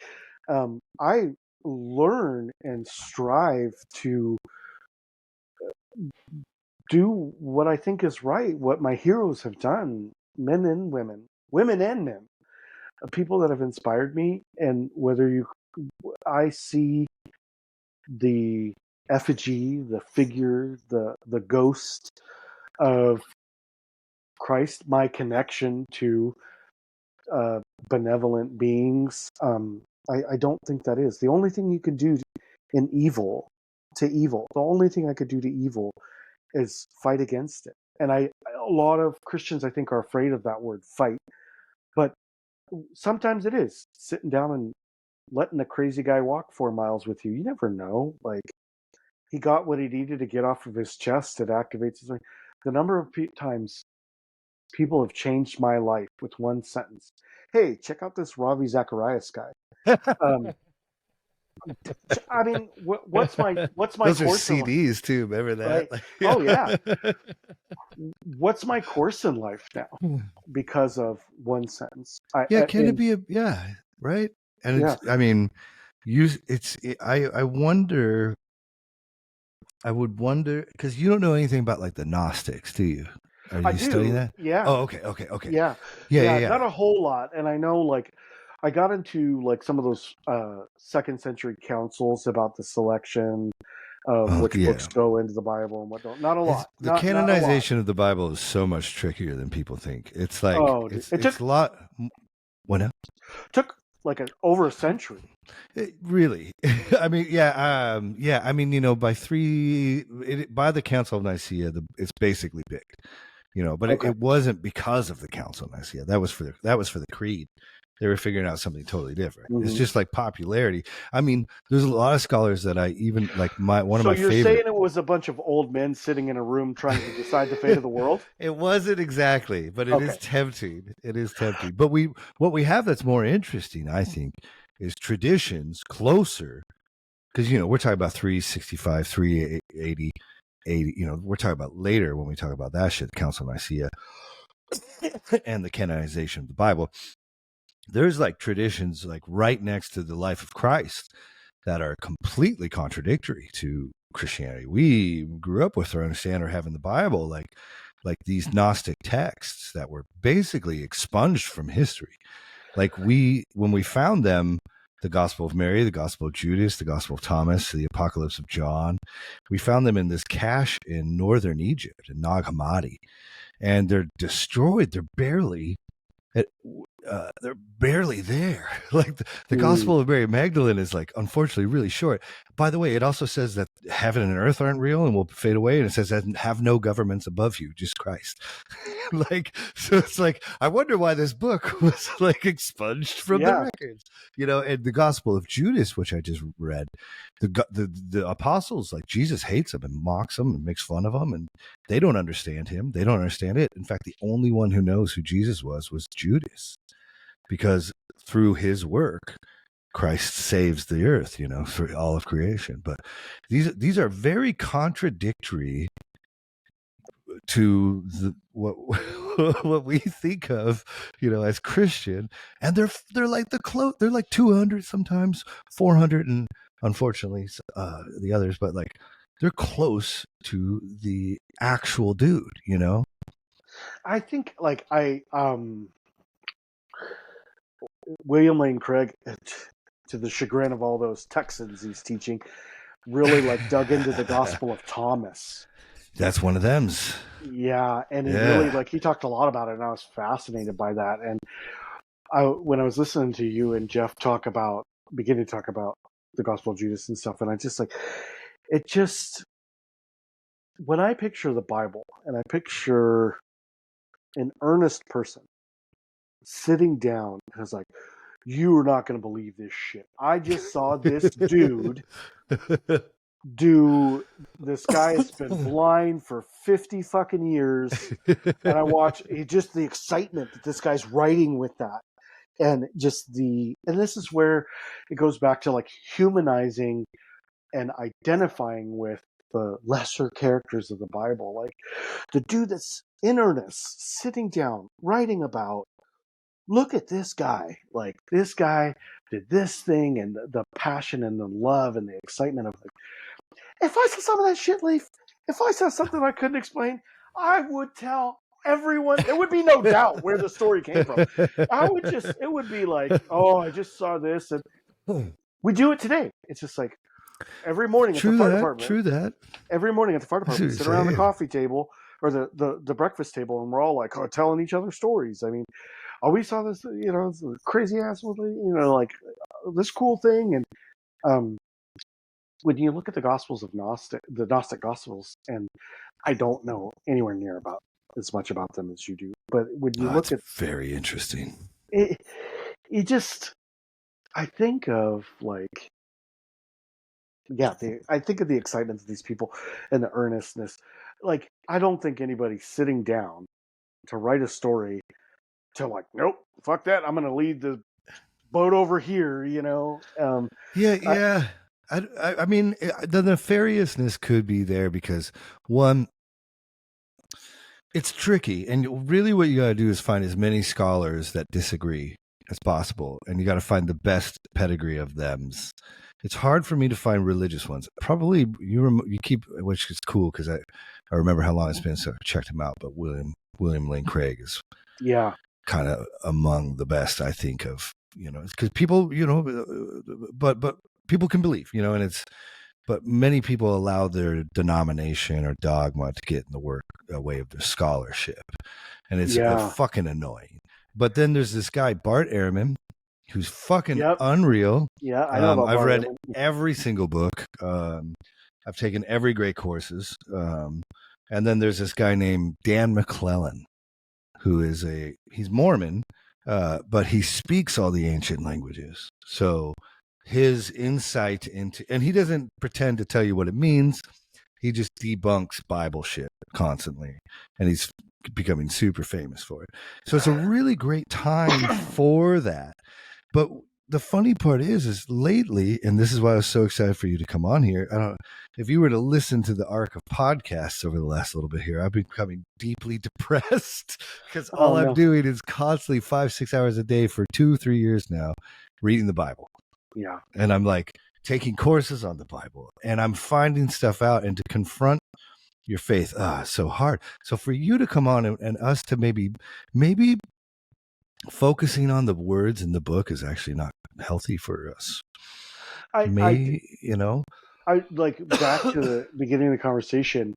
I learn and strive to do what I think is right, what my heroes have done, men and women, women and men, people that have inspired me. And I see the effigy, the figure, the ghost of Christ, my connection to benevolent beings. I don't think that is the only thing you can do in evil to evil. The only thing I could do to evil is fight against it. And a lot of Christians, I think, are afraid of that word fight, but sometimes it is sitting down and letting a crazy guy walk 4 miles with you. You never know. Like, he got what he needed to get off of his chest. It activates his. The number of times people have changed my life with one sentence. Hey, check out this Ravi Zacharias guy. I mean, what's my Those are course in life? CDs too. Remember that? Right? Like, Oh yeah. What's my course in life now because of one sentence? Can it be right? And Yeah. it's, I mean, I wonder. I would wonder, because you don't know anything about like the Gnostics, do you? Are I you studying do. that? Yeah. Oh, okay. Yeah. Yeah. Not a whole lot. And I know, like, I got into like some of those second century councils about the selection of Oh, which books go into the Bible and what don't. Not a lot. The Not a lot. canonization of the Bible is so much trickier than people think. It's like it it's a lot. What now? took like over a century. Really? I mean, I mean, by by the Council of Nicaea, it's basically big, but Okay. it wasn't because of the Council of Nicaea. That was for the creed. They were figuring out something totally different. Mhm. It's just like popularity. I mean, there's a lot of scholars that I even like one of my So you're favorite. saying it was a bunch of old men sitting in a room trying to decide the fate of the world? It wasn't exactly, but it is Okay. tempting. It is tempting. But what we have that's more interesting, I think, is traditions closer, because we're talking about 365, 380, 80. We're talking about later when we talk about that shit, the Council of Nicaea and the canonization of the Bible. There's like traditions like right next to the life of Christ that are completely contradictory to Christianity. We grew up with or understand or have in the Bible like these Gnostic texts that were basically expunged from history. Like when we found them, the Gospel of Mary, the Gospel of Judas, the Gospel of Thomas, the Apocalypse of John, we found them in this cache in northern Egypt, in Nag Hammadi, and they're destroyed. They're barely there. Like the Gospel of Mary Magdalene is like, unfortunately, really short. By the way, it also says that heaven and earth aren't real and will fade away. And it says that have no governments above you, just Christ. So it's like, I wonder why this book was like expunged from the records, and the Gospel of Judas, which I just read, the apostles, like Jesus hates them and mocks them and makes fun of them. And they don't understand him. They don't understand it. In fact, the only one who knows who Jesus was Judas, because through his work, Christ saves the earth, for all of creation. But these are very contradictory to what we think of, as Christian, and they're like they're like 200, sometimes 400, and unfortunately the others, but like they're close to the actual dude. I think William Lane Craig, to the chagrin of all those Texans he's teaching, really like dug into the Gospel of Thomas. That's one of them's. Yeah, and he really he talked a lot about it, and I was fascinated by that. And when I was listening to you and Jeff beginning to talk about the Gospel of Judas and stuff, and I just when I picture the Bible and I picture an earnest person sitting down and is like, you are not going to believe this shit. I just saw this dude this guy has been blind for 50 fucking years, and I watch just the excitement that this guy's writing with that, and this is where it goes back to like humanizing and identifying with the lesser characters of the Bible, like the dude that's in earnest sitting down writing about, look at this guy, like this guy did this thing, and the passion and the love and the excitement of like, if I saw some of that shit, Leaf, if I saw something I couldn't explain, I would tell everyone. There would be no doubt where the story came from. It would be like, oh, I just saw this, and we do it today. It's just like every morning at the fire department. True that. Every morning at the fire I see department, we what sit you're around the saying. coffee table or the breakfast table, and we're all like telling each other stories. I mean, oh, we saw this, this crazy ass, like this cool thing, and when you look at the Gospels of the Gnostic Gospels, and I don't know anywhere near about as much about them as you do, but when you look at very interesting. it, I think of like, I think of the excitement of these people and the earnestness. Like, I don't think anybody's sitting down to write a story to like, nope, fuck that. I'm going to lead the boat over here, Yeah. I mean, the nefariousness could be there because one, it's tricky, and really what you got to do is find as many scholars that disagree as possible, and you got to find the best pedigree of them. It's hard for me to find religious ones. Probably you keep, which is cool because I remember how long it's been, so I checked him out. But William Lane Craig is kind of among the best, I think, of because people but people can believe, and it's. But many people allow their denomination or dogma to get in the way of their scholarship. And it's fucking annoying. But then there's this guy, Bart Ehrman, who's fucking unreal. Yeah, I know about I've Bart read Ehrman. every single book. I've taken every great courses. And then there's this guy named Dan McClellan, who is he's Mormon, but he speaks all the ancient languages. So his insight into, and he doesn't pretend to tell you what it means. He just debunks Bible shit constantly, and he's becoming super famous for it. So it's a really great time for that. But the funny part is lately, and this is why I was so excited for you to come on here. I don't know if you were to listen to the arc of podcasts over the last little bit here, I've been becoming deeply depressed because all I'm doing is constantly 5-6 hours a day for 2-3 years now, reading the Bible. Yeah. And I'm like taking courses on the Bible, and I'm finding stuff out, and to confront your faith, so hard. So for you to come on and us to maybe focusing on the words in the book is actually not healthy for us. I like back to the beginning of the conversation.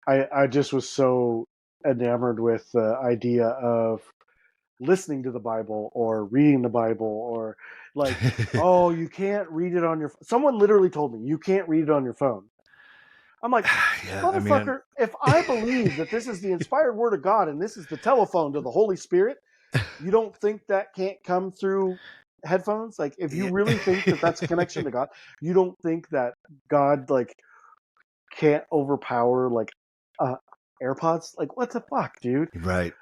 I just was so enamored with the idea of listening to the Bible or reading the Bible, or like, oh, you can't read it on your someone literally told me you can't read it on your phone. I'm like, motherfucker, if I believe that this is the inspired word of God and this is the telephone to the Holy Spirit, you don't think that can't come through headphones? Like, if you really think that that's a connection to God, you don't think that God like can't overpower like AirPods? Like, what the fuck, dude? Right.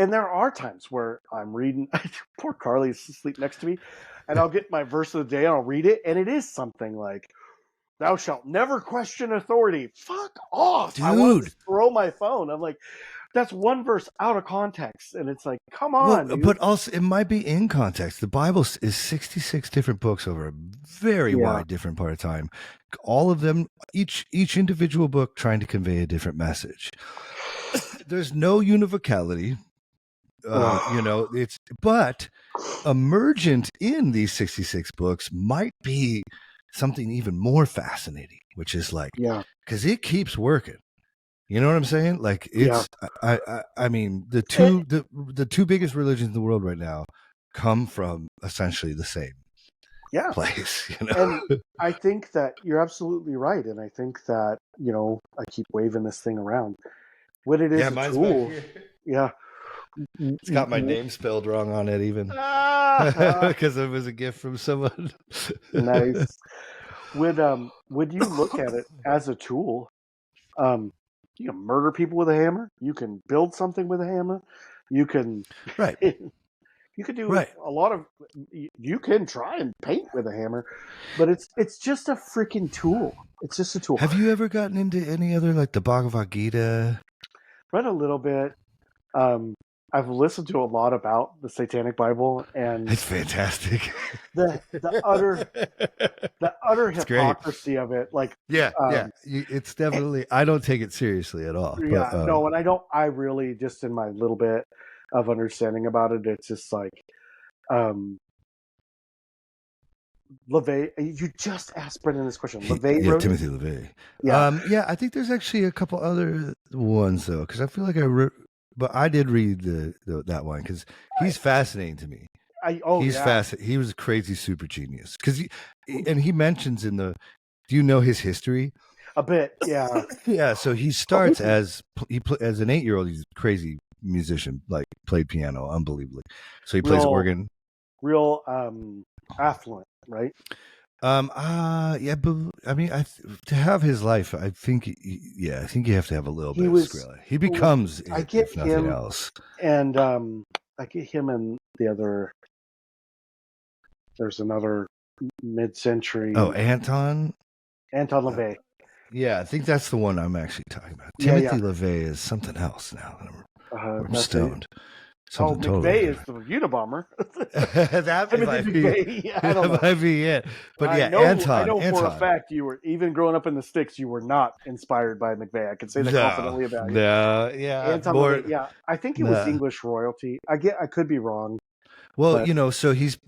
And there are times where I'm reading, poor Carlie's asleep next to me, and I'll get my verse of the day and I'll read it, and it is something like, thou shalt never question authority. Fuck off. Dude. I want to throw my phone. I'm like, that's one verse out of context, and it's like, come on, dude. But also it might be in context. The Bible is 66 different books over a very wide different part of time. All of them, each individual book trying to convey a different message. There's no univocality. But emergent in these 66 books might be something even more fascinating, which is like, because it keeps working. You know what I'm saying? Like, it's, I mean, the two biggest religions in the world right now come from essentially the same place. And I think that you're absolutely right. And I think that, I keep waving this thing around. What it is, a tool. Yeah. It's got my name spelled wrong on it, even because it was a gift from someone. Nice. Would you look at it as a tool? You can murder people with a hammer. You can build something with a hammer. You can you can do a lot of. You can try and paint with a hammer, but it's just a freaking tool. It's just a tool. Have you ever gotten into any other, like the Bhagavad Gita? Read a little bit. I've listened to a lot about the Satanic Bible and It's fantastic. the utter It's great. hypocrisy of it. Like, Yeah. It's definitely. I don't take it seriously at all. yeah, But no, and I don't. I really just in my little bit of understanding about it, it's just like, LaVey. You just asked Brendan this question. LaVey wrote Timothy it? LaVey. Yeah. I think there's actually a couple other ones though, because I feel like but I did read that one because he's fascinating to me. He's fascinating. He was a crazy super genius because he mentions in the. Do you know his history? A bit, yeah. Yeah. So he starts as as an 8-year-old. He's a crazy musician, like played piano unbelievably. So he plays organ. Real affluent, right? Yeah, but I mean, to have his life, I think you have to have a little bit of Skrilla. He becomes if nothing else. And I get him and the other. There's another mid-century. Oh, Anton LaVey. Yeah, I think that's the one I'm actually talking about. Timothy LaVey is something else now. I'm stoned. McVeigh is the Unabomber. that might be it. But I know Anton. For a fact you were, even growing up in the sticks, you were not inspired by McVeigh. I can say that confidently about you. No, yeah. Anton LaVey, yeah. I think it was English royalty. I could be wrong. Well, so he's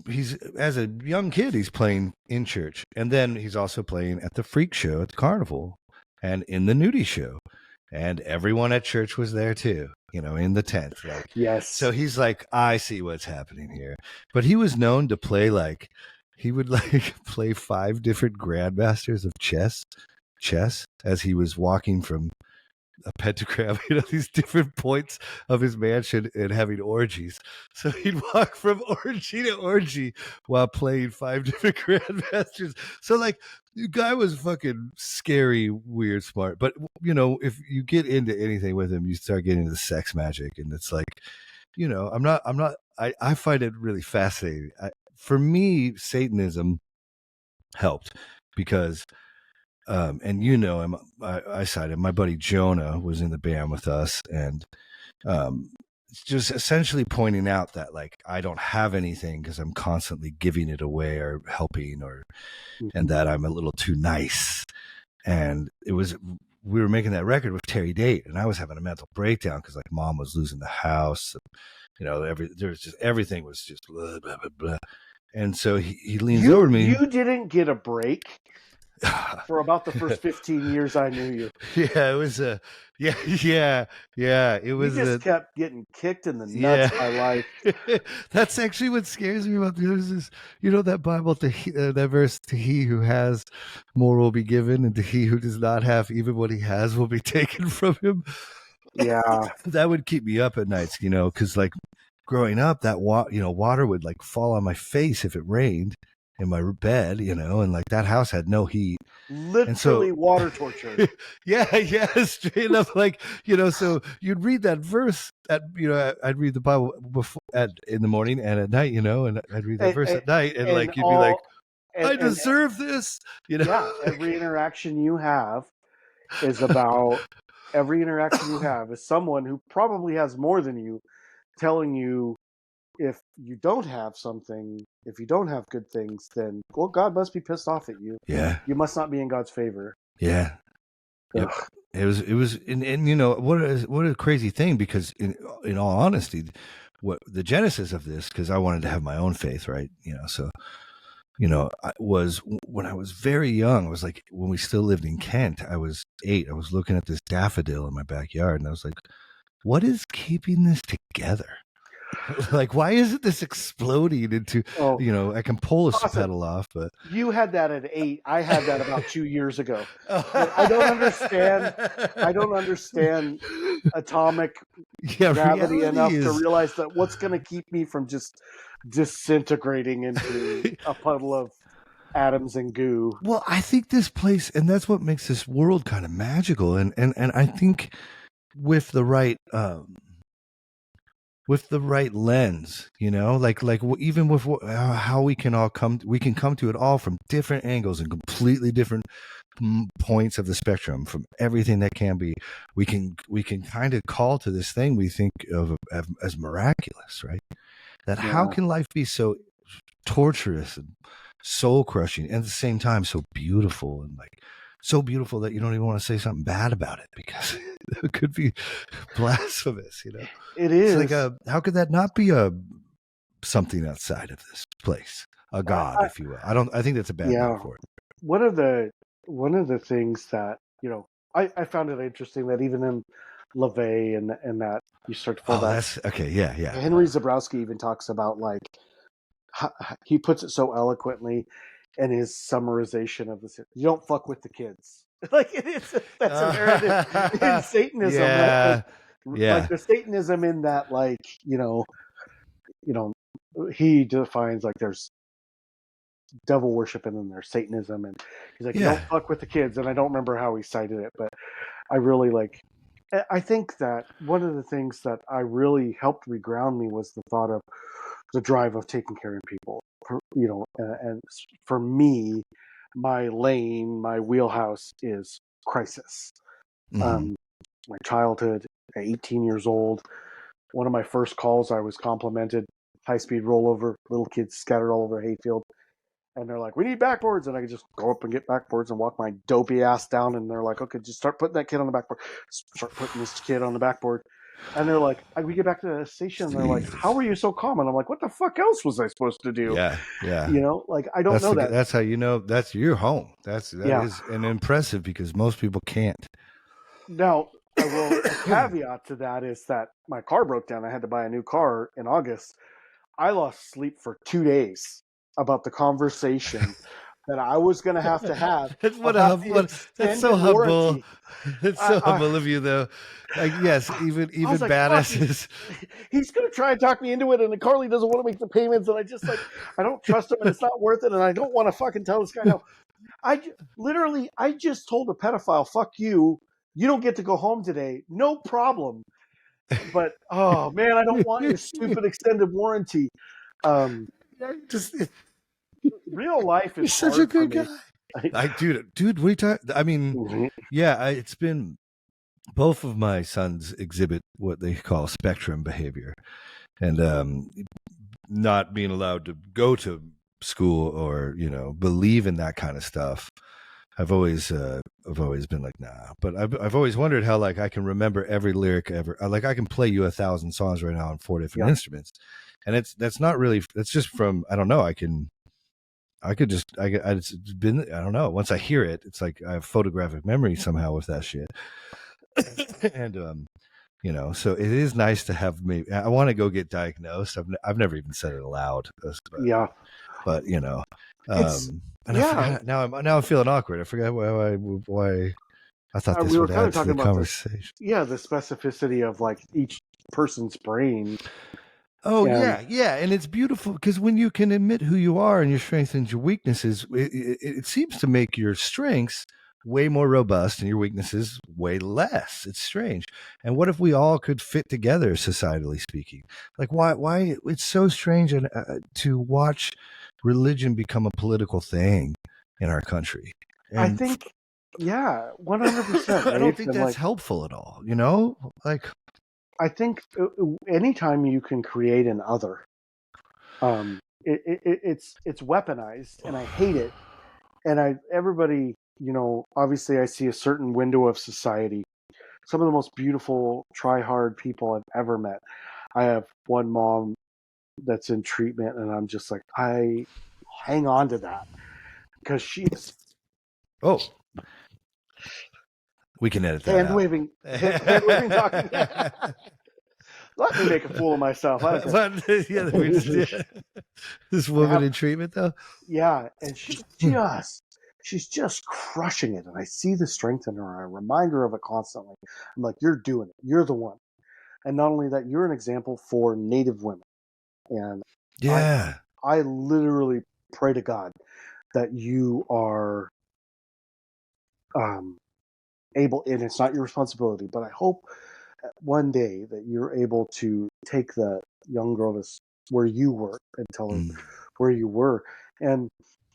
as a young kid, he's playing in church, and then he's also playing at the freak show at the carnival and in the nudie show. And everyone at church was there too, in the tent. Like, yes. So he's like, I see what's happening here. But he was known to play he would play 5 different grandmasters of chess as he was walking from a pentagram, these different points of his mansion and having orgies. So he'd walk from orgy to orgy while playing 5 different grandmasters. So the guy was fucking scary, weird, smart. But if you get into anything with him, you start getting into sex magic, and it's like, I find it really fascinating. For me, Satanism helped because and him, I cited my buddy Jonah was in the band with us, and just essentially pointing out that I don't have anything because I'm constantly giving it away or helping, and that I'm a little too nice. And we were making that record with Terry Date, and I was having a mental breakdown because Mom was losing the house, everything was just blah blah blah blah. And so he leans over to me. You didn't get a break for about the first 15 years I knew you. Yeah, it was it was. You just kept getting kicked in the nuts by life. That's actually what scares me about this is, that Bible, that verse, to he who has, more will be given, and to he who does not have, even what he has will be taken from him. Yeah. That would keep me up at nights, because growing up, that water would fall on my face if it rained in my bed, and that house had no heat. Literally water torture. Yeah, straight up, so you'd read that verse at, I'd read the Bible in the morning and at night, and I'd read that verse at night, and you'd be like, I deserve this, Yeah, every interaction you have is someone who probably has more than you telling you, if you don't have something, if you don't have good things, then God must be pissed off at you. Yeah, you must not be in God's favor. Yeah, yep. It was, and what a crazy thing, because in all honesty, what the genesis of this, because I wanted to have my own faith, right? So I was, when I was very young, I was when we still lived in Kent, I was 8. I was looking at this daffodil in my backyard, and I was like, what is keeping this together? Why isn't this exploding into, I can pull a petal off, but you had that at 8. I had that about 2 years ago. I don't understand atomic gravity enough to realize that what's going to keep me from just disintegrating into a puddle of atoms and goo. Well, I think this place, and that's what makes this world kind of magical, and I think with the right with the right lens, even with how we can come to it all from different angles and completely different points of the spectrum, from everything that can be. We can kind of call to this thing we think of as miraculous, right? That how Yeah. can life be so torturous and soul crushing and at the same time so beautiful, and like so beautiful that you don't even want to say something bad about it because it could be blasphemous, It It's like is. how could that not be a something outside of this place, a god, I, if you will? I think that's a bad name yeah. for it. One of the things that, I found it interesting that even in LaVey and that you start to pull Oh, back, that's okay. Yeah. Henry Zabrowski even talks about, like, he puts it so eloquently in his summarization of this: you don't fuck with the kids. Like, that's inherited in Satanism, right? Yeah. Like Yeah. the Satanism in that, like, you know, he defines, like, there's devil worship and then there's Satanism, and he's like, you don't Yeah. fuck with the kids. And I don't remember how he cited it, but I really like. I think that one of the things that I really helped reground me was the thought of the drive of taking care of people. And for me, my lane, my wheelhouse is crisis. Mm-hmm. My childhood, at 18 years old, one of my first calls, I was complimented, high speed rollover, little kids scattered all over a hayfield. And they're like, we need backboards. And I could just go up and get backboards and walk my dopey ass down. And they're like, okay, just start putting that kid on the backboard. Start putting this kid on the backboard. And they're like, we get back to the station. And they're like, how Jesus. are you so calm? And I'm like, what the fuck else was I supposed to do? Yeah. Like, I don't know that. That's how that's your home. That Yeah. is an impressive, because most people can't. Now, a caveat to that is that my car broke down. I had to buy a new car in August. I lost sleep for 2 days about the conversation that I was going to have That's about the that's so extended humble. warranty. That's so I humble of you, though. Like, yes, even I was like, fuck, badasses. he's going to try and talk me into it, and Carlie doesn't want to make the payments, and I just, like, I don't trust him, and it's not worth it, and I don't want to fucking tell this guy no. I just told a pedophile, fuck you. You don't get to go home today. No problem. But, oh man, I don't want your stupid extended warranty. Um, Just Real life You're is such a hard for good me. guy. Dude, what are you talking? I mean, yeah, it's been both of my sons exhibit what they call spectrum behavior, and not being allowed to go to school or believe in that kind of stuff. I've always been like, nah. But I've always wondered how, like, I can remember every lyric ever. Like, I can play you 1,000 songs right now on 4 different Yeah. instruments, and that's not really. That's just from, I don't know. It's been, I don't know. Once I hear it, it's like I have photographic memory somehow with that shit. And so it is nice to have me. I want to go get diagnosed. I've never even said it aloud. Yeah. But It's and yeah. I forgot, now I'm feeling awkward. I forgot why I thought this We were would kind add of to talking the about this. conversation. Yeah, the specificity of, like, each person's brain. Oh, And yeah, and it's beautiful because when you can admit who you are and your strengths and your weaknesses, it seems to make your strengths way more robust and your weaknesses way less. It's strange. And what if we all could fit together, societally speaking? Like, why it's so strange to watch religion become a political thing in our country. I And think, yeah, 100%, I don't Rafe. think And, that's like, helpful at all. Like, I think anytime you can create an other, it's weaponized, and I hate it. And everybody, obviously, I see a certain window of society. Some of the most beautiful, try hard people I've ever met. I have one mom that's in treatment, and I'm just like, I hang on to that because she's oh, we can edit that hand out. waving, talking. Let me make a fool of myself. I don't care. Yeah, we just did. This woman in treatment, though. Yeah, and she's just crushing it, and I see the strength in her. I remind her of it constantly. I'm like, you're doing it. You're the one. And not only that, you're an example for Native women. And Yeah, I literally pray to God that you are able, and it's not your responsibility, but I hope one day that you're able to take the young girl to where you were and tell her where you were.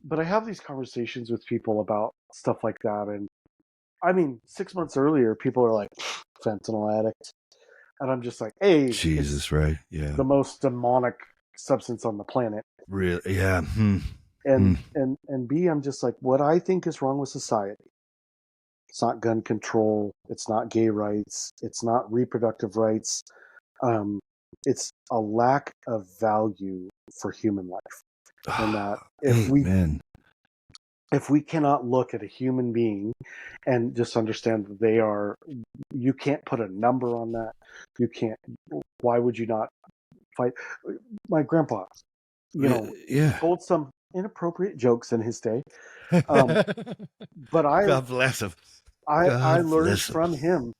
But I have these conversations with people about stuff like that. And I mean, 6 months earlier, people are like, fentanyl addict. And I'm just like, A, Jesus, it's right? Yeah. the most demonic substance on the planet. Really? Yeah. And B, I'm just like, what I think is wrong with society. It's not gun control. It's not gay rights. It's not reproductive rights. It's a lack of value for human life. And that if we cannot look at a human being and just understand that you can't put a number on that. You can't. Why would you not fight? My grandpa, told some inappropriate jokes in his day. But God bless him. I learned from him.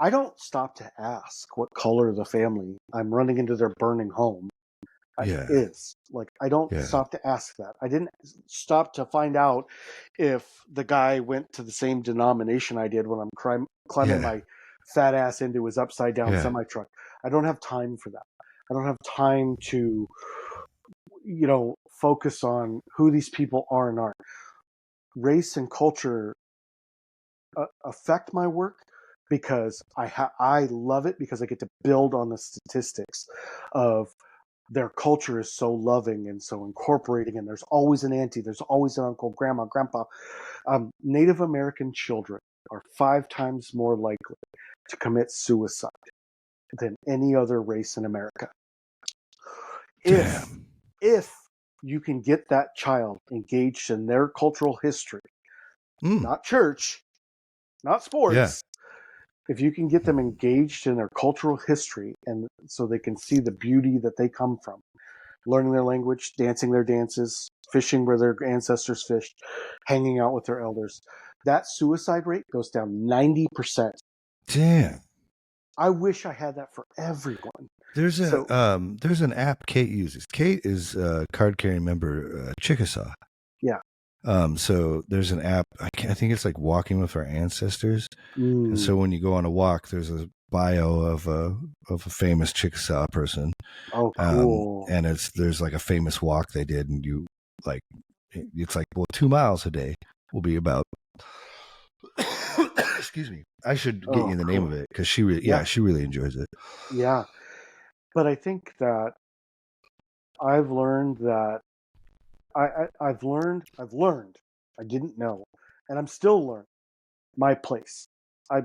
I don't stop to ask what color the family I'm running into their burning home is. Like, I don't stop to ask that. I didn't stop to find out if the guy went to the same denomination I did when I'm climbing my fat ass into his upside down semi truck. I don't have time for that. I don't have time to, focus on who these people are and aren't. Race and culture affect my work because I love it because I get to build on the statistics of their culture is so loving and so incorporating, and there's always an auntie, there's always an uncle, grandma, grandpa. Native American children are 5 times more likely to commit suicide than any other race in America. If you can get that child engaged in their cultural history, not church, not sports, if you can get them engaged in their cultural history and so they can see the beauty that they come from, learning their language, dancing their dances, fishing where their ancestors fished, hanging out with their elders, that suicide rate goes down 90%. Damn. I wish I had that for everyone. There's an app Kate uses. Kate is a card carrying member, Chickasaw. Yeah. So there's an app. I think it's like Walking with Our Ancestors. And so when you go on a walk, there's a bio of a famous Chickasaw person. Oh, cool. And there's like a famous walk they did, and it's like 2 miles a day will be about. Excuse me. I should get you the name of it because she really enjoys it. Yeah, but I think that I've learned that I've learned. I didn't know, and I'm still learning my place.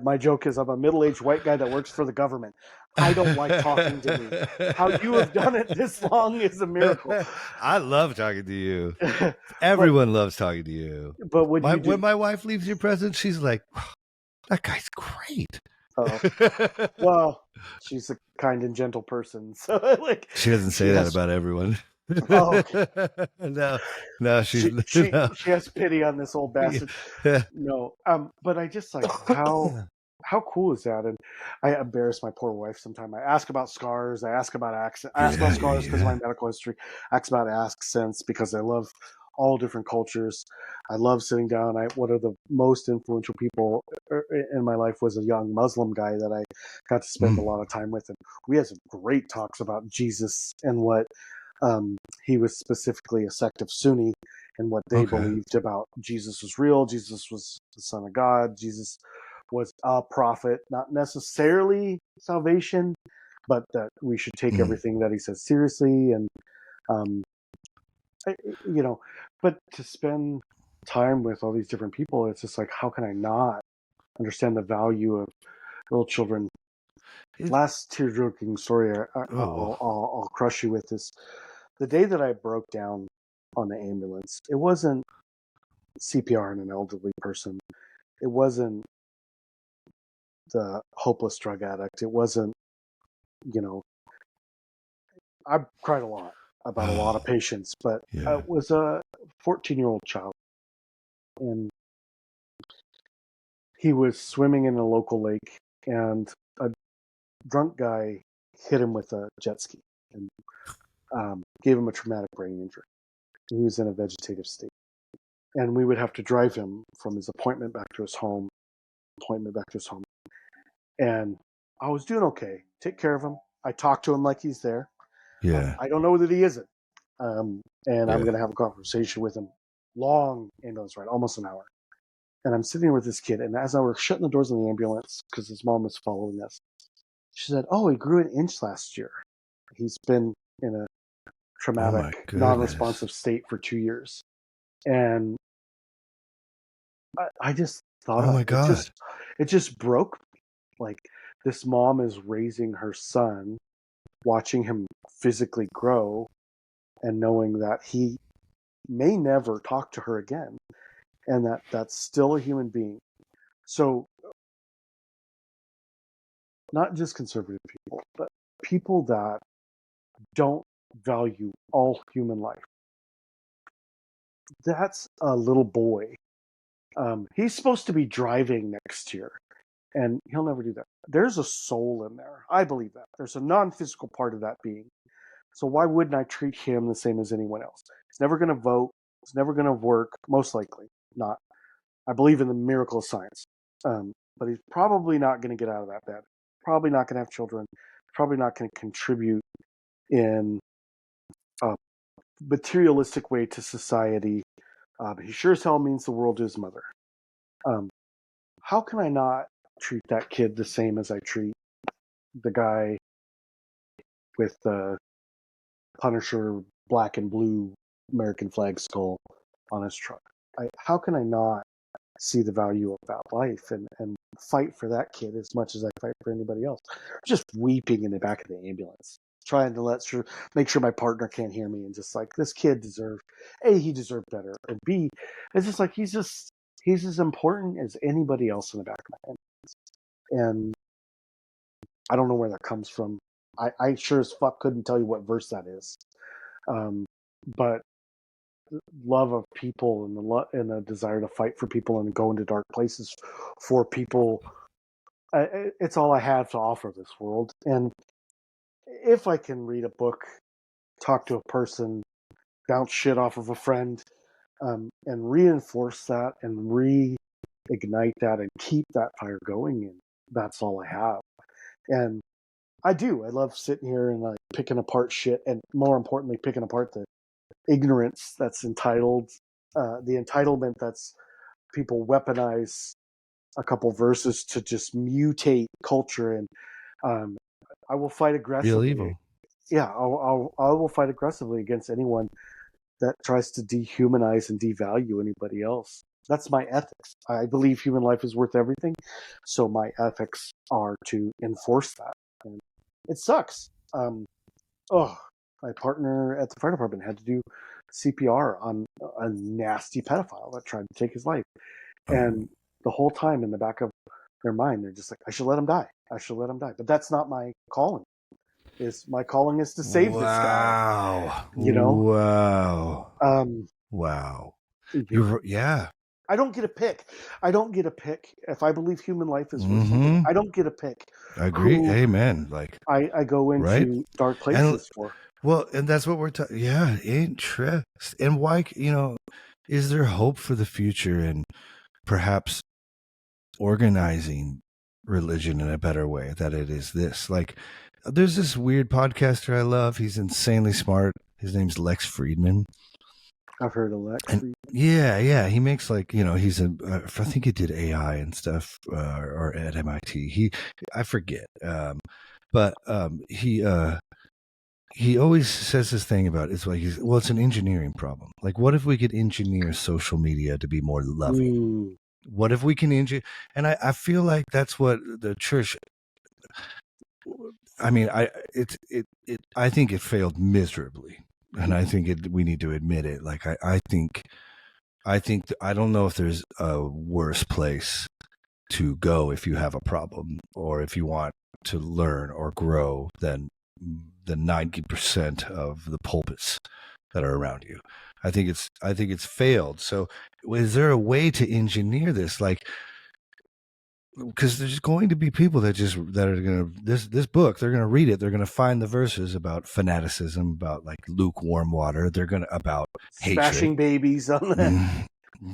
My joke is I'm a middle-aged white guy that works for the government. I don't like talking to me. How you have done it this long is a miracle. I love talking to you. Everyone loves talking to you. But when my wife leaves your presence, she's like, that guy's great. Well, she's a kind and gentle person, so she doesn't say that about everyone. Oh, okay. No, she has pity on this old bastard. No, but I just like how cool is that? And I embarrass my poor wife sometimes. I ask about scars. I ask about accents. I ask about scars because of my medical history. I ask about accents because I love all different cultures. I love sitting down. One of the most influential people in my life was a young Muslim guy that I got to spend a lot of time with, and we had some great talks about Jesus and what he was specifically a sect of Sunni and what they believed about Jesus was real. Jesus was the Son of God. Jesus was a prophet, not necessarily salvation, but that we should take everything that he says seriously. And but to spend time with all these different people, it's just like, how can I not understand the value of little children? Last tear-jerking story I'll crush you with this. The day that I broke down on the ambulance, it wasn't CPR on an elderly person. It wasn't the hopeless drug addict. It wasn't, I cried a lot about a lot of patients, but it was a 14-year-old child. And he was swimming in a local lake, and a drunk guy hit him with a jet ski and gave him a traumatic brain injury. He was in a vegetative state. And we would have to drive him from his appointment back to his home. And I was doing okay. Take care of him. I talk to him like he's there. Yeah. I don't know that he isn't. And I'm Yeah. going to have a conversation with him. Long ambulance ride, almost an hour. And I'm sitting here with this kid. And as I was shutting the doors of the ambulance, because his mom was following us, she said, "Oh, he grew an inch last year. He's been in a Oh my traumatic, goodness. non-responsive state for 2 years." And I just thought Oh my God. it just broke me. Like, this mom is raising her son, watching him physically grow, and knowing that he may never talk to her again, and that that's still a human being. So, not just conservative people, but people that don't value all human life. That's a little boy. He's supposed to be driving next year, and he'll never do that. There's a soul in there. I believe that. There's a non-physical part of that being. So why wouldn't I treat him the same as anyone else? He's never going to vote. He's never going to work. Most likely not. I believe in the miracle of science. But he's probably not going to get out of that bed. Probably not going to have children. Probably not going to contribute in a materialistic way to society. He sure as hell means the world to his mother. How can I not treat that kid the same as I treat the guy with the Punisher black and blue American flag skull on his truck? How can I not see the value of that life and fight for that kid as much as I fight for anybody else? Just weeping in the back of the ambulance, trying to make sure my partner can't hear me, and just like, this kid deserved, he deserved better, and B, it's just like he's as important as anybody else in the back of my ambulance. And I don't know where that comes from. I sure as fuck couldn't tell you what verse that is. But love of people and the desire to fight for people and go into dark places for people, it's all I have to offer this world. And if I can read a book, talk to a person, bounce shit off of a friend, and reinforce that and reignite that and keep that fire going, and that's all I have. And I love sitting here and like picking apart shit, and more importantly, picking apart the ignorance that's entitled, the entitlement that's people weaponize a couple verses to just mutate culture. And I will fight Real aggressively. evil. Yeah, I will fight aggressively against anyone that tries to dehumanize and devalue anybody else. That's my ethics. I believe human life is worth everything, so my ethics are to enforce that. And it sucks. My partner at the fire department had to do CPR on a nasty pedophile that tried to take his life. And the whole time in the back of their mind, they're just like, I should let him die. I should let him die. But that's not my calling. My calling is to save this guy. You know? Wow. Wow. Yeah. I don't get a pick. If I believe human life is worth something, I don't get a pick. I agree. Amen. Like, I go into dark places for. Well, and that's what we're talking. Yeah, interest. And why? Is there hope for the future and perhaps organizing religion in a better way that it is this? Like, there's this weird podcaster I love. He's insanely smart. His name's Lex Friedman. I've heard of Lex Friedman. Yeah. He makes he's I think he did AI and stuff, or at MIT. I forget. But he always says this thing about it's an engineering problem. Like, what if we could engineer social media to be more loving? What if we can engineer? And I feel like that's what the church. I mean, I think it failed miserably, and I think we need to admit it. Like, I think I don't know if there's a worse place to go if you have a problem or if you want to learn or grow than the 90% of the pulpits that are around you. I think it's failed. So is there a way to engineer this? Like, because there's going to be people that are going to, this book, they're going to read it. They're going to find the verses about fanaticism, about like lukewarm water. They're going to, about smashing hatred. babies on that.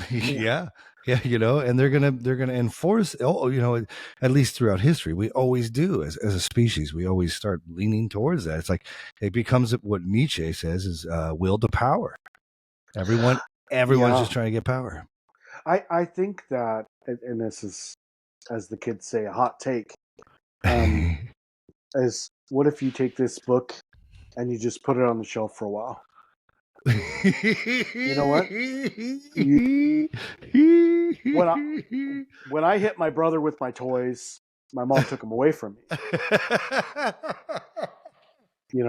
Yeah. Yeah, and they're gonna enforce. Oh, at least throughout history, we always do as a species. We always start leaning towards that. It's like it becomes what Nietzsche says is will to power. Everyone's Yeah. just trying to get power. I think that, and this is, as the kids say, a hot take, is what if you take this book and you just put it on the shelf for a while? You know what? When I hit my brother with my toys, my mom took them away from me.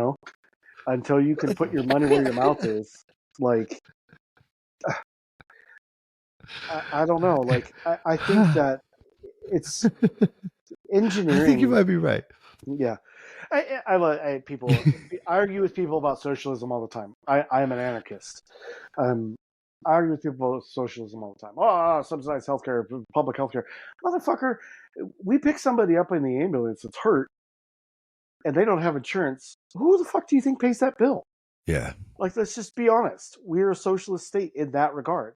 Until you can put your money where your mouth is. Like, I don't know. Like, I think that it's engineering. I think you might be right. Yeah. I argue with people about socialism all the time. I am an anarchist. I argue with people about socialism all the time. Oh, subsidized healthcare, public healthcare. Motherfucker, we pick somebody up in the ambulance that's hurt and they don't have insurance. Who the fuck do you think pays that bill? Yeah. Like, let's just be honest. We're a socialist state in that regard.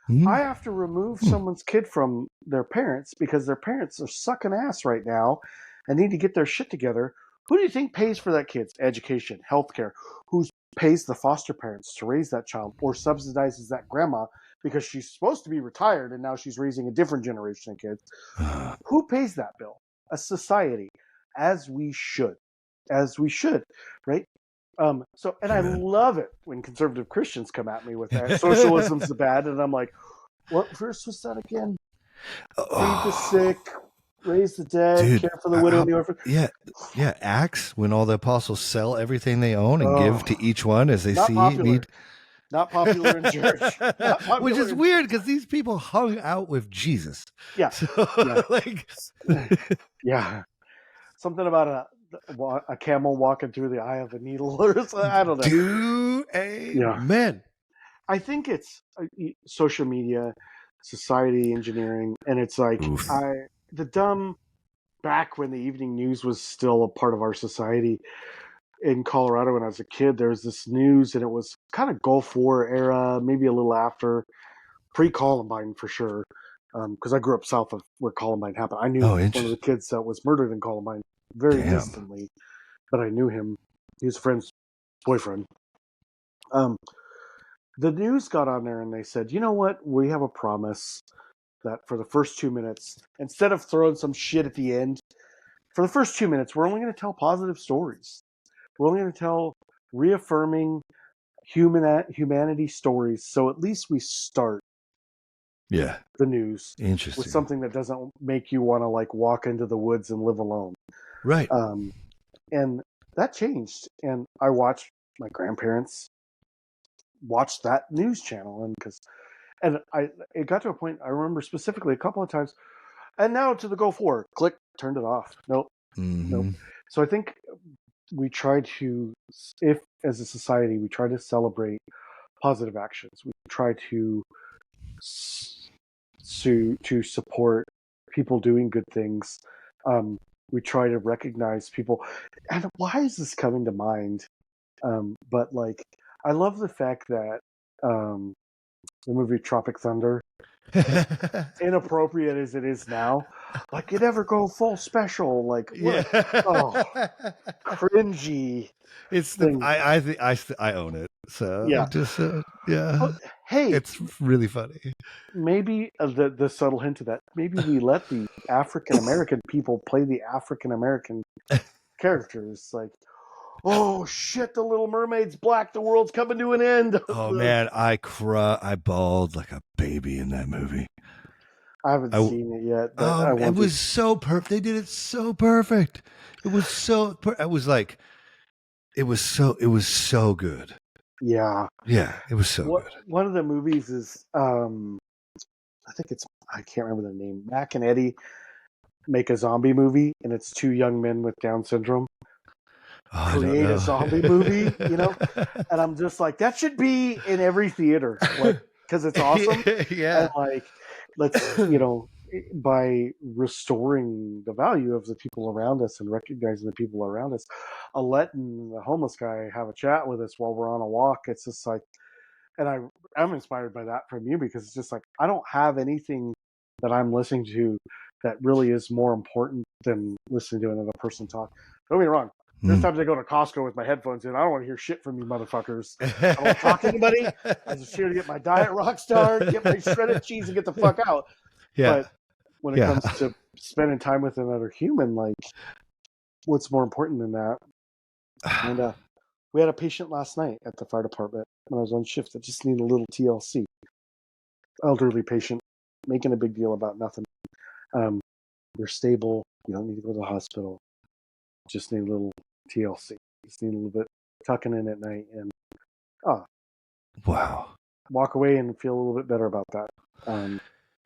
Mm-hmm. I have to remove someone's kid from their parents because their parents are sucking ass right now and need to get their shit together. Who do you think pays for that kid's education, healthcare? Who pays the foster parents to raise that child or subsidizes that grandma because she's supposed to be retired and now she's raising a different generation of kids? Who pays that bill? A society, as we should, right? I love it when conservative Christians come at me with that. Socialism's the bad, and I'm like, what verse was that again? Feed the sick, raise the dead, care for the widow and the orphan. Yeah. Acts, when all the apostles sell everything they own and give to each one as they see need. Not popular in church. Which is weird because these people hung out with Jesus. Yeah. So, yeah. Something about a camel walking through the eye of a needle, or I don't know. Amen. I think it's social media, society engineering, and it's like back when the evening news was still a part of our society in Colorado when I was a kid, there was this news and it was kind of Gulf War era, maybe a little after, pre-Columbine for sure, because I grew up south of where Columbine happened. I knew one of the kids that was murdered in Columbine very distantly, but I knew him. He was a friend's boyfriend. The news got on there and they said, you know what? We have a promise that for the first 2 minutes, instead of throwing some shit at the end, for the first 2 minutes, we're only going to tell positive stories. We're only going to tell reaffirming humanity stories. So at least we start the news with something that doesn't make you want to like walk into the woods and live alone. Right. And that changed. And I watched my grandparents watch that news channel, and it got to a point I remember specifically a couple of times. And now to the Gulf War, click, turned it off. Nope. So I think we try to, if as a society we try to celebrate positive actions, we try to support people doing good things. We try to recognize people. And why is this coming to mind? But like, I love the fact that the movie Tropic Thunder, inappropriate as it is now, like it ever go full special, like what? Cringy. It's the I own it, so just hey, it's really funny. Maybe the subtle hint of that. Maybe we let the African American people play the African American characters, like. Oh shit! The Little Mermaid's black. The world's coming to an end. Oh man, I bawled like a baby in that movie. I haven't seen it yet. But it was so perfect. They did it so perfect. It was so. I was like, it was so good. Yeah. It was so good. One of the movies is, I think I can't remember the name. Mac and Eddie make a zombie movie, and it's two young men with Down syndrome. Create a zombie movie, and I'm just like, that should be in every theater, because it's awesome. And like, let's, by restoring the value of the people around us and recognizing the people around us, letting the homeless guy have a chat with us while we're on a walk. It's just like, and I'm inspired by that from you, because it's just like, I don't have anything that I'm listening to that really is more important than listening to another person talk. Don't get me wrong. There's times I go to Costco with my headphones in. I don't want to hear shit from you motherfuckers. I don't want to talk to anybody. I'm just here to get my Diet Rockstar, get my shredded cheese, and get the fuck out. Yeah. But when it comes to spending time with another human, like, what's more important than that? And we had a patient last night at the fire department when I was on shift that just needed a little TLC. Elderly patient, making a big deal about nothing. You're stable. You don't need to go to the hospital. Just need a little TLC. Just need a little bit tucking in at night, and wow, walk away and feel a little bit better about that.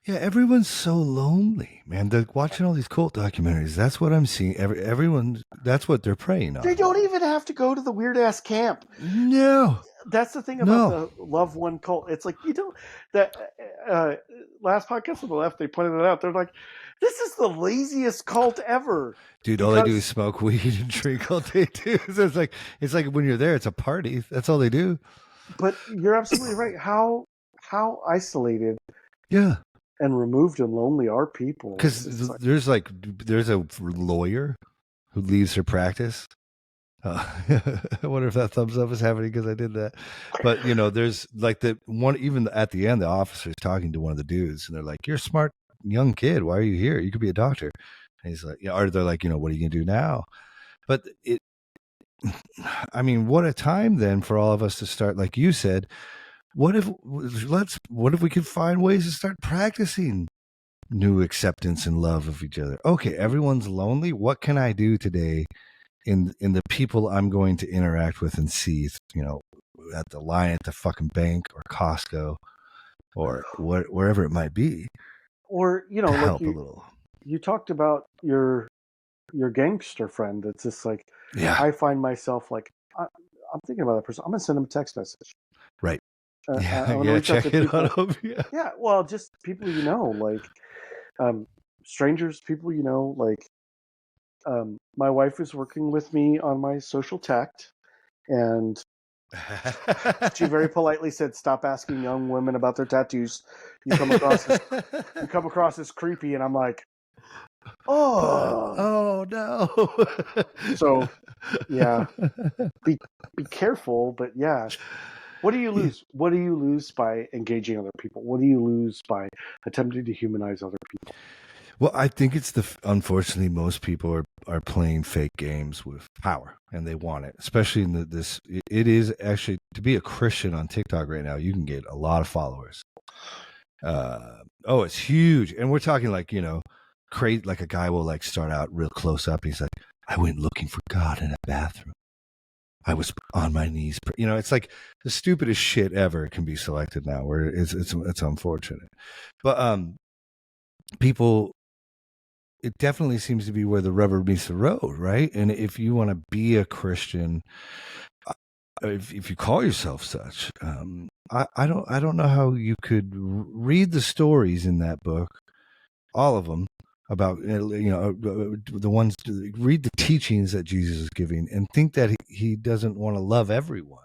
Yeah, everyone's so lonely, man. They're watching all these cult documentaries. That's what I'm seeing. Everyone, that's what they're preying on. They don't even have to go to the weird ass camp. No. That's the thing about the loved one cult. It's like, you don't, that last podcast on the left, they pointed it out. They're like, this is the laziest cult ever. Dude, all they do is smoke weed and drink all day too. So it's like when you're there, it's a party. That's all they do. But you're absolutely right. How isolated, yeah, and removed and lonely are people? Because there's a lawyer who leaves her practice. I wonder if that thumbs up is happening because I did that. But there's like the one, even at the end, the officer's talking to one of the dudes, and they're like, "You're a smart young kid. Why are you here? You could be a doctor." And he's like, or they're like, what are you gonna do now? But I mean, what a time then for all of us to start, like you said. What if we could find ways to start practicing new acceptance and love of each other? Okay, everyone's lonely. What can I do today in the people I'm going to interact with and see, at the line at the fucking bank or Costco or wherever it might be? Or, help a little. You talked about your gangster friend. It's just like, I find myself like, I'm thinking about that person. I'm going to send him a text message. Right. Check it on him. Yeah, well, just people like strangers, people like. My wife is working with me on my social tact, and she very politely said, "Stop asking young women about their tattoos. You come across as creepy." And I'm like, oh no. So, yeah, be careful. But yeah, what do you lose? What do you lose by engaging other people? What do you lose by attempting to humanize other people? Well, I think it's unfortunately, most people are playing fake games with power, and they want it, especially in this. It is actually, to be a Christian on TikTok right now, you can get a lot of followers. It's huge. And we're talking like, crazy, like a guy will like start out real close up. He's like, I went looking for God in a bathroom. I was on my knees. It's like the stupidest shit ever can be selected now, where it's unfortunate. But people, it definitely seems to be where the rubber meets the road, right? And if you want to be a Christian, if you call yourself such, I don't know how you could read the stories in that book, all of them, about the ones, read the teachings that Jesus is giving, and think that he doesn't want to love everyone.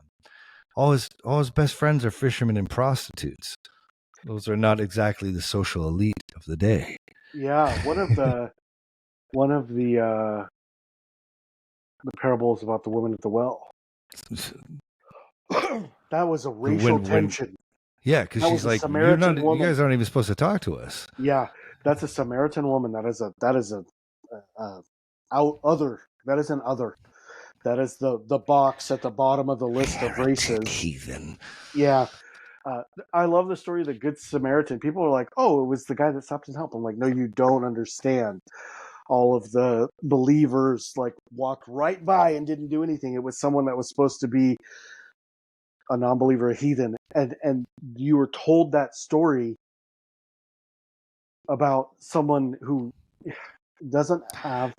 All his best friends are fishermen and prostitutes. Those are not exactly the social elite of the day. Yeah, one of the parables about the woman at the well. That was a racial tension. Yeah, because she's like, you guys aren't even supposed to talk to us. Yeah, that's a Samaritan woman. That is an other. That is the box at the bottom of the list of races. Heathen. Yeah. I love the story of the Good Samaritan. People are like, oh, it was the guy that stopped and helped. I'm like, no, you don't understand. All of the believers like walked right by and didn't do anything. It was someone that was supposed to be a non-believer, a heathen. And you were told that story about someone who doesn't have...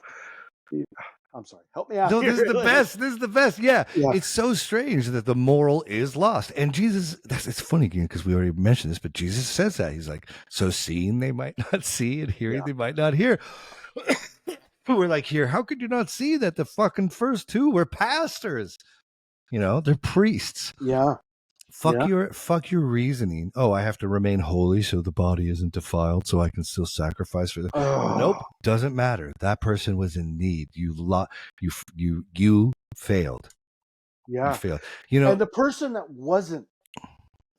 I'm sorry. Help me out. No, this is the best. This is the best. Yeah. It's so strange that the moral is lost. And Jesus, it's funny again, because we already mentioned this, but Jesus says that. He's like, so seeing they might not see, and hearing they might not hear. We're like, here, how could you not see that the fucking first two were pastors? They're priests. Yeah. Fuck your reasoning. Oh, I have to remain holy so the body isn't defiled, so I can still sacrifice for them. Nope, doesn't matter. That person was in need. You failed. Yeah. You failed. You know, and the person that wasn't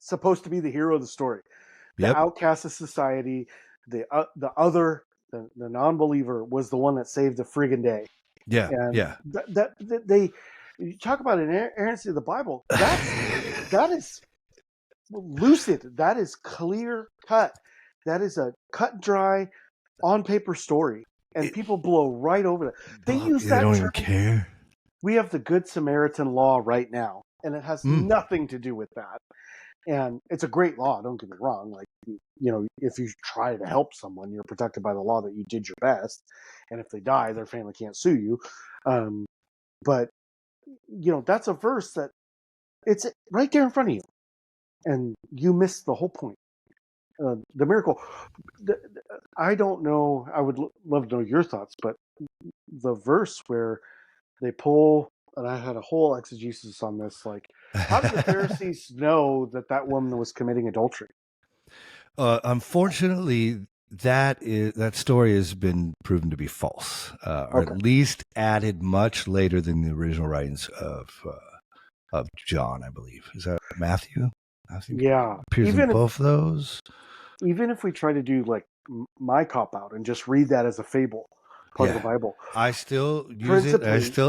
supposed to be the hero of the story, the Yep. outcast of society, the non-believer was the one that saved the friggin' day. Yeah. And Yeah. that they you talk about inerrancy of the Bible. That is lucid. That is clear cut. That is a cut and dry, on paper story, and people blow right over that. They use that don't term. even care. We have the Good Samaritan law right now, and it has nothing to do with that. And it's a great law. Don't get me wrong. Like, you know, if you try to help someone, you're protected by the law that you did your best. And if they die, their family can't sue you. But you know, that's a verse that it's right there in front of you, and you missed the whole point. The miracle. I don't know. I would love to know your thoughts, but the verse where they pull, and I had a whole exegesis on this. Like, how did the Pharisees know that woman was committing adultery? Unfortunately, that story has been proven to be false, or at least added much later than the original writings of John, I believe. Is that Matthew? Yeah, appears in both of those. Even if we try to do like my cop out and just read that as a fable, part of the Bible, I still use it.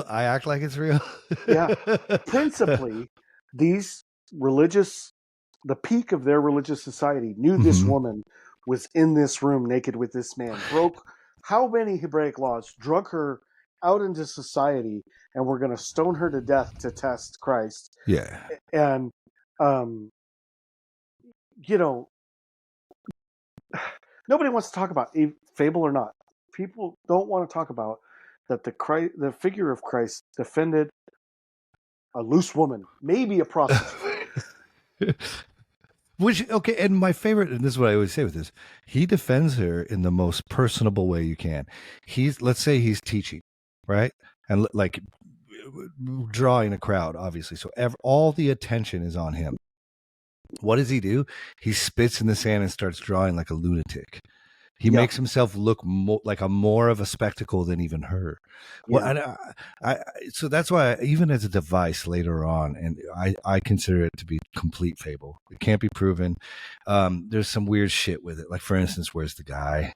I act like it's real. Yeah, principally, these the peak of their religious society knew this woman was in this room naked with this man, broke how many Hebraic laws, drug her out into society, and we're going to stone her to death to test Christ. Yeah. And, you know, nobody wants to talk about fable or not. People don't want to talk about that the figure of Christ defended a loose woman, maybe a prostitute. And my favorite, and this is what I always say with this, he defends her in the most personable way you can. Let's say he's teaching, right? And like drawing a crowd, obviously. So all the attention is on him. What does he do? He spits in the sand and starts drawing like a lunatic. He makes himself look like more of a spectacle than even her. Well, so that's why, even as a device later on, and I consider it to be complete fable. It can't be proven. There's some weird shit with it. Like, for instance, where's the guy?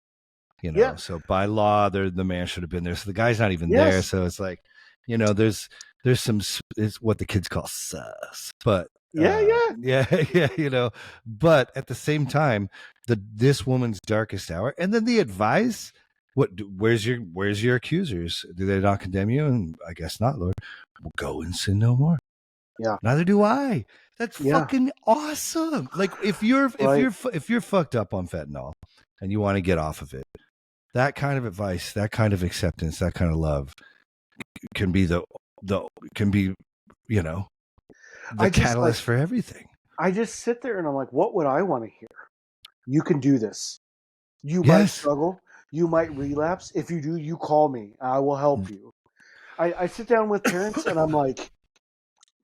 You know, so by law, the man should have been there. So the guy's not even there. So it's like, you know, there's some, it's what the kids call sus. But you know, but at the same time, this woman's darkest hour, and then the advice. Where's your accusers? Do they not condemn you? And I guess not, Lord. Well, go and sin no more. Yeah. Neither do I. That's fucking awesome. Like, if you're fucked up on fentanyl and you want to get off of it, that kind of advice, that kind of acceptance, that kind of love can be you know, the catalyst for everything. I just sit there and I'm like, what would I want to hear? You can do this. You might struggle. You might relapse. If you do, you call me. I will help you. I sit down with parents and I'm like,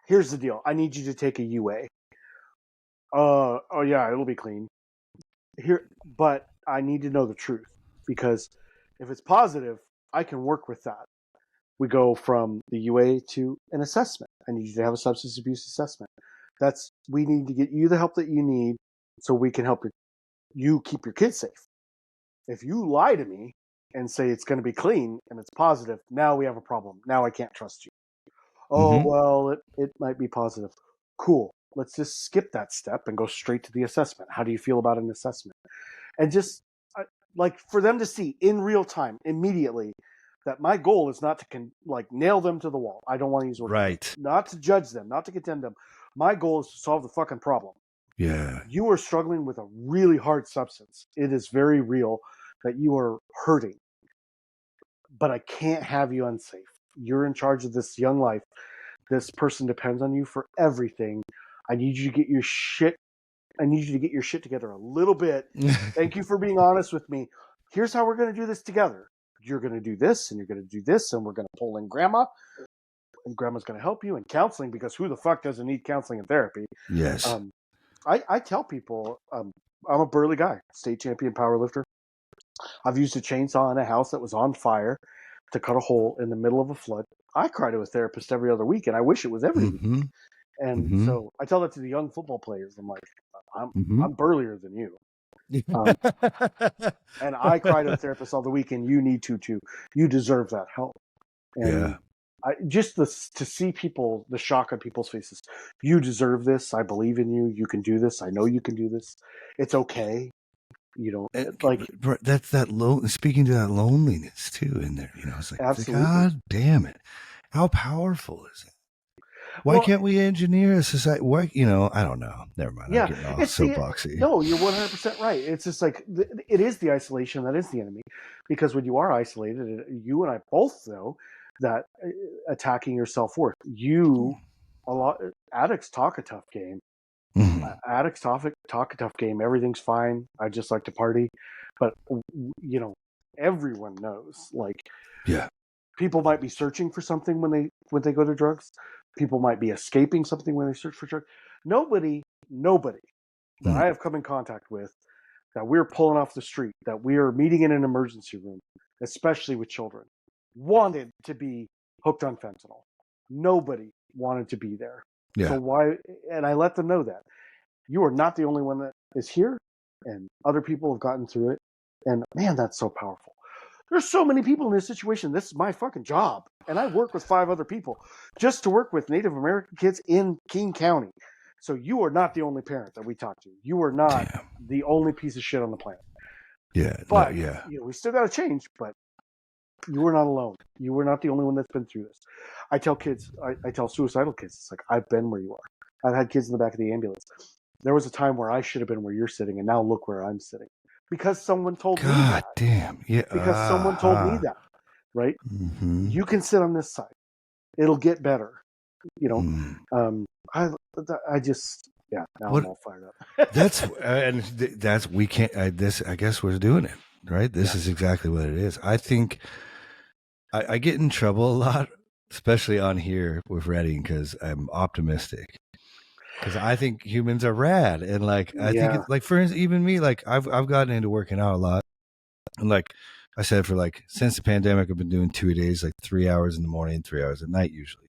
here's the deal. I need you to take a UA. Oh yeah, it'll be clean. But I need to know the truth, because if it's positive, I can work with that. We go from the UA to an assessment. I need you to have a substance abuse assessment. We need to get you the help that you need so we can help you keep your kids safe. If you lie to me and say it's going to be clean and it's positive, now we have a problem. Now I can't trust you. Oh, well, it might be positive. Cool. Let's just skip that step and go straight to the assessment. How do you feel about an assessment? And just like for them to see in real time, immediately, that my goal is not to nail them to the wall. I don't want to use the word. Right. Not to judge them, not to condemn them. My goal is to solve the fucking problem. Yeah. You are struggling with a really hard substance. It is very real that you are hurting. But I can't have you unsafe. You're in charge of this young life. This person depends on you for everything. I need you to get your shit together a little bit. Thank you for being honest with me. Here's how we're going to do this together. You're going to do this, and you're going to do this, and we're going to pull in grandma. and grandma's going to help you, and counseling, because who the fuck doesn't need counseling and therapy? Yes. I tell people, I'm a burly guy, state champion powerlifter. I've used a chainsaw in a house that was on fire to cut a hole in the middle of a flood. I cry to a therapist every other week, and I wish it was every week. Mm-hmm. And Mm-hmm. so I tell that to the young football players. I'm like, Mm-hmm. I'm burlier than you. And I cry to a therapist all the week, and you need to too. You deserve that help. And just to see people, the shock on people's faces. You deserve this. I believe in you. You can do this. I know you can do this. It's okay. You know, like that's that speaking to that loneliness too in there. You know, it's like, absolutely. God damn it, how powerful is it? Why can't we engineer a society? Why, you know, I don't know. Never mind. Yeah, I'm getting all soapboxy. No, you're 100% right. It's just like it is the isolation that is the enemy, because when you are isolated, you and I both know that attacking your self-worth. Addicts talk a tough game. Mm-hmm. Addicts talk a tough game. Everything's fine. I just like to party, but you know, everyone knows. Like, people might be searching for something when they go to drugs. People might be escaping something when they search for drugs. Nobody that I have come in contact with, that we're pulling off the street, that we are meeting in an emergency room, especially with children, wanted to be hooked on fentanyl. Nobody wanted to be there. Yeah. So why? And I let them know that you are not the only one that is here, and other people have gotten through it. And man, that's so powerful. There's so many people in this situation. This is my fucking job. And I work with 5 other people just to work with Native American kids in King County. So you are not the only parent that we talk to. You are not the only piece of shit on the planet. Yeah. But you know, we still got to change, but you are not alone. You are not the only one that's been through this. I tell kids, I tell suicidal kids, it's like, I've been where you are. I've had kids in the back of the ambulance. There was a time where I should have been where you're sitting, and now look where I'm sitting. Because someone told me that. God damn. Yeah. Because someone told me that, right? Mm-hmm. You can sit on this side. It'll get better. You know, I just, now I'm all fired up. that's we can't. I guess we're doing it right. This is exactly what it is. I think I get in trouble a lot, especially on here with Redding, because I'm optimistic. Because I think humans are rad, and like I think it's, like, for instance, even me, like I've gotten into working out a lot, and like I said, for like since the pandemic, I've been doing 2 days, like 3 hours in the morning, 3 hours at night usually,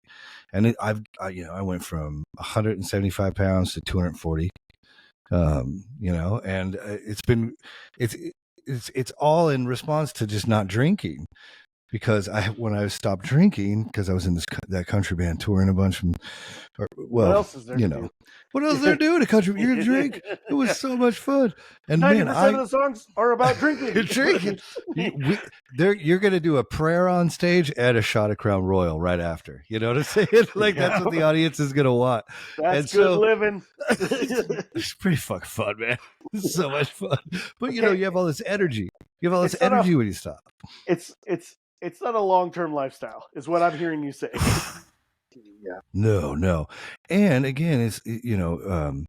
and I went from 175 pounds to 240, you know, and it's all in response to just not drinking. Because when I stopped drinking, because I was in that country band touring a bunch from, what else is there to do? What else is there to do in a country? You're drink. It was so much fun. And 90% of the songs are about drinking. Drinking. You're going to do a prayer on stage and a shot of Crown Royal right after. You know what I'm saying? Like that's what the audience is going to want. That's good living. It's pretty fucking fun, man. It's so much fun. But you know, you have all this energy. You have all this energy when you stop. It's not a long-term lifestyle, is what I'm hearing you say. Yeah. No. And again, it's, you know,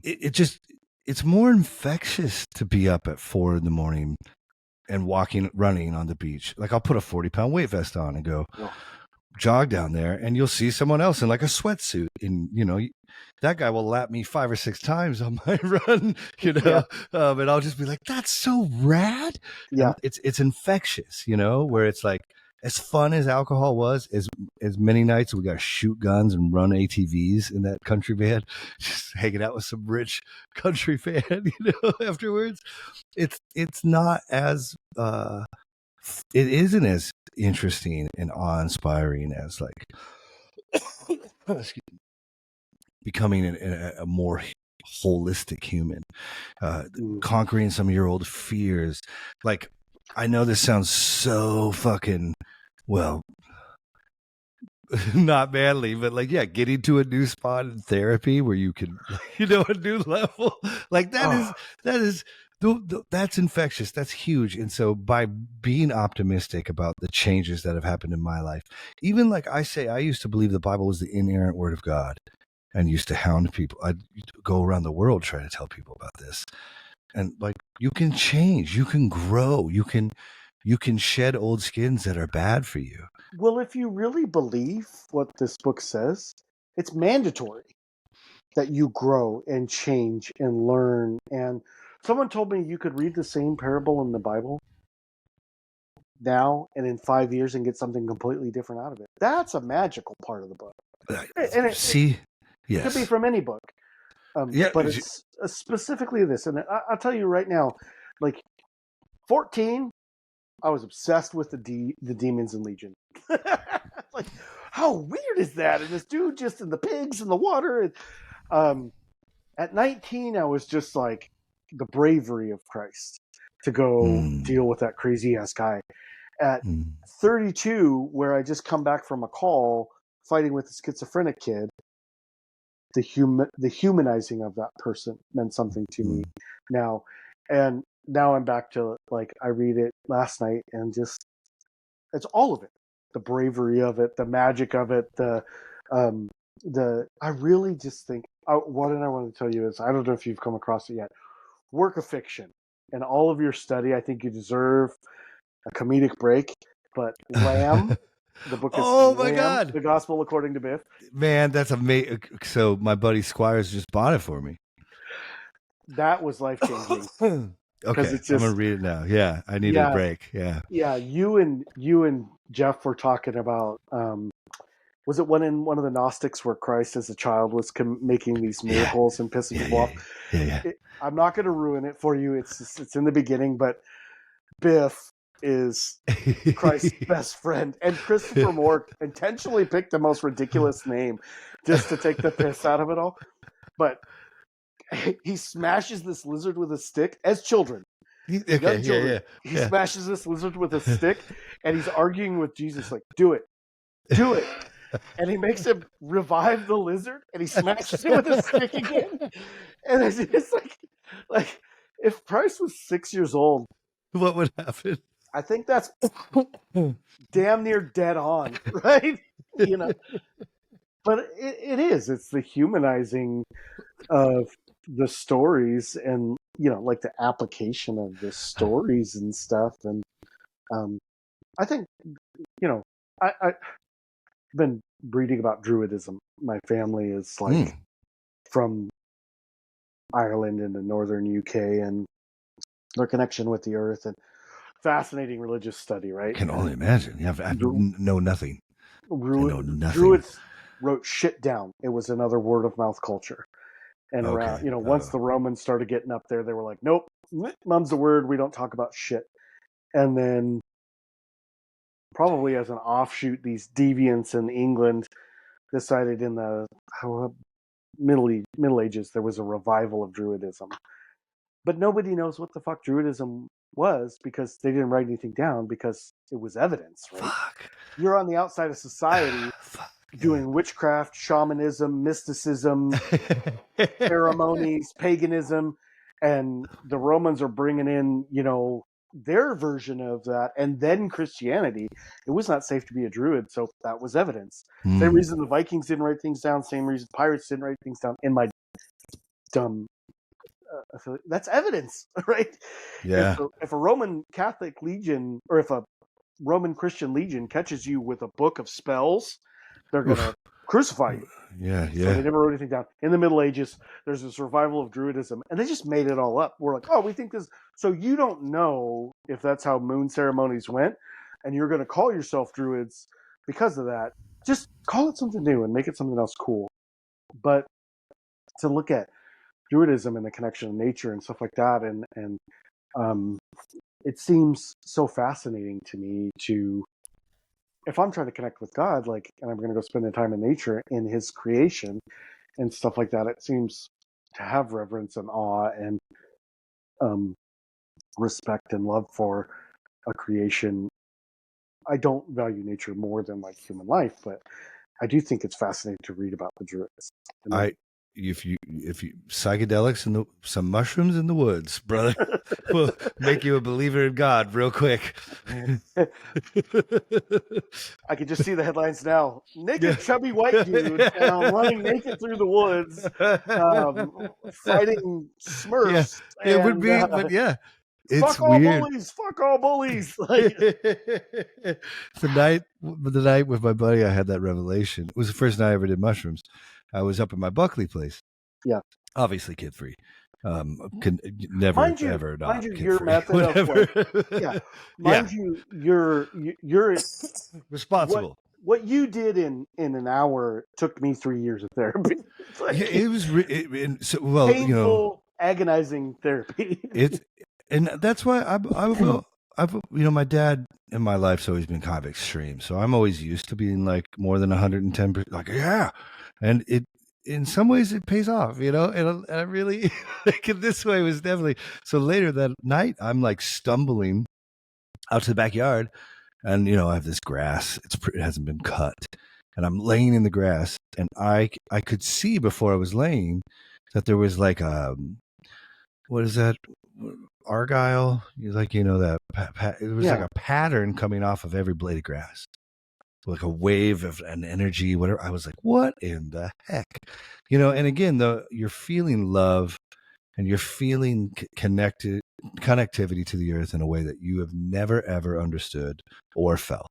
it's more infectious to be up at 4 a.m. and running on the beach. Like I'll put a 40-pound weight vest on and go jog down there, and you'll see someone else in like a sweatsuit, and you know, that guy will lap me 5 or 6 times on my run, you know, and I'll just be like, that's so rad. Yeah. And it's infectious, you know, where it's like, as fun as alcohol was, as many nights we got to shoot guns and run ATVs in that country band, just hanging out with some rich country fan, you know, afterwards. It's not as it isn't as interesting and awe-inspiring as like becoming a more holistic human, conquering some of your old fears. Like, I know this sounds so fucking, well, not manly, but like, getting to a new spot in therapy where you can, you know, a new level, like that's infectious. That's huge. And so by being optimistic about the changes that have happened in my life, even like I say, I used to believe the Bible was the inerrant word of God and used to hound people. I'd go around the world trying to tell people about this. And like, you can change, you can grow, you can shed old skins that are bad for you. Well, if you really believe what this book says, it's mandatory that you grow and change and learn. And someone told me you could read the same parable in the Bible now and in 5 years and get something completely different out of it. That's a magical part of the book. And See, it could be yes, from any book. yeah, But it's specifically this. And I'll tell you right now, like 14, I was obsessed with the demons in Legion. Like, how weird is that? And this dude just in the pigs and the water. And at 19, I was just like the bravery of Christ to go deal with that crazy ass guy. At 32, where I just come back from a call fighting with a schizophrenic kid, the humanizing of that person meant something to me now. And now I'm back to, like, I read it last night and just, it's all of it. The bravery of it, the magic of it, I really just think, what I want to tell you is, I don't know if you've come across it yet, work of fiction. And all of your study, I think you deserve a comedic break, but Lamb, the book is Oh my Lamb, God. The Gospel According to Biff. Man, that's amazing. So my buddy Squires just bought it for me. That was life-changing. Okay, it's just, I'm gonna read it now. Yeah, I needed a break. Yeah. Yeah, you and Jeff were talking about, was it one of the Gnostics where Christ as a child was making these miracles and pissing people off? Yeah. I'm not going to ruin it for you. It's in the beginning, but Biff is Christ's best friend, and Christopher Moore intentionally picked the most ridiculous name just to take the piss out of it all. But he smashes this lizard with a stick as children. He smashes this lizard with a stick, and he's arguing with Jesus, like, do it. And he makes him revive the lizard, and he smashes it with a stick again. And it's like if Christ was 6 years old, what would happen? I think that's damn near dead on, right? You know, but it is. It's the humanizing of the stories, and like the application of the stories and stuff. And I think I've been reading about Druidism. My family is like from Ireland and the northern UK, and their connection with the earth, and fascinating religious study, right? I can only imagine. I know nothing. Druids wrote shit down. It was another word of mouth culture. And around, once the Romans started getting up there, they were like, nope, mum's the word. We don't talk about shit. And then probably as an offshoot, these deviants in England decided in the Middle Ages, there was a revival of Druidism. But nobody knows what the fuck Druidism was, because they didn't write anything down, because it was evidence, right? Fuck. You're on the outside of society doing witchcraft, shamanism, mysticism, ceremonies, paganism, and the Romans are bringing in, their version of that, and then Christianity. It was not safe to be a Druid, so that was evidence. Same reason the Vikings didn't write things down, same reason pirates didn't write things down. In my dumb that's evidence, right? Yeah. If a Roman Catholic legion, or if a Roman Christian legion catches you with a book of spells, they're going to crucify you. Yeah. So they never wrote anything down. In the Middle Ages, there's this revival of Druidism, and they just made it all up. We're like, oh, we think this. So you don't know if that's how moon ceremonies went, and you're going to call yourself Druids because of that. Just call it something new and make it something else cool. But to look at Druidism and the connection of nature and stuff like that, and it seems so fascinating to me to, if I'm trying to connect with God, like, and I'm going to go spend the time in nature, in His creation and stuff like that, it seems to have reverence and awe and respect and love for a creation. I don't value nature more than like human life, but I do think it's fascinating to read about the Druids. If you psychedelics and some mushrooms in the woods, brother, will make you a believer in God real quick. I can just see the headlines now. Naked chubby white dude running naked through the woods, fighting Smurfs. It would be, but yeah. It's fuck all weird. bullies, fuck all bullies. Like, the night with my buddy, I had that revelation. It was the first night I ever did mushrooms. I was up at my Buckley place. Yeah. Obviously kid free. Can never mind you, ever not mind you, kid your free. method of like, mind you, you're responsible. What you did in an hour took me 3 years of therapy. Like, It was painful, agonizing therapy. And that's why I've my dad in my life's always been kind of extreme, so I'm always used to being like more than 110%. Like, yeah, and it in some ways it pays off, and I really like it this way was definitely. So later that night, I'm like stumbling out to the backyard, and I have this grass. It hasn't been cut, and I'm laying in the grass, and I could see before I was laying that there was like what is that? Argyle? Like, that it was like a pattern coming off of every blade of grass, like a wave of an energy, whatever. I was like, what in the heck? And again, you're feeling love and you're feeling connectivity to the earth in a way that you have never, ever understood or felt.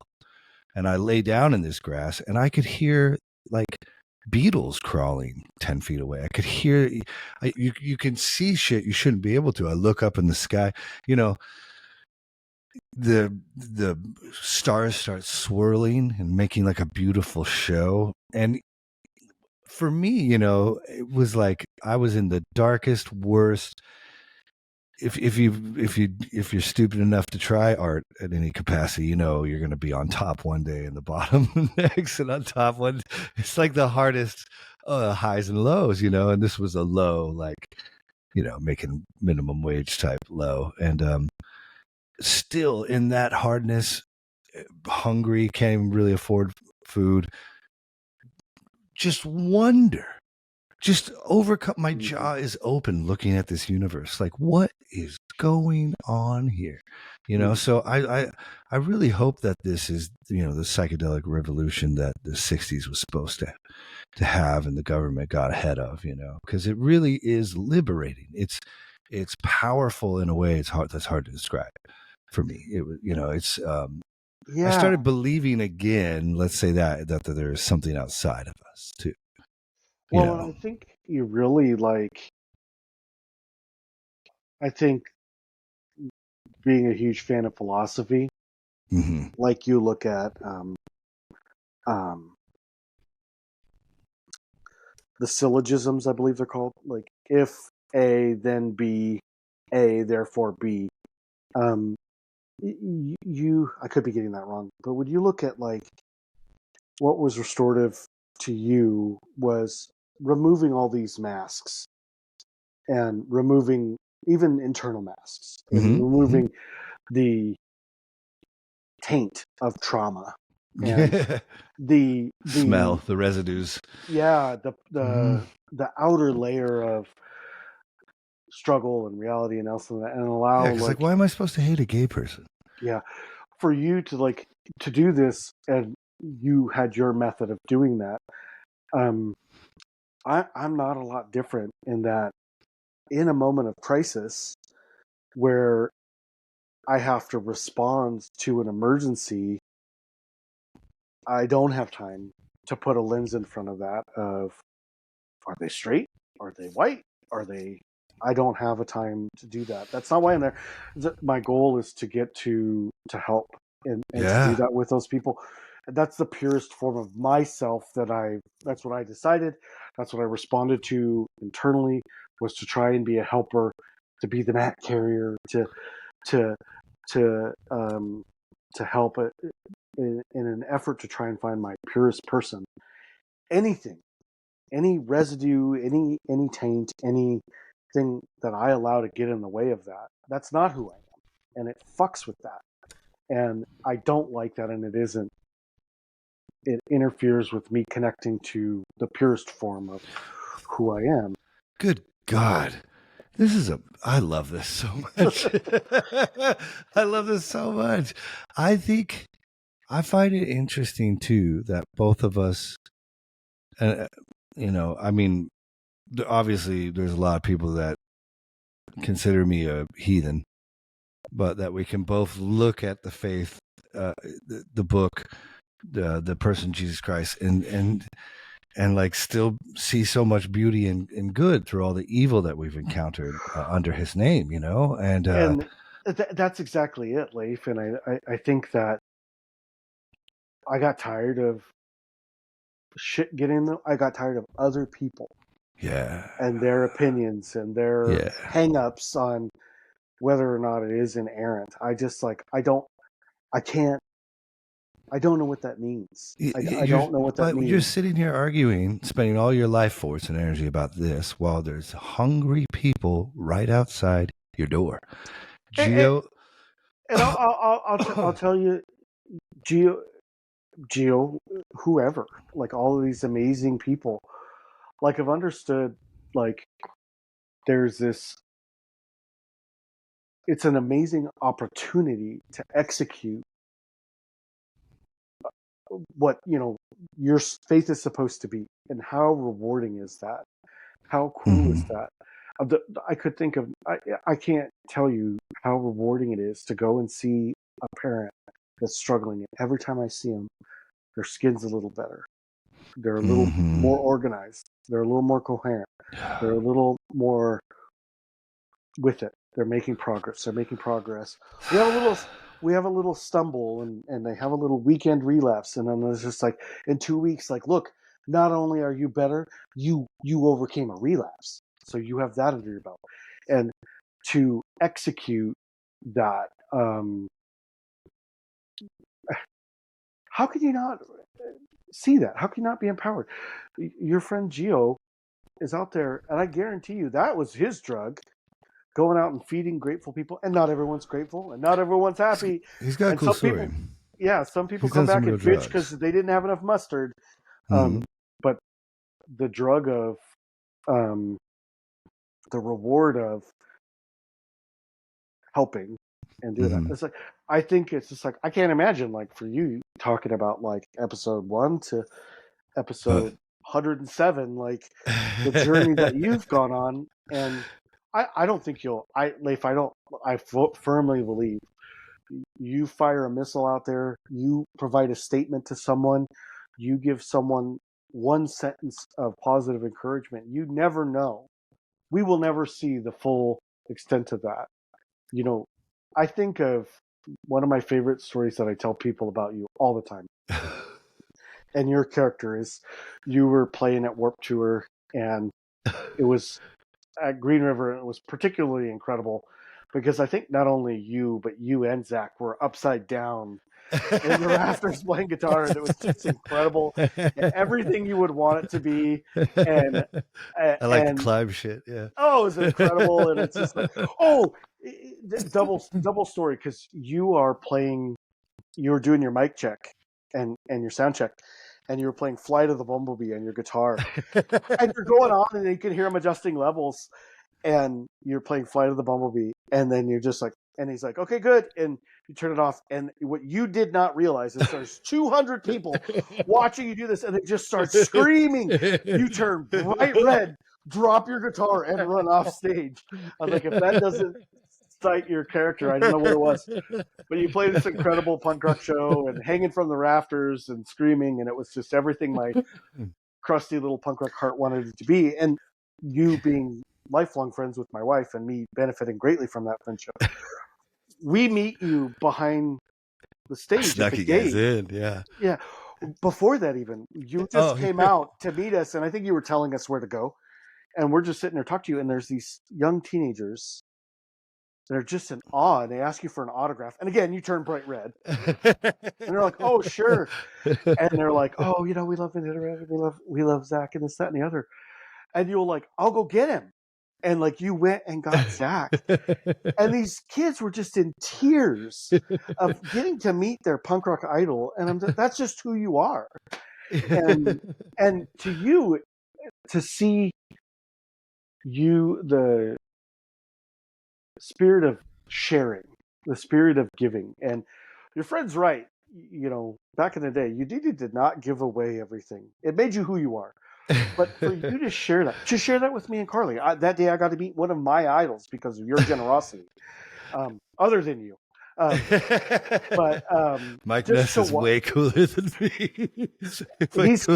And I lay down in this grass and I could hear like beetles crawling 10 feet away. I could hear, you can see shit you shouldn't be able to. I look up in the sky, the stars start swirling and making like a beautiful show. And for me, it was like I was in the darkest, worst. If you're stupid enough to try art at any capacity, you're going to be on top one day and the bottom next, and on top one. It's like the hardest highs and lows, and this was a low, like making minimum wage type low, and still in that hardness, hungry, can't even really afford food. Just wonder. Just overcome. My jaw is open looking at this universe. Like, what is going on here? So I really hope that this is, the psychedelic revolution that the 60s was supposed to have and the government got ahead of, because it really is liberating. It's powerful in a way that's hard to describe for me. It was, it's, I started believing again, let's say that there's something outside of us too. Well, I think you really I think being a huge fan of philosophy, like you look at the syllogisms, I believe they're called, like if A, then B, A, therefore B. I could be getting that wrong, but would you look at like what was restorative to you was removing all these masks and removing even internal masks and removing the taint of trauma and the smell, the residues. Yeah, the outer layer of struggle and reality and else and allow like why am I supposed to hate a gay person? Yeah, for you to do this, and you had your method of doing that. I'm not a lot different in that in a moment of crisis where I have to respond to an emergency, I don't have time to put a lens in front of that of, are they straight? Are they white? I don't have a time to do that. That's not why I'm there. My goal is to get to help and to do that with those people. That's the purest form of myself that's what I decided. That's what I responded to internally, was to try and be a helper, to be the mat carrier, to help it in an effort to try and find my purest person. Anything, any residue, any taint, anything that I allow to get in the way of that, that's not who I am. And it fucks with that. And I don't like that, and it interferes with me connecting to the purest form of who I am. Good God. I love this so much. I love this so much. I find it interesting too that both of us, I mean, obviously there's a lot of people that consider me a heathen, but that we can both look at the faith, the book, the person Jesus Christ, and like still see so much beauty and good through all the evil that we've encountered under His name, And that's exactly it, Leif. And I think that I got tired of shit getting them. I got tired of other people yeah, and their opinions and their yeah. hang-ups on whether or not it is inerrant. I just like I don't know what that means. I don't know what that But means. you're sitting here arguing, spending all your life force and energy about this, while there's hungry people right outside your door. Geo, And I'll tell you, Geo, whoever, like all of these amazing people, like I've understood, like there's this. It's an amazing opportunity to execute what your faith is supposed to be, and how rewarding is that? How cool is that? I could think of. I can't tell you how rewarding it is to go and see a parent that's struggling. And every time I see them, their skin's a little better. They're a little more organized. They're a little more coherent. They're a little more with it. They're making progress. We have a little stumble, and they have a little weekend relapse, and then it's just like in 2 weeks, like, look, not only are you better, you overcame a relapse, so you have that under your belt, and to execute that, how can you not see that? How can you not be empowered? Your friend Gio is out there, and I guarantee you that was his drug. Going out and feeding grateful people, and not everyone's grateful, and not everyone's happy. He's got a cool story. Some people come back and bitch because they didn't have enough mustard. But the drug of, the reward of helping and doing that. It's like, I think it's just like, I can't imagine, like, for you talking about like episode 1 to episode 107, like the journey that you've gone on. And I don't think Leif, I firmly believe you fire a missile out there, you provide a statement to someone, you give someone one sentence of positive encouragement. You never know. We will never see the full extent of that. I think of one of my favorite stories that I tell people about you all the time. And your character is, you were playing at Warped Tour, and it was at Green River, and it was particularly incredible because I think not only you, but you and Zach were upside down in the rafters playing guitar, and it was just incredible. Everything you would want it to be. And I like to climb shit. Yeah. Oh, it was incredible. And it's just like, double story, because you were doing your mic check and your sound check, and you were playing Flight of the Bumblebee on your guitar. And you're going on, and you can hear him adjusting levels, and you're playing Flight of the Bumblebee, and then you're just like, and he's like, okay, good. And you turn it off. And what you did not realize is there's 200 people watching you do this, and they just start screaming. You turn bright red, drop your guitar, and run off stage. I was like, if that doesn't cite your character, I don't know what it was. But you played this incredible punk rock show, and hanging from the rafters and screaming, and it was just everything my crusty little punk rock heart wanted it to be. And you being lifelong friends with my wife, and me benefiting greatly from that friendship. We meet you behind the stage. Snuck you guys in, yeah. Yeah. Before that, even, you just came out to meet us, and I think you were telling us where to go. And we're just sitting there talking to you, and there's these young teenagers that are just in awe, and they ask you for an autograph. And again, you turn bright red. And they're like, oh, sure. And they're like, oh, we love unedited, we love Zach, and this, that, and the other. And you're like, I'll go get him. And like, you went and got Zach. And these kids were just in tears of getting to meet their punk rock idol. And that's just who you are. And to you, to see you, the spirit of sharing, the spirit of giving. And your friend's right. Back in the day, you did not give away everything. It made you who you are. But for you to share that with me and Carlie, that day I got to meet one of my idols because of your generosity. other than you. But Mike just Ness is to way cooler than me. he's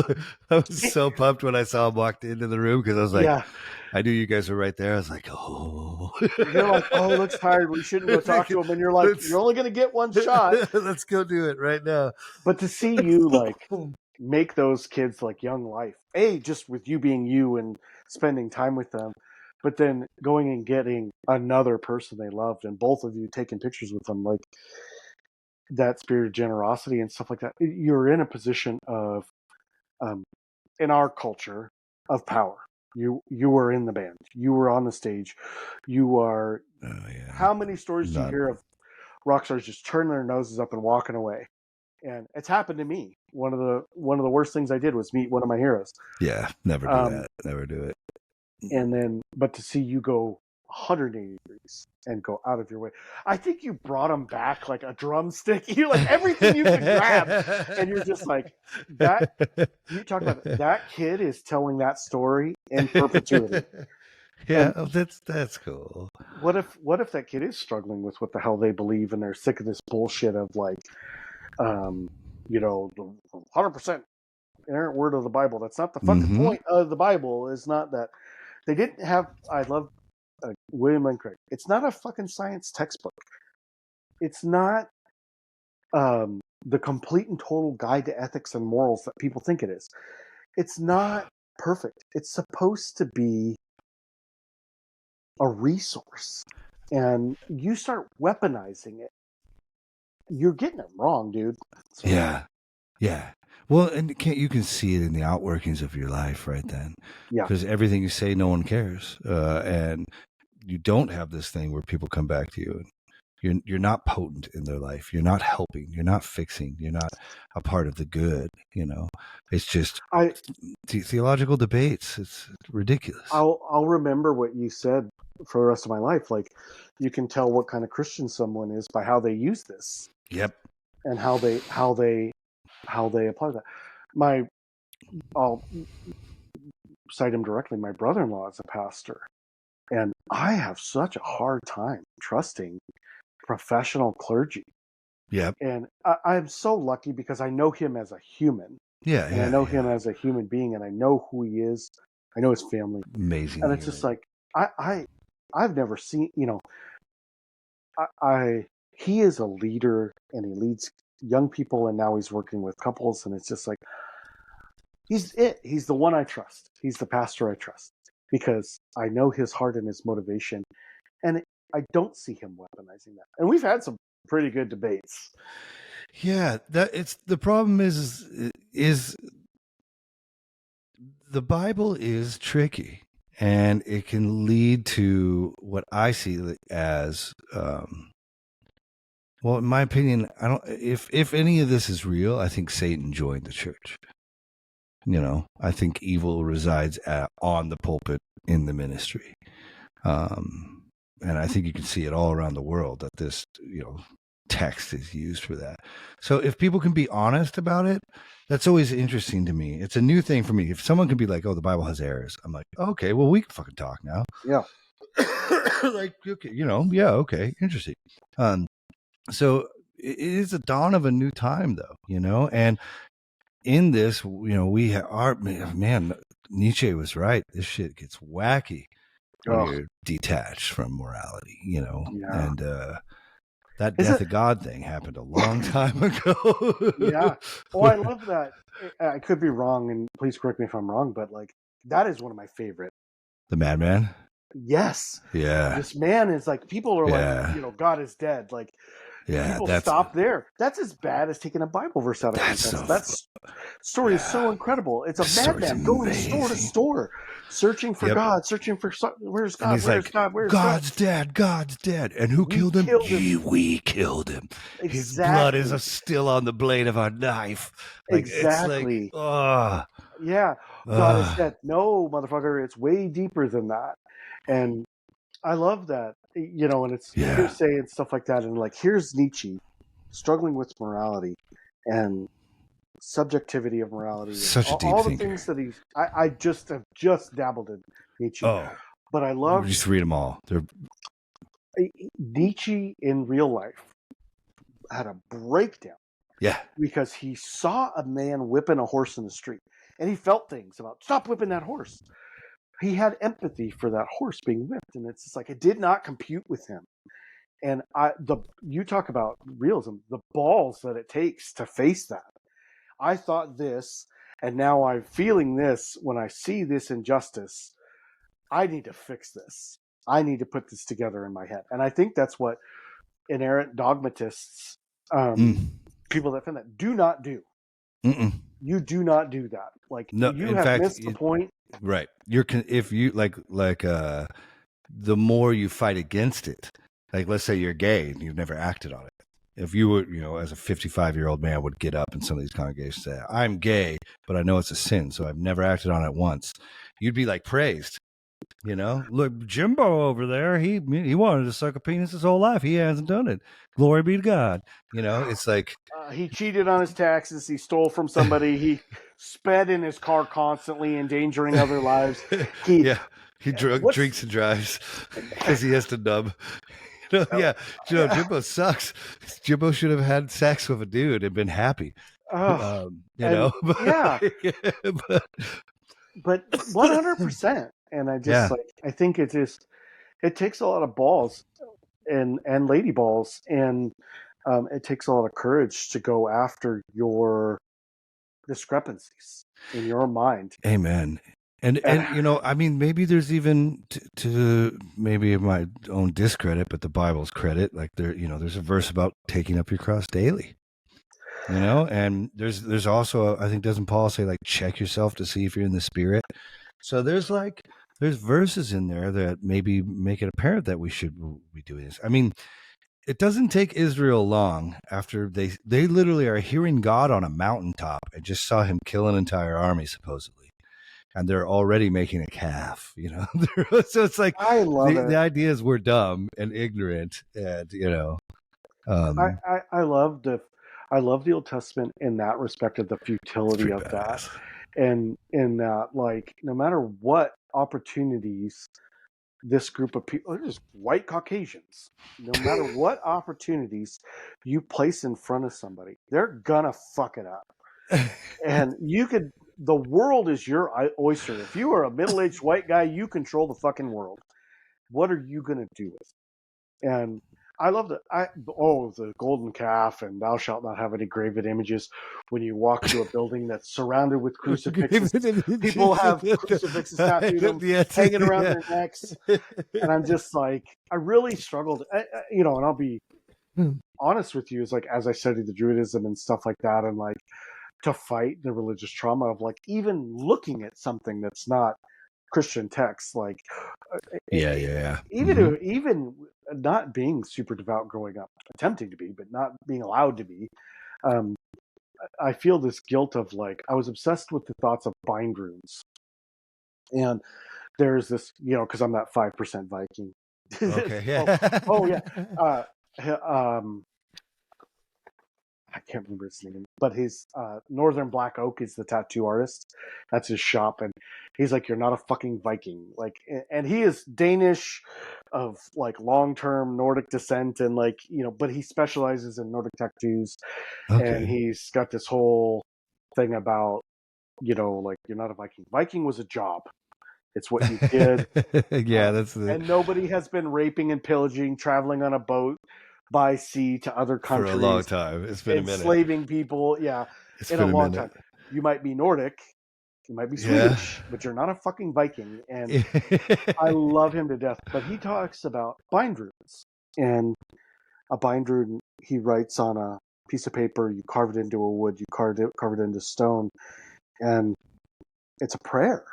I was so pumped when I saw him walked into the room because I was like, yeah. I knew you guys were right there. I was like, oh. You're like, oh, he looks tired. We shouldn't go talk to him. And you're like, you're only going to get one shot. Let's go do it right now. But to see you like make those kids like young life, just with you being you and spending time with them, but then going and getting another person they loved and both of you taking pictures with them, like that spirit of generosity and stuff like that. You're in a position of, in our culture, of power. You were in the band. You were on the stage. You are. Oh, yeah. How many stories do you hear of rock stars just turning their noses up and walking away? And it's happened to me. One of the worst things I did was meet one of my heroes. Yeah, never do that. Never do it. And then, but to see you go 180 degrees and go out of your way, I think you brought him back like a drumstick. You like everything you could grab, and you're just like that. You talk about it. That kid is telling that story in perpetuity. Yeah, that's cool. What if that kid is struggling with what the hell they believe and they're sick of this bullshit of like, the 100% inerrant word of the Bible. That's not the fucking point of the Bible. Is not that they didn't have. I love William Lane Craig. It's not a fucking science textbook. It's not the complete and total guide to ethics and morals that people think it is. It's not perfect. It's supposed to be a resource, and you start weaponizing it, you're getting it wrong, dude. So, yeah. Well, and you can see it in the outworkings of your life right then. Yeah. Because everything you say, no one cares, and you don't have this thing where people come back to you and you're not potent in their life. You're not helping. You're not fixing. You're not a part of the good. It's just theological debates. It's ridiculous. I'll remember what you said for the rest of my life. Like, you can tell what kind of Christian someone is by how they use this. Yep. And how they apply that. I'll cite him directly. My brother-in-law is a pastor, and I have such a hard time trusting professional clergy. Yep. And I'm so lucky because I know him as a human. Yeah. And I know him as a human being, and I know who he is. I know his family. Amazing. And it's just like I've never seen. He is a leader, and he leads young people, and now he's working with couples, and it's just like he's the one I trust. He's the pastor I trust because I know his heart and his motivation, and I don't see him weaponizing that. And we've had some pretty good debates. Yeah, the problem is the Bible is tricky, and it can lead to what I see as well, in my opinion, I don't. If any of this is real, I think Satan joined the church. I think evil resides on the pulpit in the ministry, and I think you can see it all around the world that this, text is used for that. So if people can be honest about it, that's always interesting to me. It's a new thing for me. If someone can be like, "Oh, the Bible has errors," I'm like, "Okay, well, we can fucking talk now." Yeah. Like, okay, yeah, okay, interesting. So it is a dawn of a new time, though, and in this, we are, man, Nietzsche was right. This shit gets wacky when you're detached from morality, and that death of God thing happened a long time ago. Yeah. Oh, I love that. I could be wrong, and please correct me if I'm wrong, but like that is one of my favorite. The Madman? Yes. Yeah. This man is like, people are like, God is dead. Like, people stop there. That's as bad as taking a Bible verse out of context. That story is so incredible. It's a madman going store to store, searching for God, searching for where's God? And Where's God? Where's God's God? dead. God's dead. And who killed him? We killed him. Exactly. His blood is still on the blade of our knife. Like, exactly. It's like, yeah. God is dead. No, motherfucker. It's way deeper than that. And I love that, and it's hearsay and stuff like that. And like, here's Nietzsche struggling with morality and subjectivity of morality. Such a deep all thinker. The things that I just have dabbled in Nietzsche. Oh, but I love. Just read them all. They're Nietzsche in real life had a breakdown Yeah. because he saw a man whipping a horse in the street, and he felt things about stop whipping that horse. He had empathy for that horse being whipped, and it's just like it did not compute with him. And you talk about realism, the balls that it takes to face that. I thought this, and now I'm feeling this when I see this injustice. I need to fix this. I need to put this together in my head. And I think that's what inerrant dogmatists, people that find that, do not do. Mm-mm. You do not do that. Like, No, you in have fact, missed the point. Right. If you the more you fight against it, like let's say you're gay and you've never acted on it. If you were, as a 55-year-old man would get up in some of these congregations and say, I'm gay, but I know it's a sin, so I've never acted on it once. You'd be like praised. Look, Jimbo over there, he wanted to suck a penis his whole life. He hasn't done it. Glory be to God. It's like He cheated on his taxes. He stole from somebody. He sped in his car constantly, endangering other lives. He drinks and drives because he has to numb. Jimbo sucks. Jimbo should have had sex with a dude and been happy. But 100%. And I think it takes a lot of balls and lady balls, and it takes a lot of courage to go after your discrepancies in your mind. Amen. And I mean, maybe there's even to maybe my own discredit, but the Bible's credit, like there's a verse about taking up your cross daily. And there's also, I think, doesn't Paul say, like, check yourself to see if you're in the Spirit? So there's verses in there that maybe make it apparent that we should be doing this. I mean, it doesn't take Israel long after they literally are hearing God on a mountaintop and just saw him kill an entire army, supposedly. And they're already making a calf, So it's like, I love it. The idea is we're dumb and ignorant, and I love the Old Testament in that respect of the futility of that, and in that, like, no matter what opportunities this group of people, they're just white Caucasians, no matter what opportunities you place in front of somebody, they're gonna fuck it up. And the world is your oyster. If you are a middle-aged white guy, you control the fucking world. What are you gonna do with it? And I love the golden calf and thou shalt not have any graven images. When you walk to a building that's surrounded with crucifixes, people have crucifixes tattooed them, hanging around their necks. And I'm just like, I really struggled, and I'll be honest with you, is like, as I studied the Druidism and stuff like that, and like to fight the religious trauma of like even looking at something that's not Christian text, like even not being super devout growing up, attempting to be, but not being allowed to be. I feel this guilt of, like, I was obsessed with the thoughts of bind runes, and there's this, because I'm that 5% Viking. Okay. Yeah. I can't remember his name, but his Northern Black Oak is the tattoo artist. That's his shop, and he's like, "You're not a fucking Viking." Like, and he is Danish, of like long-term Nordic descent, and like but he specializes in Nordic tattoos, and he's got this whole thing about like, you're not a Viking. Viking was a job. It's what you did. And nobody has been raping and pillaging, traveling on a boat by sea to other countries for a long time. It's been a minute. Enslaving people, it's in been a long time. You might be Nordic, you might be Swedish, but you're not a fucking Viking. And I love him to death. But he talks about bind runes, and a bind rune he writes on a piece of paper. You carve it into a wood. You carve it into stone, and it's a prayer.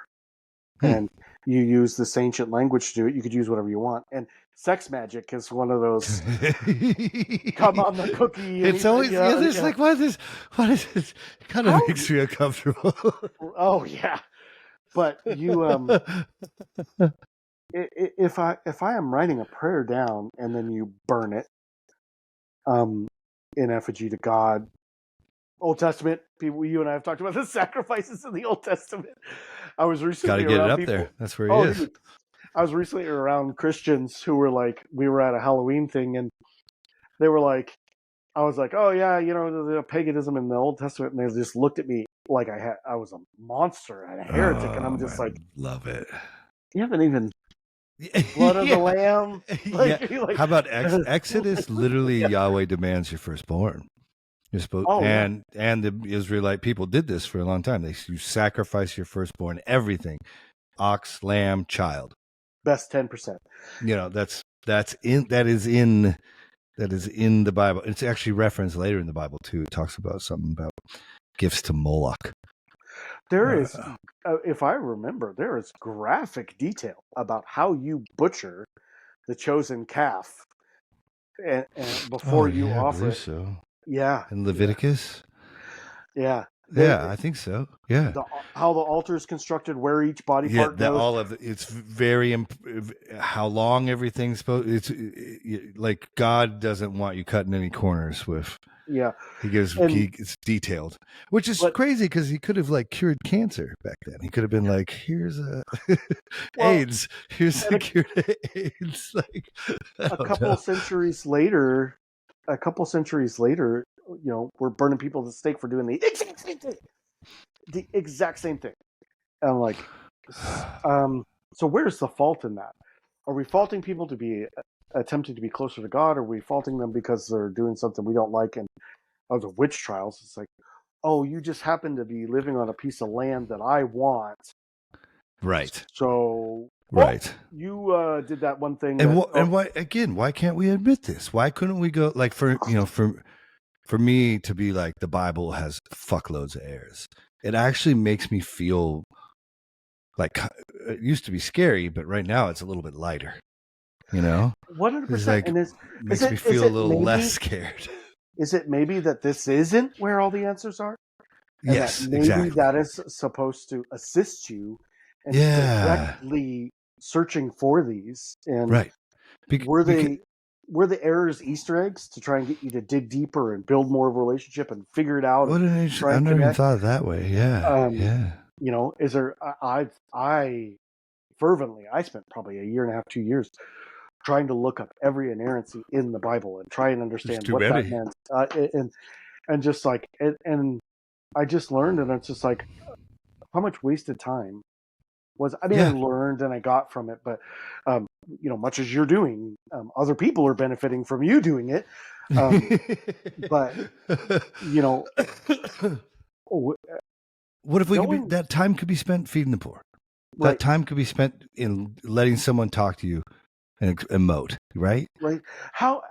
And you use this ancient language to do it. You could use whatever you want. And sex magic is one of those. Come on the cookie. It's always there's like, what is this? It kind of makes me uncomfortable. Oh yeah, but you if I am writing a prayer down and then you burn it, in effigy to God. Old Testament people, you and I have talked about the sacrifices in the Old Testament. I was recently got to get it up there. That's where he is. Dude, I was recently around Christians who were like, we were at a Halloween thing, and they were like, I was like, oh yeah, the paganism in the Old Testament, and they just looked at me like I was a monster and a heretic, and I'm just like, love it. you haven't even blood of the lamb. How about Exodus? Literally, Yahweh demands your firstborn. You're supposed, and the Israelite people did this for a long time. You sacrifice your firstborn, everything, ox, lamb, child. Best 10%. That is in the Bible. It's actually referenced later in the Bible too. It talks about something about gifts to Moloch. There is, if I remember, there is graphic detail about how you butcher the chosen calf, and before you offer it. So. Yeah. In Leviticus. Yeah. I think so. Yeah. How the altar is constructed, where each body part goes. All of it's very how long everything's supposed. It's like God doesn't want you cutting any corners with. Yeah, it's detailed, which is crazy because he could have like cured cancer back then. He could have been like, "Here's AIDS. Here's the cure to AIDS." Like a couple centuries later, we're burning people at the stake for doing the exact same thing. And I'm like, so where's the fault in that? Are we faulting people to be attempting to be closer to God? Or are we faulting them because they're doing something we don't like? And out of witch trials, it's like, oh, you just happen to be living on a piece of land that I want. Right. So you did that one thing. And why can't we admit this? Why couldn't we go like for me to be like the Bible has fuckloads of errors? It actually makes me feel like it used to be scary, but right now it's a little bit lighter. 100%. Like, and makes me feel a little less scared. Is it maybe that this isn't where all the answers are? And yes, that maybe exactly. that is supposed to assist you in directly searching for these. And right. Were the errors Easter eggs to try and get you to dig deeper and build more of a relationship and figure it out? I've never even thought of that way. Yeah. Is there? I fervently, I spent probably a year and a half, 2 years trying to look up every inerrancy in the Bible and try and understand what that meant. And just like, and I just learned, and it's just like, how much wasted time was, I learned and I got from it, but, much as you're doing, other people are benefiting from you doing it. But, what if that time could be spent feeding the poor? Right. That time could be spent in letting someone talk to you and emote, right? Right. How,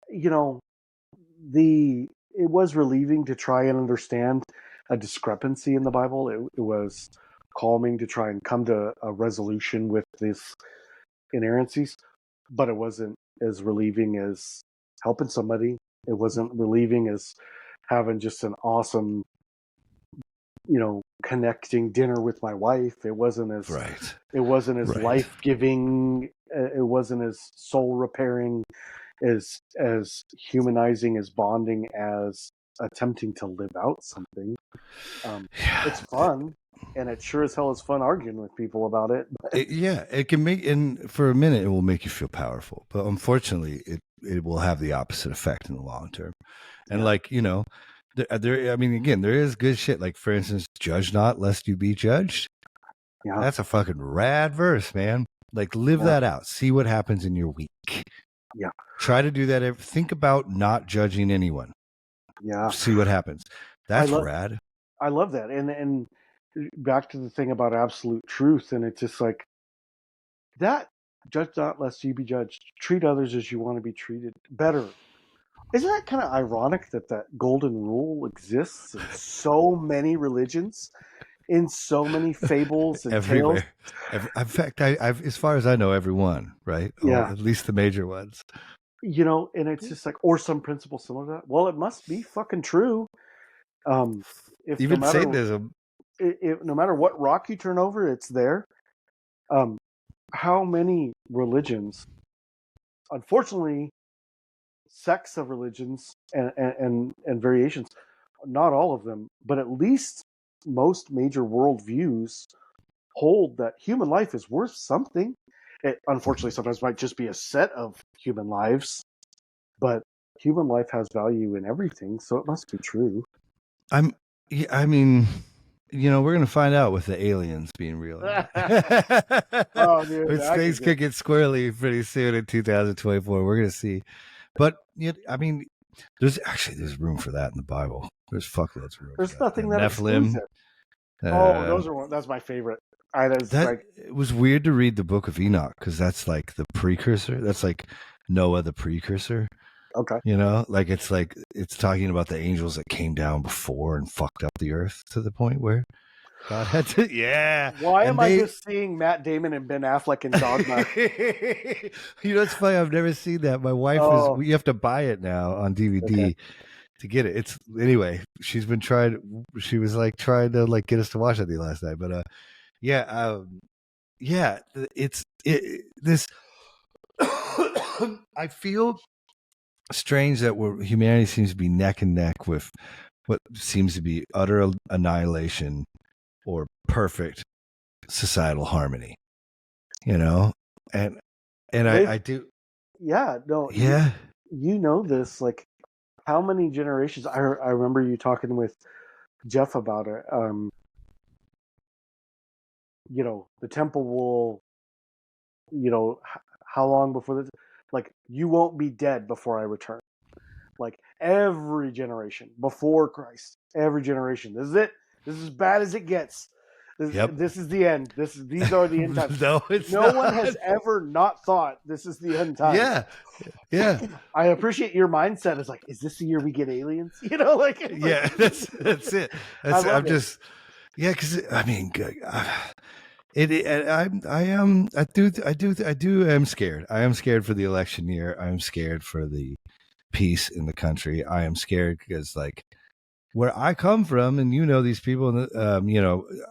it was relieving to try and understand a discrepancy in the Bible. It was calming to try and come to a resolution with these inerrancies, but it wasn't as relieving as helping somebody. It wasn't relieving as having just an awesome, connecting dinner with my wife. It wasn't as life-giving. It wasn't as soul repairing, as humanizing, as bonding, as attempting to live out something. It's fun, and it sure as hell is fun arguing with people about it. It can make, and for a minute it will make you feel powerful, but unfortunately it will have the opposite effect in the long term. And there is good shit. Like, for instance, judge not lest you be judged. Yeah. That's a fucking rad verse, man. Like, live that out. See what happens in your week. Yeah. Try to do that. Think about not judging anyone. Yeah. See what happens. That's rad. I love that. And back to the thing about absolute truth. And it's just like that. Judge not lest you be judged. Treat others as you want to be treated. Better. Isn't that kind of ironic that golden rule exists in so many religions, in so many fables and everywhere? Tales? In fact, I've, as far as I know, every one, right? Yeah. At least the major ones. And it's just like, or some principle similar to that. Well, it must be fucking true. Even Satanism. No matter what rock you turn over, it's there. How many religions, unfortunately, sects of religions and variations, not all of them, but at least most major worldviews hold that human life is worth something, It unfortunately sometimes might just be a set of human lives, but human life has value in everything, so it must be true. I mean, we're gonna find out with the aliens being real. Oh, dude, Which things could get squirrely pretty soon in 2024. We're gonna see, but I mean, there's room for that in the Bible. There's fuckloads of room. There's for that. nothing that excludes it. That's my favorite. It was weird to read the Book of Enoch because that's like the precursor. That's like Noah, the precursor. Okay. It's talking about the angels that came down before and fucked up the earth to the point where God had to. Yeah. Why am I just seeing Matt Damon and Ben Affleck in Dogma? It's funny. I've never seen that. My wife we have to buy it now on DVD to get it. Anyway, she's been trying. She was like trying to like get us to watch it last night, but this. I feel strange that humanity seems to be neck and neck with what seems to be utter annihilation or perfect societal harmony, and I do. Yeah, no. Yeah. You know this, like how many generations? I remember you talking with Jeff about it. The temple will, how long before this? Like, you won't be dead before I return. Like, every generation before Christ, every generation. This is it. This is as bad as it gets. This is the end. These are the end times. No one has ever not thought this is the end times. Yeah. I appreciate your mindset. Is like, is this the year we get aliens? That's it. Because I mean, I'm scared. I am scared for the election year. I am scared for the peace in the country. I am scared because, like, where I come from, and these people,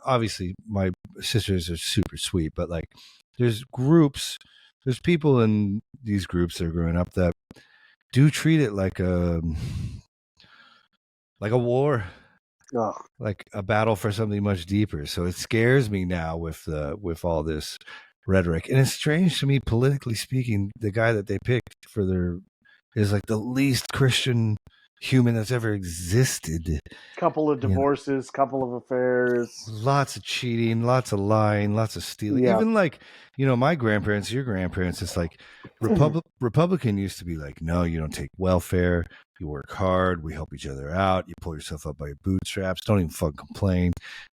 obviously my sisters are super sweet, but like, there's people in these groups that are growing up that do treat it like a war. Oh. Like a battle for something much deeper. So it scares me now with all this rhetoric. And it's strange to me, politically speaking, the guy that they picked is like the least Christian human that's ever existed. Couple of divorces, couple of affairs. Lots of cheating, lots of lying, lots of stealing. Yeah. Even like, my grandparents, your grandparents, it's like Republican used to be like, no, you don't take welfare. You work hard. We help each other out. You pull yourself up by your bootstraps. Don't even fucking complain.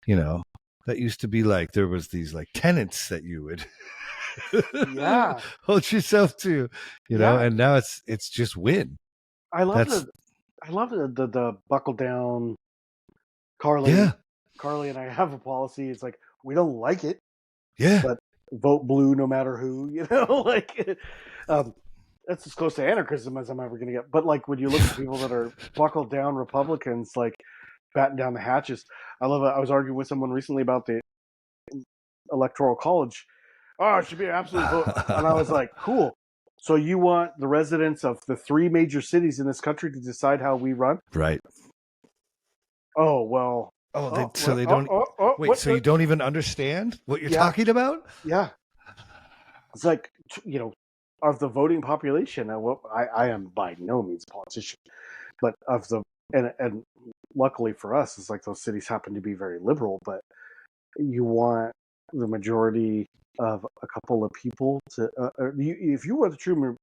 That used to be like, there was these like tenets that you would hold yourself to, and now it's just win. I love the buckle down. Carlie. Yeah. Carlie and I have a policy. It's like, we don't like it. Yeah. But vote blue no matter who, that's as close to anarchism as I'm ever going to get. But like, when you look at people that are buckled down Republicans, like batten down the hatches. I love it. I was arguing with someone recently about the Electoral College. Oh, it should be an absolute vote. And I was like, cool. So you want the residents of the 3 major cities in this country to decide how we run? Right. Oh, well. So they don't. Wait, so you don't even understand what you're talking about? Yeah. It's like, of the voting population, I am by no means a politician, but of the, and luckily for us, it's like those cities happen to be very liberal, but you want the majority of a couple of people to, if you want the true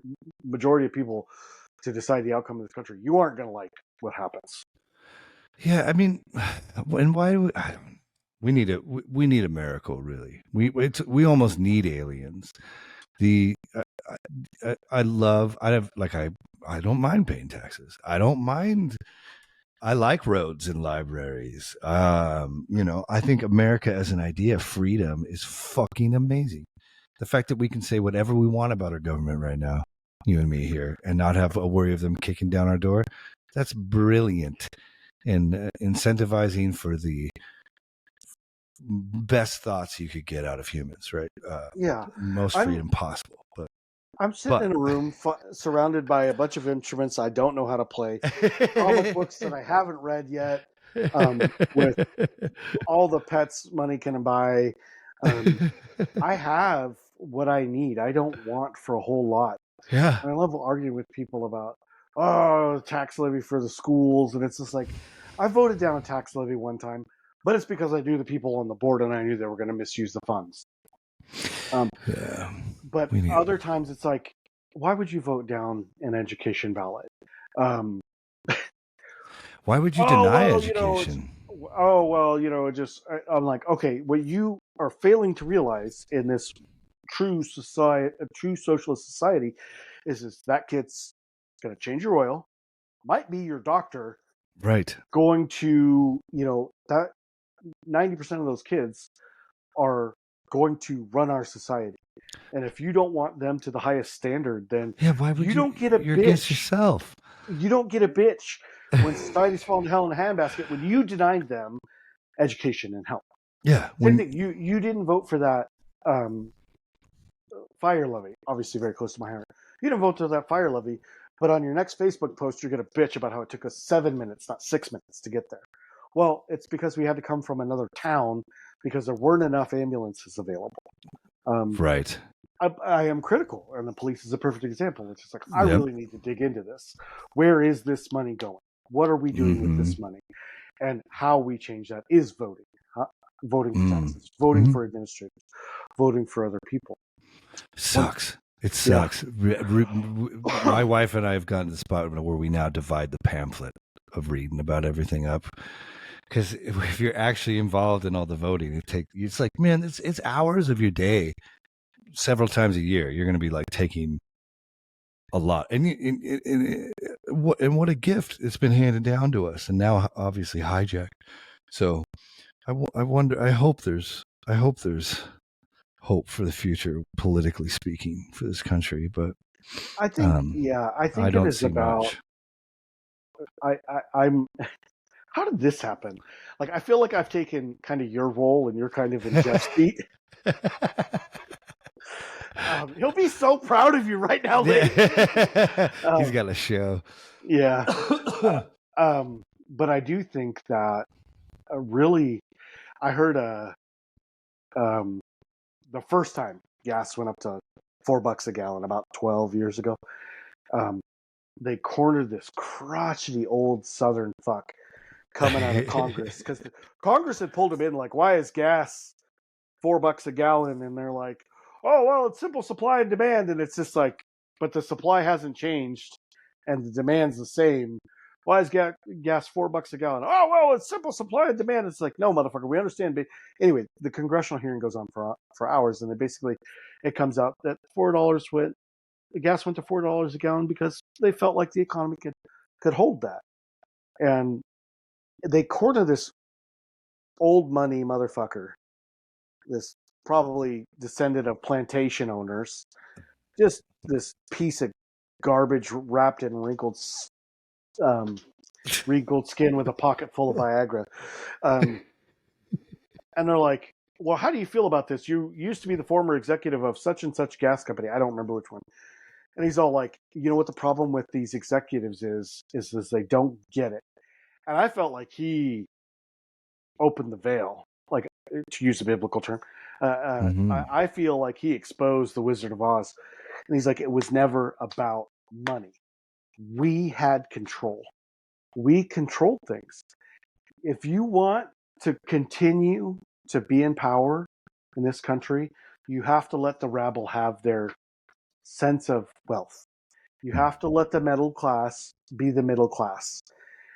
majority of people to decide the outcome of this country, you aren't going to like what happens. Yeah, I mean, and why do we need a miracle, really? We almost need aliens. I don't mind paying taxes. I like roads and libraries. I think America as an idea, freedom, is fucking amazing. The fact that we can say whatever we want about our government right now, you and me here, and not have a worry of them kicking down our door, that's brilliant. And incentivizing for the best thoughts you could get out of humans, right? Most freedom possible. But I'm sitting in a room surrounded by a bunch of instruments I don't know how to play, all the books that I haven't read yet, with all the pets money can buy. I have what I need. I don't want for a whole lot. Yeah. And I love arguing with people about, oh, tax levy for the schools. And it's just like, I voted down a tax levy one time, but it's because I knew the people on the board and I knew they were going to misuse the funds. Yeah. But other times it's like, why would you vote down an education ballot? Why would you deny education? I'm like, okay, what you are failing to realize in this true society, a true socialist society, is that kid's going to change your oil, might be your doctor, Right. going to, that 90% of those kids are going to run our society. And if you don't want them to the highest standard, then why would you? Don't get a You're bitch. Against yourself. You don't get a bitch when society's falling to hell in a handbasket when you denied them education and health. Yeah. Same thing. You didn't vote for that fire levy. Obviously, very close to my heart. You didn't vote for that fire levy, but on your next Facebook post, you're going to bitch about how it took us 7 minutes, not 6 minutes, to get there. Well, it's because we had to come from another town because there weren't enough ambulances available. Right. I am critical, and the police is a perfect example. It's just like, I really need to dig into this. Where is this money going? What are we doing with this money? And how we change that is voting. Voting for taxes, voting for administrators, voting for other people. Sucks. It sucks. Yeah. My wife and I have gotten to the spot where we now divide the pamphlet of reading about everything up. Because if you're actually involved in all the voting, it's like, man, it's hours of your day, several times a year. You're going to be like taking a lot, and what a gift it's been handed down to us, and now obviously hijacked. So I wonder. I hope there's hope for the future, politically speaking, for this country. But I think, I think don't it is see about. much. I'm. How did this happen? Like, I feel like I've taken kind of your role and you're kind of in Jeff's seat. He'll be so proud of you right now, lady. He's got a show. Yeah. But I do think that really, I heard the first time gas went up to $4 a gallon about 12 years ago. They cornered this crotchety old Southern fuck coming out of Congress, because Congress had pulled him in like, why is gas $4 a gallon? And they're like, oh, well, it's simple supply and demand. And it's just like, but the supply hasn't changed and the demand's the same. Why is gas $4 a gallon? Oh, well, it's simple supply and demand. It's like, no, motherfucker, we understand. But anyway, the congressional hearing goes on for hours, and it comes out that gas went to $4 a gallon because they felt like the economy could hold that. And they corner this old money motherfucker, this probably descendant of plantation owners, just this piece of garbage wrapped in wrinkled skin with a pocket full of Viagra. And they're like, well, how do you feel about this? You used to be the former executive of such and such gas company. I don't remember which one. And he's all like, you know what the problem with these executives is they don't get it. And I felt like he opened the veil, like, to use a biblical term. I feel like he exposed the Wizard of Oz. And he's like, it was never about money. We had control. We controlled things. If you want to continue to be in power in this country, you have to let the rabble have their sense of wealth. You have to let the middle class be the middle class.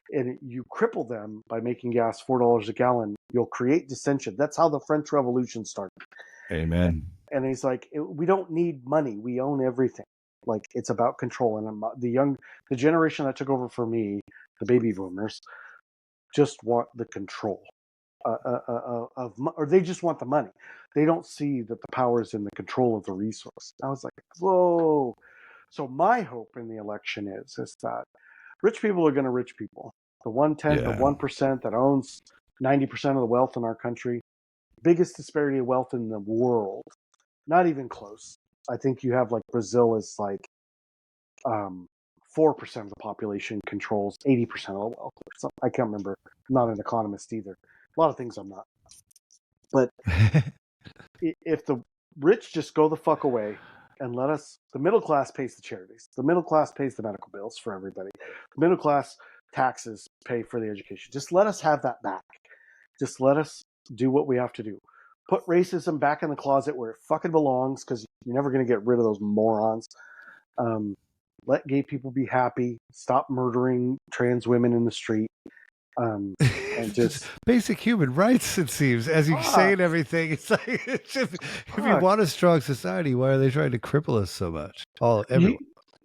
And you cripple them by making gas $4 a gallon, you'll create dissension. That's how the French Revolution started. Amen. And he's like, we don't need money. We own everything. Like, it's about control. And the generation that took over for me, the baby boomers, just want the control or they just want the money. They don't see that the power is in the control of the resource. I was like, whoa. So my hope in the election is that rich people are going to rich people. The 1/10, the 1% that owns 90% of the wealth in our country, biggest disparity of wealth in the world. Not even close. I think you have like Brazil is like 4% of the population controls 80% of the wealth. Or something. I can't remember. I'm not an economist either. A lot of things I'm not. But if the rich just go the fuck away and let us. The middle class pays the charities. The middle class pays the medical bills for everybody. The middle class taxes pay for the education. Just let us have that back. Just let us do what we have to do. Put racism back in the closet where it fucking belongs, because you're never going to get rid of those morons. Let gay people be happy. Stop murdering trans women in the street. And just basic human rights, it seems, as you say and everything. It's like, if you want a strong society, why are they trying to cripple us so much? Everyone.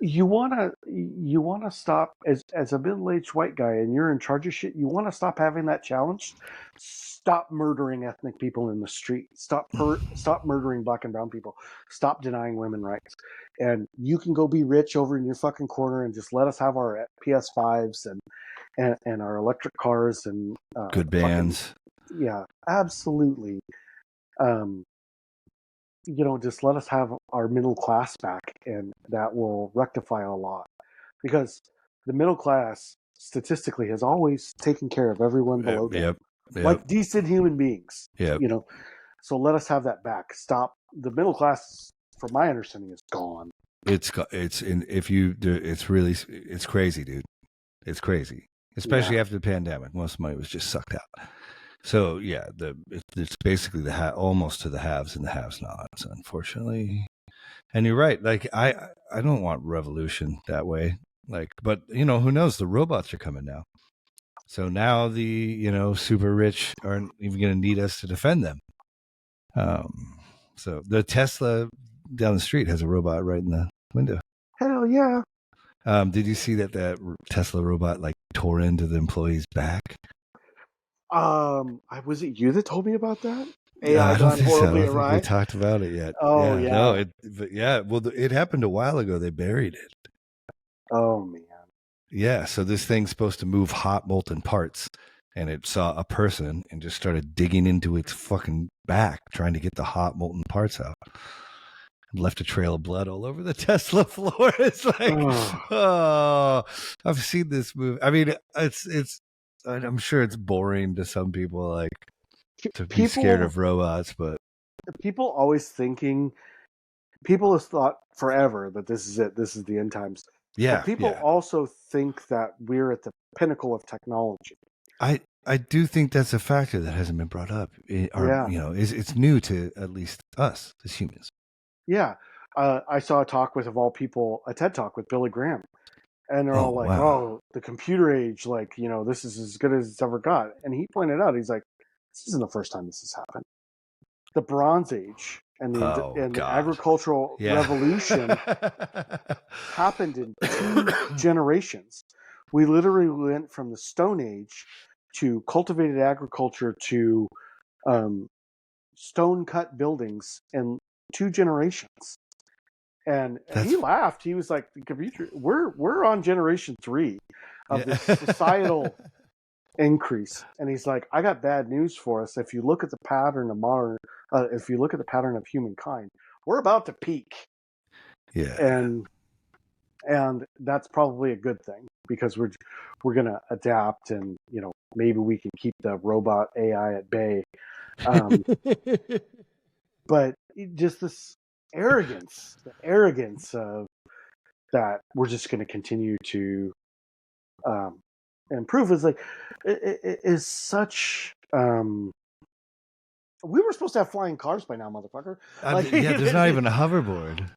You wanna stop as a middle-aged white guy, and you're in charge of shit. You want to stop having that challenge. Stop murdering ethnic people in the street. Stop murdering black and brown people. Stop denying women rights. And you can go be rich over in your fucking corner and just let us have our PS5s and our electric cars and good bands. Yeah, absolutely. Just let us have our middle class back, and that will rectify a lot. Because the middle class, statistically, has always taken care of everyone below them. Yep. Like decent human beings. Yep. So let us have that back. Stop. The middle class, from my understanding, is gone. It's crazy, dude. It's crazy. Especially after the pandemic. Most money was just sucked out. So yeah, it's basically almost to the haves and the have-nots, unfortunately. And you're right. Like I don't want revolution that way. Like, but who knows? The robots are coming now. So now the super rich aren't even going to need us to defend them. So the Tesla down the street has a robot right in the window. Hell yeah. Did you see that Tesla robot like tore into the employee's back? Was it you that told me about that? AI I don't think so. We talked about it yet. Oh yeah. No, well, it happened a while ago. They buried it. Oh man. Yeah, so this thing's supposed to move hot molten parts, and it saw a person and just started digging into its fucking back, trying to get the hot molten parts out. Left a trail of blood all over the Tesla floor. It's like, I've seen this movie. I mean, it's. I'm sure it's boring to some people, like to be scared of robots, but people have thought forever that this is it. This is the end times. Yeah. But people also think that we're at the pinnacle of technology. I do think that's a factor that hasn't been brought up. It's new to at least us as humans. Yeah. I saw a talk with, of all people, a TED Talk with Billy Graham. And they're all like, wow. The computer age, this is as good as it's ever got. And he pointed out, he's like, this isn't the first time this has happened. The Bronze Age and the agricultural revolution happened in 2 generations. We literally went from the Stone Age to cultivated agriculture to stone-cut buildings in 2 generations. And he laughed. He was like, "The computer, we're on generation 3 of this societal increase." And he's like, "I got bad news for us. If you look at the pattern of humankind, we're about to peak." Yeah. And that's probably a good thing, because we're gonna adapt, and maybe we can keep the robot AI at bay. But just this arrogance, the arrogance of that we're just going to continue to improve is like, it is such. We were supposed to have flying cars by now, motherfucker. There's not even a hoverboard.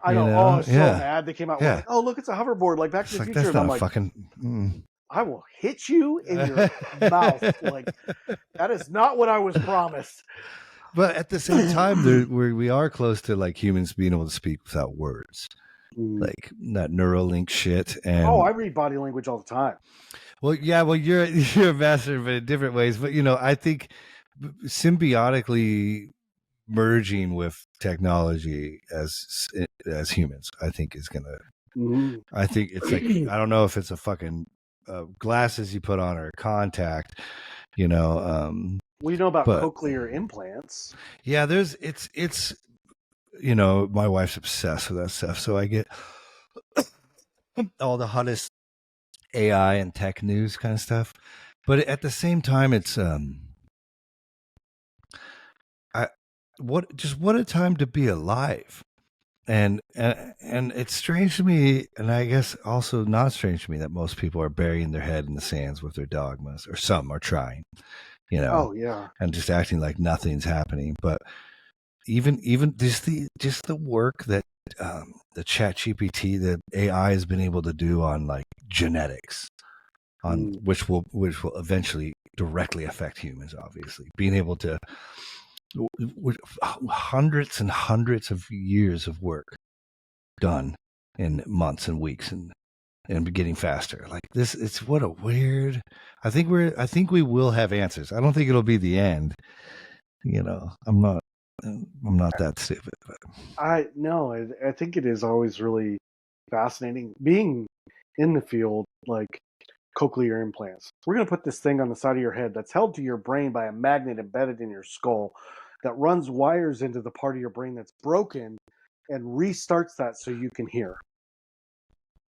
I know. Oh, I was so mad. They came out with, oh, look, it's a hoverboard, like Back to the Future. That's and not I'm like, fucking. I will hit you in your mouth. Like, that is not what I was promised. But at the same time, we are close to like humans being able to speak without words, like that Neuralink shit. And I read body language all the time. Well, yeah, you're a master, but in different ways. But I think symbiotically merging with technology as humans, I think is gonna. I think it's like, I don't know if it's a fucking glasses you put on or contact, Well, you know about cochlear implants. Yeah, it's my wife's obsessed with that stuff, so I get all the hottest AI and tech news kind of stuff. But at the same time, it's what a time to be alive. And it's strange to me, and I guess also not strange to me, that most people are burying their head in the sands with their dogmas, or some are trying, Oh yeah. and just acting like nothing's happening. But even just the work that the Chat GPT, the AI has been able to do on like genetics, on which will eventually directly affect humans. Obviously, being able to hundreds and hundreds of years of work done in months and weeks, and getting faster like this. It's what a weird. I think we will have answers. I don't think it'll be the end. I'm not that stupid. But. I think it is always really fascinating being in the field, like cochlear implants. We're going to put this thing on the side of your head that's held to your brain by a magnet embedded in your skull that runs wires into the part of your brain that's broken and restarts that so you can hear.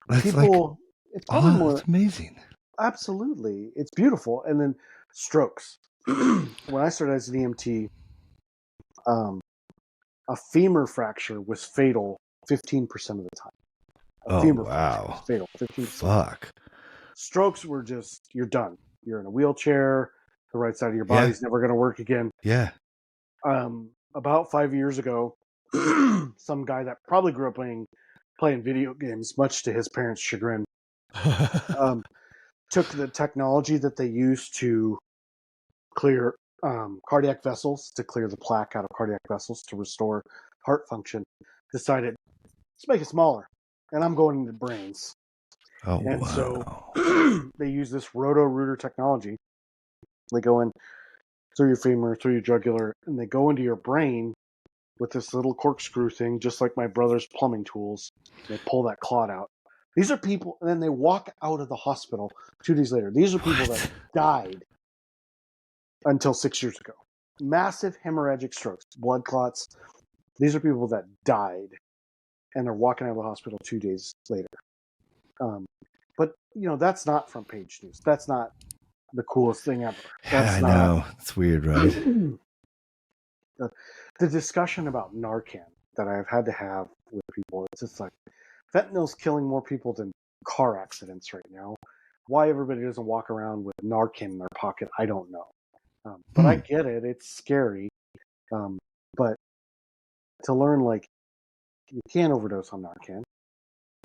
That's People, it's probably more. That's amazing. Absolutely, it's beautiful. And then strokes. When I started as an EMT, a femur fracture was fatal 15% of the time. Femur fracture was fatal 15%. Fuck. Strokes were just, you're done. You're in a wheelchair. The right side of your body's never going to work again. Yeah. About 5 years ago, some guy that probably grew up playing video games, much to his parents' chagrin, took the technology that they use to clear cardiac vessels, to clear the plaque out of cardiac vessels, to restore heart function, decided, let's make it smaller. And I'm going into brains. Oh, and wow. So they use this roto-rooter technology. They go in through your femur, through your jugular, and they go into your brain with this little corkscrew thing, just like my brother's plumbing tools. They pull that clot out. These are people, and then they walk out of the hospital 2 days later. These are people that died until 6 years ago. Massive hemorrhagic strokes, blood clots. These are people that died, and they're walking out of the hospital 2 days later. But, that's not front page news. That's not the coolest thing ever. I know. It's weird, right? The discussion about Narcan that I've had to have with people, it's just like, fentanyl's killing more people than car accidents right now. Why everybody doesn't walk around with Narcan in their pocket, I don't know. But I get it. It's scary. But to learn, like, you can't overdose on Narcan.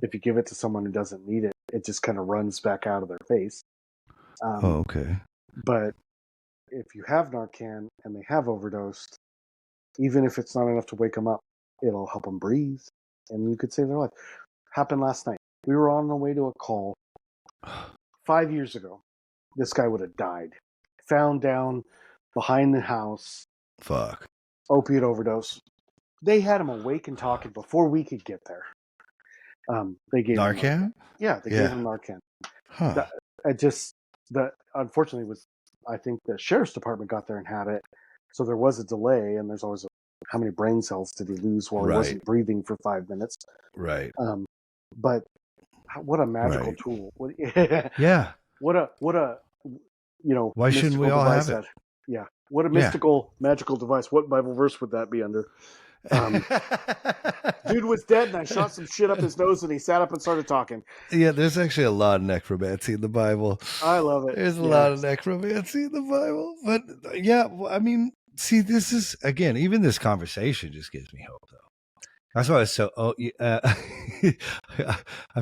If you give it to someone who doesn't need it, it just kind of runs back out of their face. Okay. But if you have Narcan and they have overdosed, even if it's not enough to wake them up, it'll help them breathe, and you could save their life. Happened last night. We were on the way to a call 5 years ago. This guy would have died. Found down behind the house. Fuck. Opiate overdose. They had him awake and talking before we could get there. They gave Narcan? him Narcan. Gave him Narcan. Huh. Unfortunately, I think the sheriff's department got there and had it, so there was a delay, and there's always how many brain cells did he lose while he wasn't breathing for 5 minutes? Right. But what a magical tool! Yeah. What a why shouldn't we all have it? Yeah. What a mystical, magical device. What Bible verse would that be under? Dude was dead, and I shot some shit up his nose, and he sat up and started talking. Yeah, there's actually a lot of necromancy in the Bible. I love it. There's a lot of necromancy in the Bible. But yeah, I mean, see, this is, again, even this conversation just gives me hope, though. That's why I was so, I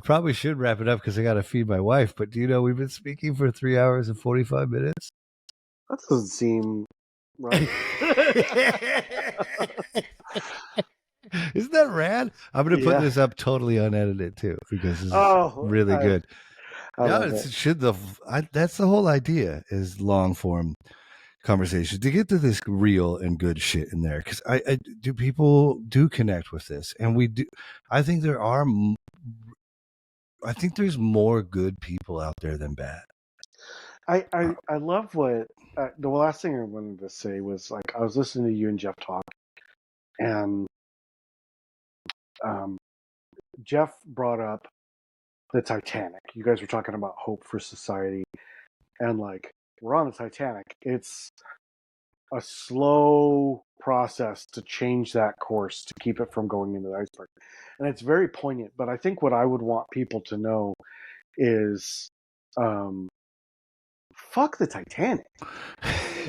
probably should wrap it up because I got to feed my wife. But do you know, we've been speaking for 3 hours and 45 minutes? That doesn't seem right. Isn't that rad? I'm going to put this up totally unedited too, because this is really good. That's the whole idea, is long form conversation to get to this real and good shit in there. Because people do connect with this, and we do. I think there's more good people out there than bad. I love what the last thing I wanted to say was, like, I was listening to you and Jeff talk, and Jeff brought up the Titanic. You guys were talking about hope for society, and like, we're on the Titanic. It's a slow process to change that course to keep it from going into the iceberg. And it's very poignant. But I think what I would want people to know is, fuck the Titanic.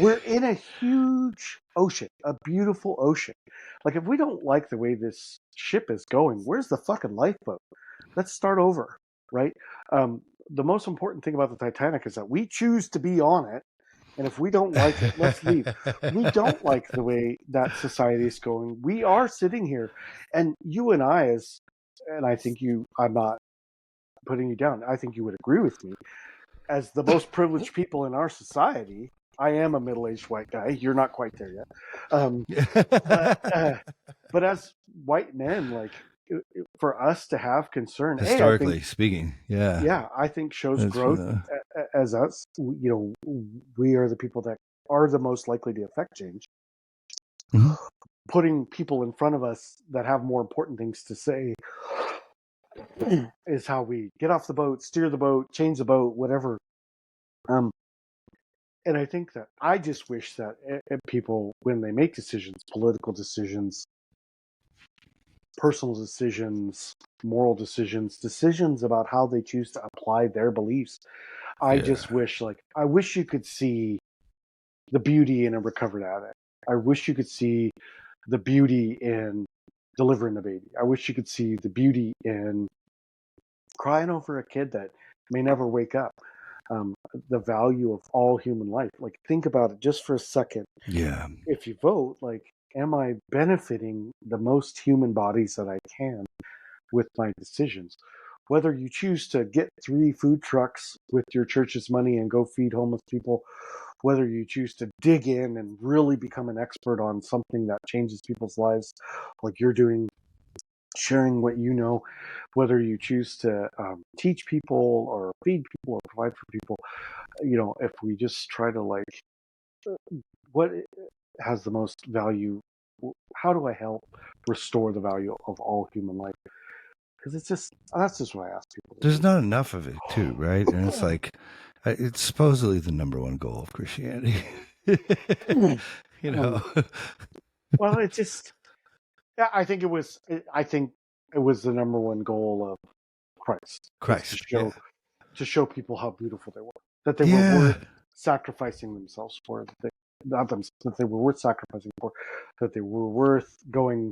We're in a huge ocean, a beautiful ocean. Like, if we don't like the way this ship is going, where's the fucking lifeboat? Let's start over, right? The most important thing about the Titanic is that we choose to be on it. And if we don't like it, let's leave. We don't like the way that society is going. We are sitting here, and you and I, and I think I'm not putting you down, I think you would agree with me, as the most privileged people in our society. I am a middle-aged white guy. You're not quite there yet. But as white men, like, for us to have concern, historically speaking, I think shows growth as us. You know, we are the people that are the most likely to affect change. Mm-hmm. Putting people in front of us that have more important things to say is how we get off the boat, steer the boat, change the boat, whatever. And I think that I just wish that people, when they make decisions, political decisions, personal decisions, moral decisions about how they choose to apply their beliefs, I just wish, I wish you could see the beauty in a recovered addict. I wish you could see the beauty in delivering a baby. I wish you could see the beauty in crying over a kid that may never wake up. The value of all human life. Like, think about it just for a second. Yeah. If you vote, like, am I benefiting the most human bodies that I can with my decisions? Whether you choose to get 3 food trucks with your church's money and go feed homeless people, whether you choose to dig in and really become an expert on something that changes people's lives, like you're doing, sharing what you know, whether you choose to teach people or feed people or provide for people, you know, if we just try to, like, what has the most value? How do I help restore the value of all human life? Because that's just what I ask people. There's not enough of it too, right? And it's like, it's supposedly the number one goal of Christianity. You know. Well, it just, yeah, I think it was the number one goal of Christ to show people how beautiful they were, that they were worth sacrificing themselves for, that they were worth sacrificing for, that they were worth going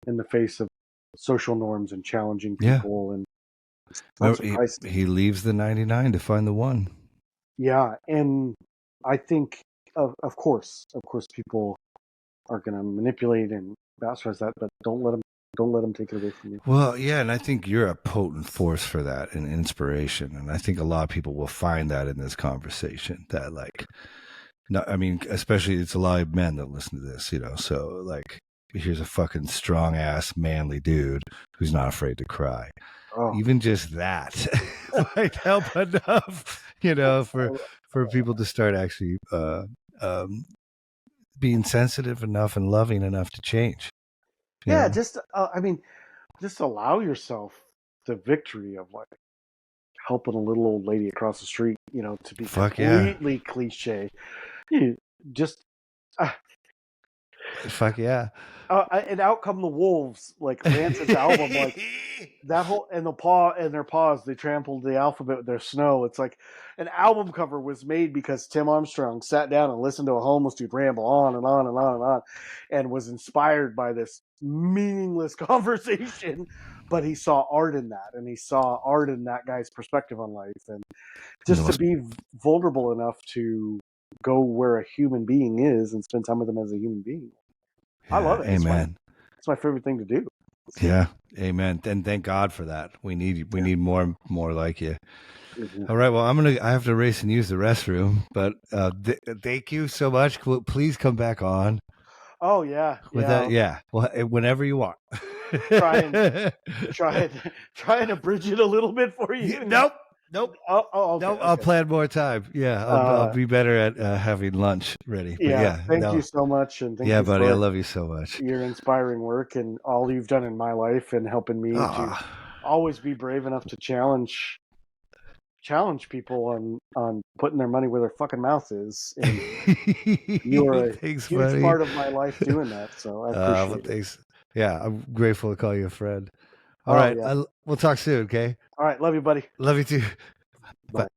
in the face of social norms and challenging people. And he leaves the 99 to find the one. Yeah, and I think of course people are going to manipulate and bastardize that, but don't let them take it away from you. Well, yeah, and I think you're a potent force for that and inspiration, and I think a lot of people will find that in this conversation. That, like, no, I mean, especially it's a lot of men that listen to this, you know. So, like, here's a fucking strong ass, manly dude who's not afraid to cry. Oh. Even just that might help enough, you know, for people to start actually being sensitive enough and loving enough to change. Yeah, just just allow yourself the victory of, like, helping a little old lady across the street, you know, to be completely cliche. You just fuck yeah. And out come the wolves, like Rancid's album, like that whole, and their paws, they trampled the alphabet with their snow. It's like an album cover was made because Tim Armstrong sat down and listened to a homeless dude ramble on and on and on and on, and was inspired by this meaningless conversation, but he saw art in that, and he saw art in that guy's perspective on life, and just to be vulnerable enough to go where a human being is and spend time with them as a human being. Yeah, I love it. Amen. It's my favorite thing to do. Yeah, amen. And thank God for that. We need more like you. Mm-hmm. All right. Well, I have to race and use the restroom, but thank you so much. Please come back on. Oh yeah. Well, whenever you want. try and abridge it a little bit for you. Nope. Okay, nope. I'll plan more time. Yeah, I'll be better at having lunch ready. But thank you so much, and thank you, buddy. I love you so much. Your inspiring work and all you've done in my life and helping me to always be brave enough to challenge challenge people on putting their money where their fucking mouth is. And you are a Thanks, huge buddy. part of my life doing that, so I appreciate Well, it. thanks. Yeah, I'm grateful to call you a friend. All Oh, right, yeah. we'll talk soon. Okay. All right, love you, buddy. Love you too. Bye.